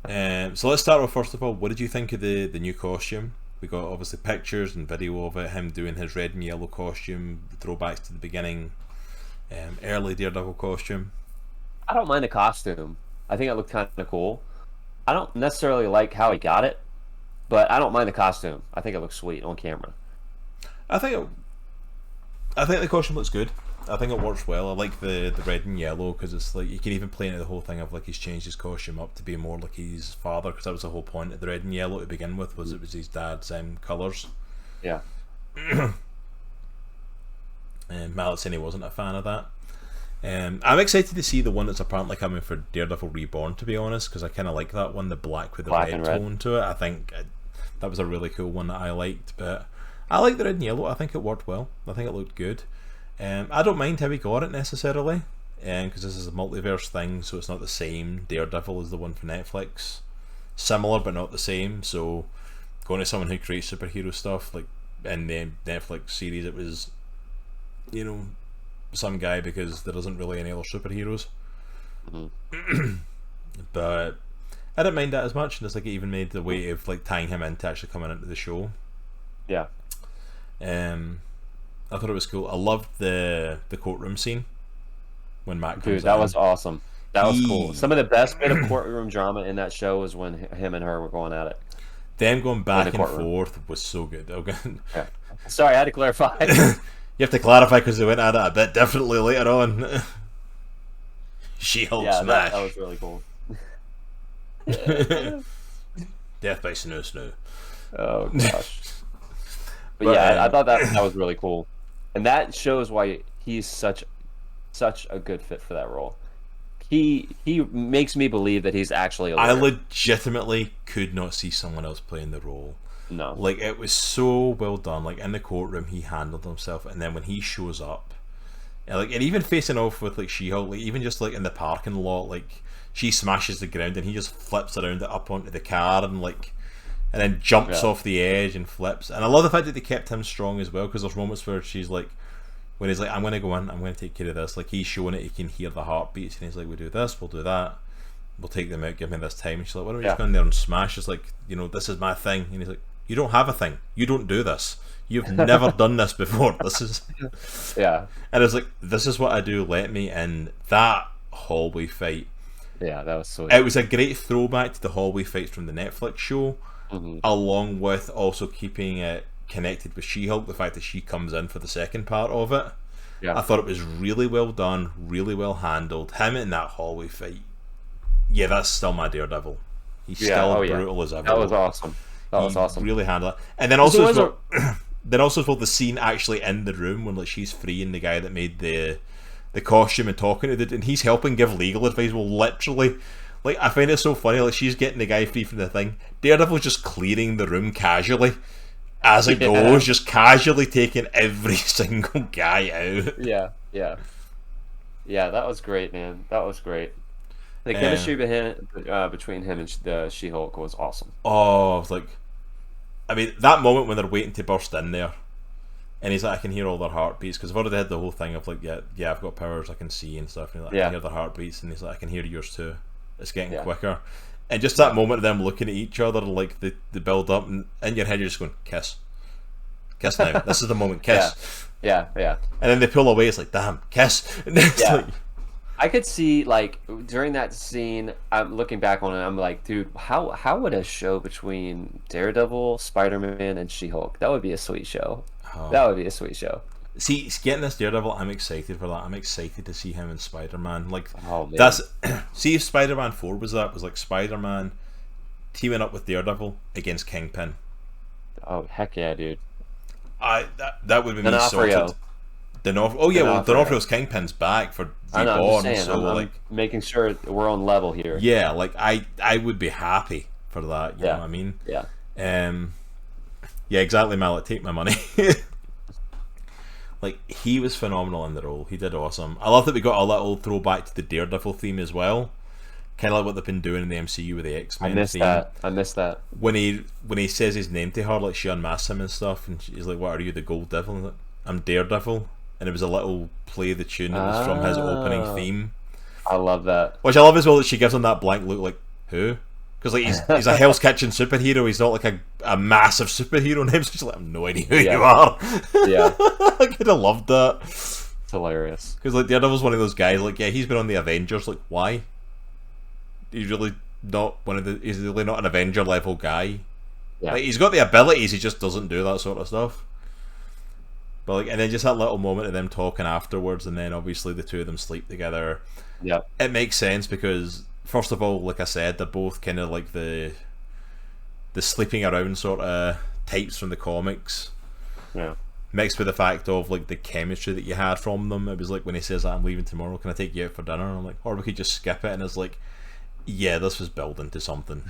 So let's start with, first of all, what did you think of the new costume? We got obviously pictures and video of it, him doing his red and yellow costume, throwbacks to the beginning, early Daredevil costume. I don't mind the costume. I think it looked kind of cool. I don't necessarily like how he got it, but I don't mind the costume. I think it looks sweet on camera. I think the costume looks good. I think it works well. I like the red and yellow because it's like you can even play into the whole thing of like he's changed his costume up to be more like his father, because that was the whole point of the red and yellow to begin with, was it was his dad's colours. Yeah. Malissini wasn't a fan of that. I'm excited to see the one that's apparently coming for Daredevil Reborn, to be honest, because I kind of like that one, the black with the red tone to it. I think that was a really cool one that I liked, but I like the red and yellow. I think it worked well. I think it looked good. I don't mind how he got it necessarily, because this is a multiverse thing, so it's not the same Daredevil as the one for Netflix. Similar but not the same, so going to someone who creates superhero stuff, like in the Netflix series it was, you know, some guy, because there isn't really any other superheroes. But I didn't mind that as much, and it's like it even made the way of like tying him into actually coming into the show. Yeah. I thought it was cool. I loved the courtroom scene when Matt comes Dude, that was awesome. That was cool. Some of the best bit of courtroom drama in that show was when him and her were going at it. Them going back and forth was so good. Okay. Yeah. Sorry, I had to clarify. You have to clarify because they went at it a bit differently later on. She-Hulk smash. That was really cool. Death by Snow. Oh gosh. But yeah, I thought that was really cool, and that shows why he's such a good fit for that role. He makes me believe that he's actually a lawyer. I legitimately could not see someone else playing the role. No, like it was so well done. Like in the courtroom, he handled himself, and then when he shows up, and even facing off with like She-Hulk, like even just like in the parking lot, like she smashes the ground and he just flips around it up onto the car and then jumps off the edge and flips. And I love the fact that they kept him strong as well, because there's moments where she's like, when he's like, I'm going to go in, I'm going to take care of this. Like he's showing it, he can hear the heartbeats, and he's like, we'll do this, we'll do that, we'll take them out, give me this time. And she's like, why don't we just go in there and smash? It's like, you know, this is my thing. And he's like, you don't have a thing. You don't do this. You've never done this before. This is... Yeah. And it's like, this is what I do, let me in. That hallway fight. Yeah, that was so... It was a great throwback to the hallway fights from the Netflix show, along with also keeping it connected with She-Hulk, the fact that she comes in for the second part of it. Yeah. I thought it was really well done, really well handled. Him in that hallway fight, yeah, that's still my Daredevil. He's still brutal as ever. That was awesome. That was awesome. Really handled it. And then also the scene actually in the room when like she's freeing the guy that made the costume and talking to and he's helping give legal advice. Well, literally, like I find it so funny. Like she's getting the guy free from the thing. Daredevil's just clearing the room casually as it goes, just casually taking every single guy out. Yeah. That was great, man. That was great. The chemistry between him and the She-Hulk was awesome. Oh, like, I mean, that moment when they're waiting to burst in there, and he's like, I can hear all their heartbeats, because I've already had the whole thing of like, yeah, I've got powers, I can see and stuff, and he's like, I can hear their heartbeats, and he's like, I can hear yours too. It's getting quicker. And just that moment of them looking at each other, like the build up, and in your head you're just going, kiss. Kiss now. This is the moment, kiss. Yeah. And then they pull away, it's like, damn, kiss. And it's like... I could see, like, during that scene, I'm looking back on it, I'm like, dude, how would a show between Daredevil, Spider-Man, and She-Hulk, that would be a sweet show. Oh. That would be a sweet show. See, getting this Daredevil, I'm excited for that. I'm excited to see him in Spider-Man. Like, man. That's... See if Spider-Man 4 was like Spider-Man teaming up with Daredevil against Kingpin. Oh, heck yeah, dude. That would be me sorted. D'Onofrio's Kingpin's back for Reborn, so I'm making sure we're on level here. Yeah, like I would be happy for that. You know what I mean? Yeah. Yeah, exactly, Mallet. Take my money. Like, he was phenomenal in the role. He did awesome. I love that we got a little throwback to the Daredevil theme as well. Kind of like what they've been doing in the MCU with the X-Men. I missed that. When he says his name to her, like she unmasks him and stuff, and she's like, "What are you, the Gold Devil?" And like, I'm Daredevil. And it was a little play of the tune that was from his opening theme. I love that. Which I love as well, that she gives him that blank look, like, who? Because like he's a Hell's Kitchen superhero. He's not like a massive superhero name. So she's like, I have no idea who you are. Yeah. I kind of loved that. It's hilarious. Because like Daredevil's one of those guys. Like, yeah, he's been on the Avengers. Like, why? He's really not He's really not an Avenger level guy. Yeah. Like, he's got the abilities. He just doesn't do that sort of stuff. But like, and then just that little moment of them talking afterwards, and then obviously the two of them sleep together. Yeah, it makes sense because first of all, like I said, they're both kind of like the sleeping around sort of types from the comics. Yeah, mixed with the fact of like the chemistry that you had from them. It was like when he says, "I'm leaving tomorrow. Can I take you out for dinner?" And I'm like, or we could just skip it. And it's like, yeah, this was building to something.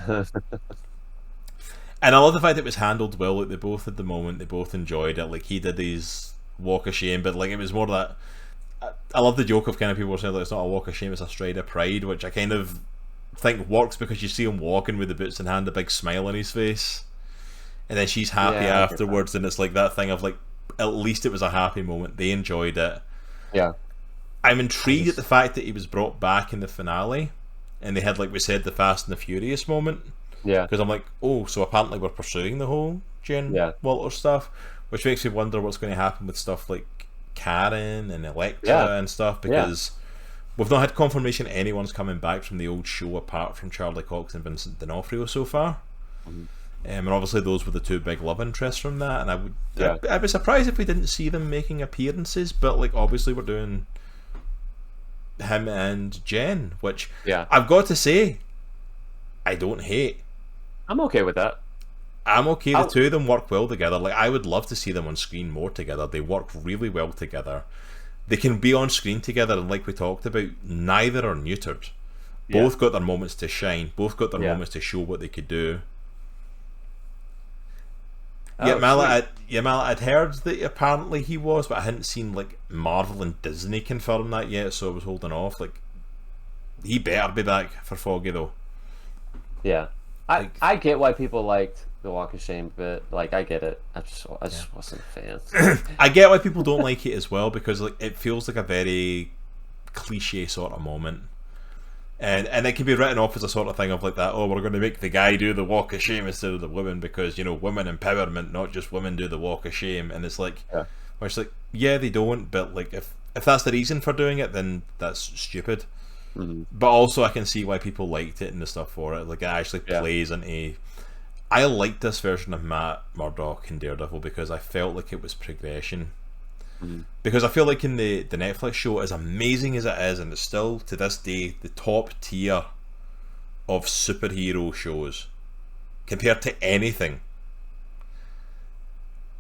And I love the fact that it was handled well. Like, they both had the moment, they both enjoyed it. Like, he did his walk of shame, but like it was more that I love the joke of kind of people saying like it's not a walk of shame, it's a stride of pride, which I kind of think works because you see him walking with the boots in hand, a big smile on his face, and then she's happy afterwards, and it's like that thing of like at least it was a happy moment. They enjoyed it. Yeah, I'm intrigued at the fact that he was brought back in the finale, and they had, like we said, the Fast and the Furious moment. Yeah, because I'm like, oh, so apparently we're pursuing the whole Jen Walter stuff, which makes me wonder what's going to happen with stuff like Karen and Elektra and stuff, because we've not had confirmation anyone's coming back from the old show apart from Charlie Cox and Vincent D'Onofrio so far. Mm-hmm. And obviously those were the two big love interests from that, and I'd be surprised if we didn't see them making appearances, but like obviously we're doing him and Jen, which I've got to say I don't hate. I'm okay with that. I'm okay. The two of them work well together. Like, I would love to see them on screen more together. They work really well together. They can be on screen together, and like we talked about, neither are neutered. Both got their moments to shine. Both got their moments to show what they could do. Mallet, I'd heard that apparently he was, but I hadn't seen like Marvel and Disney confirm that yet, so I was holding off. Like, he better be back for Foggy though. Yeah. I get why people liked the Walk of Shame, but like I get it. I just wasn't a fan. I get why people don't like it as well, because like it feels like a very cliche sort of moment, and it can be written off as a sort of thing of like that. Oh, we're going to make the guy do the Walk of Shame instead of the women because, you know, women empowerment, not just women do the Walk of Shame. And it's like, where it's like, yeah, they don't, but like if that's the reason for doing it, then that's stupid. Mm-hmm. But also I can see why people liked it and the stuff for it. Like, it actually plays into... I liked this version of Matt Murdock in Daredevil because I felt like it was progression. Mm-hmm. Because I feel like in the Netflix show, as amazing as it is, and it's still to this day the top tier of superhero shows compared to anything,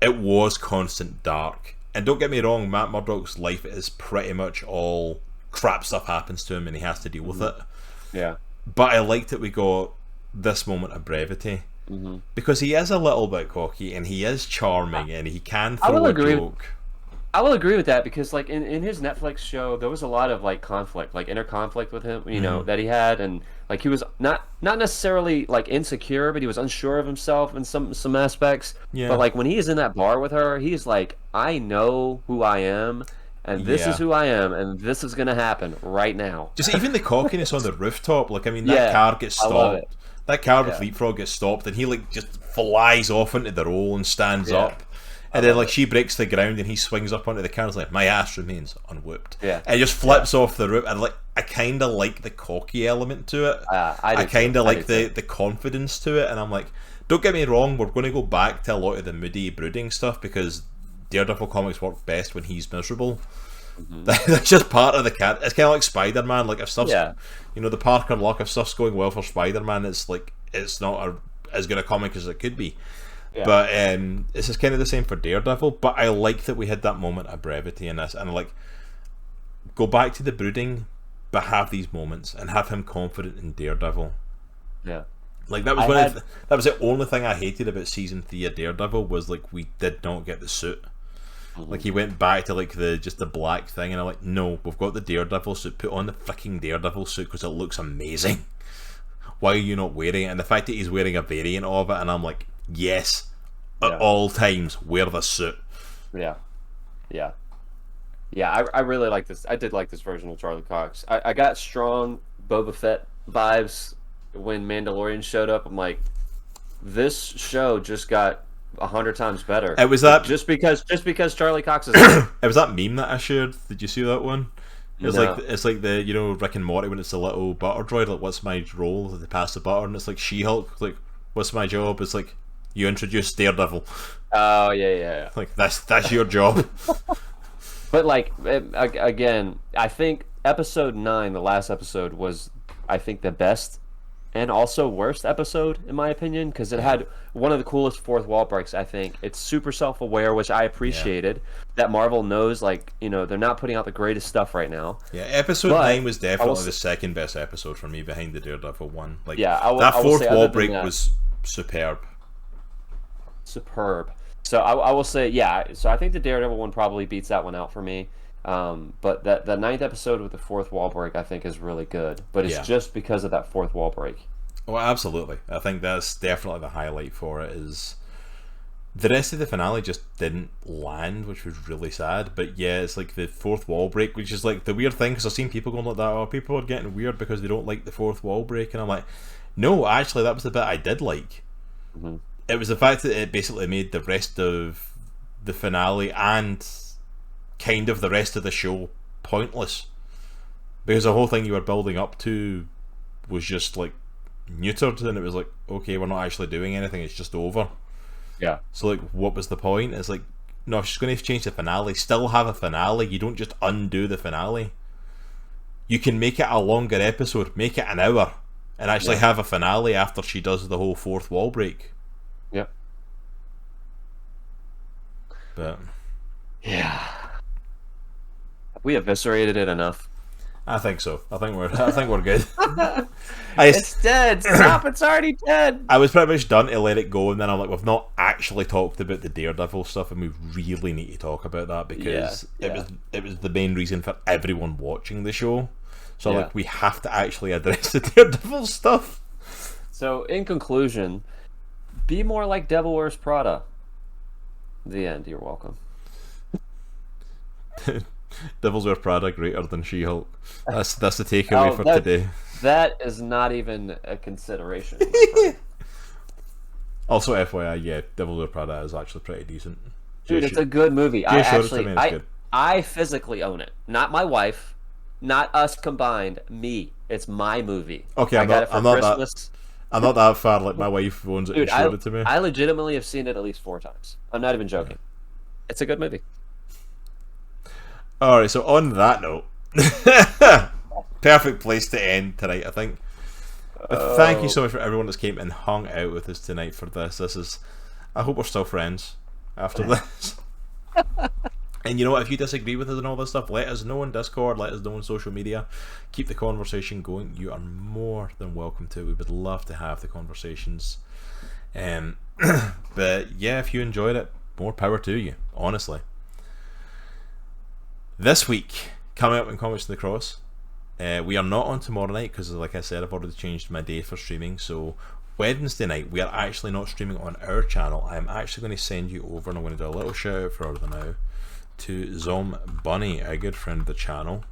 it was constant dark. And don't get me wrong, Matt Murdock's life is pretty much all crap stuff happens to him and he has to deal with it. Yeah. But I liked that we got this moment of brevity. Mm-hmm. Because he is a little bit cocky and he is charming and he can throw a joke. I will agree with that because like in his Netflix show there was a lot of like conflict, like inner conflict with him, you know, that he had, and like he was not necessarily like insecure, but he was unsure of himself in some aspects. Yeah. But like when he is in that bar with her, he's like, I know who I am and this is who I am, and this is going to happen right now. Just even the cockiness on the rooftop, like, I mean, that car gets stopped. That car with Leapfrog gets stopped, and he, like, just flies off into the roll and stands up. And then, like, she breaks the ground, and he swings up onto the car and is like, my ass remains unwhooped. Yeah. And he just flips off the roof, and, like, I kind of like the cocky element to it. I kind of like the confidence to it, and I'm like, don't get me wrong, we're going to go back to a lot of the moody, brooding stuff, because Daredevil comics work best when he's miserable. That's just part of the cat. It's kind of like Spider-Man. Like, if stuff's, you know, the Parker luck, if stuff's going well for Spider-Man, it's like, it's not as good a comic as it could be. But it's just kind of the same for Daredevil. But I like that we had that moment of brevity in this, and like, go back to the brooding, but have these moments and have him confident in Daredevil. Like, that was that was the only thing I hated about season 3 of Daredevil, was like, we did not get the suit. Like, he went back to like just the black thing, and I'm like, no, we've got the Daredevil suit. Put on the fucking Daredevil suit because it looks amazing. Why are you not wearing it? And the fact that he's wearing a variant of it, and I'm like, yes, at all times, wear the suit. I really like this. I did like this version of Charlie Cox. I got strong Boba Fett vibes when Mandalorian showed up. I'm like, this show just got 100 times better. It was that just because Charlie Cox is there. It was that meme that I shared. Did you see that one? It's like the, you know, Rick and Morty when it's the little butter droid, like, what's my role? They pass the butter, and it's like She-Hulk, like, what's my job? It's like, you introduce Daredevil. Oh yeah. Like, that's your job. But like, again, I think episode 9, the last episode, was, I think, the best and also worst episode, in my opinion, because it had one of the coolest fourth wall breaks, I think. It's super self-aware, which I appreciated. That Marvel knows, like, you know, they're not putting out the greatest stuff right now. Yeah, episode 9 was definitely the second best episode for me, behind the Daredevil one. Like, that fourth wall break was superb. So I will say, so I think the Daredevil one probably beats that one out for me. But the 9th episode with the fourth wall break, I think, is really good. But it's just because of that fourth wall break. Oh, absolutely. I think that's definitely the highlight for it. Is the rest of the finale just didn't land, which was really sad. But yeah, it's like the fourth wall break, which is like the weird thing, because I've seen people going like that, oh, people are getting weird because they don't like the fourth wall break, and I'm like, no, actually, that was the bit I did like. It was the fact that it basically made the rest of the finale and kind of the rest of the show pointless, because the whole thing you were building up to was just like neutered, and it was like, okay, we're not actually doing anything, it's just over. So like, what was the point? It's like, no, if she's going to change the finale, still have a finale. You don't just undo the finale. You can make it a longer episode, make it an hour, and actually have a finale after she does the whole fourth wall break. But we eviscerated it enough. I think so. I think we're good. It's dead. Stop! It's already dead. I was pretty much done to let it go, and then I'm like, we've not actually talked about the Daredevil stuff, and we really need to talk about that, because it was the main reason for everyone watching the show. So like, we have to actually address the Daredevil stuff. So in conclusion, be more like Devil Wears Prada. The end. You're welcome. Devils Wear Prada greater than She-Hulk. That's the takeaway for today. That is not even a consideration. Also, FYI, Devils Wear Prada is actually pretty decent. Dude, it's a good movie. I physically own it. Not my wife, not us combined. Me. It's my movie. Okay, I'm not that far. Like, my wife owns it. Dude, and showed it to me. I legitimately have seen it at least 4 times. I'm not even joking. It's a good movie. Alright, so on that note, perfect place to end tonight, I think. But thank you so much for everyone that's came and hung out with us tonight for this. I hope we're still friends after this. And you know what, if you disagree with us and all this stuff, let us know on Discord, let us know on social media. Keep the conversation going. You are more than welcome to. We would love to have the conversations. But yeah, if you enjoyed it, more power to you, honestly. This week, coming up in Comics to the Cross, we are not on tomorrow night, because like I said, I've already changed my day for streaming. So Wednesday night, we are actually not streaming on our channel. I'm actually going to send you over, and I'm going to do a little shout out for her now, to Zom Bunny, a good friend of the channel.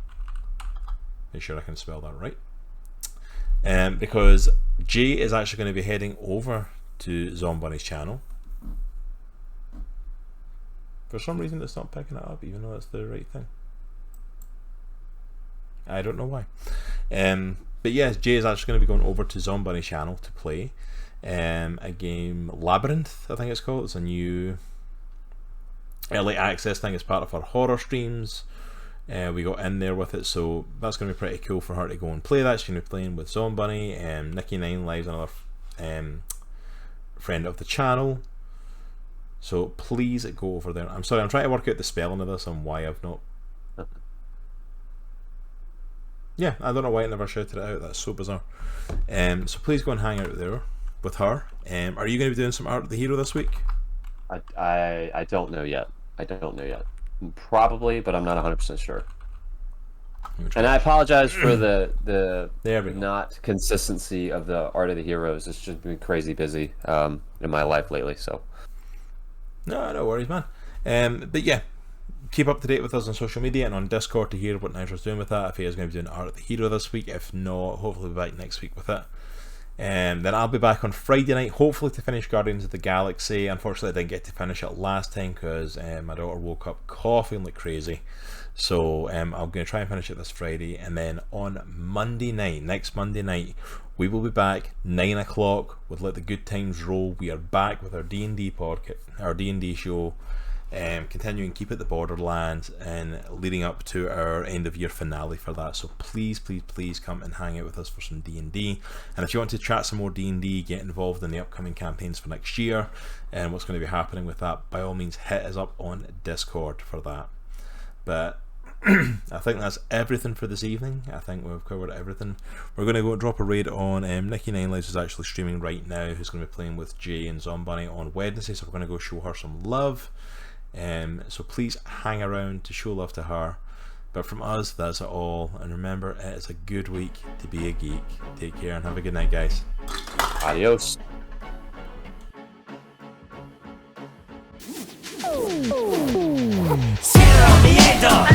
Make sure I can spell that right. Because Jay is actually going to be heading over to Zom Bunny's channel. For some reason it's not picking it up, even though that's the right thing. I don't know why. But yes, Jay is actually going to be going over to Zom Bunny's channel to play a game, Labyrinth, I think it's called. It's a new early access thing as part of our horror streams. We got in there with it, so that's going to be pretty cool for her to go and play that. She's going to be playing with Zom Bunny, Nikki 9 Lives, another friend of the channel. So please go over there. I'm sorry, I'm trying to work out the spelling of this and why I've not. Yeah, I don't know why I never shouted it out. That's so bizarre. So please go and hang out there with her. Are you going to be doing some Art of the Hero this week? I don't know yet. I don't know yet. Probably, but I'm not 100% sure. And I apologize for the not consistency of the Art of the Heroes. It's just been crazy busy in my life lately. So no worries, man. But yeah, keep up to date with us on social media and on Discord to hear what Nitro's doing with that. If he is going to be doing Art of the Hero this week, if not, hopefully we'll be back next week with it. Then I'll be back on Friday night, hopefully to finish Guardians of the Galaxy. Unfortunately, I didn't get to finish it last time because my daughter woke up coughing like crazy. So I'm going to try and finish it this Friday, and then on Monday night, next Monday night, we will be back 9 o'clock with Let the Good Times Roll. We are back with our D&D podcast, our D&D show, continuing Keep It the Borderlands and leading up to our end of year finale for that. So please come and hang out with us for some D&D. And if you want to chat some more D&D, get involved in the upcoming campaigns for next year and what's going to be happening with that, by all means hit us up on Discord for that. But I think that's everything for this evening. I think we've covered everything. We're going to go drop a raid on Nikki 9 Lives, who's actually streaming right now, who's going to be playing with Jay and Zom Bunny on Wednesday, so we're going to go show her some love. So please hang around to show love to her. But from us, that's it all. And remember, it is a good week to be a geek. Take care and have a good night, guys. Adios. Cierra miedo.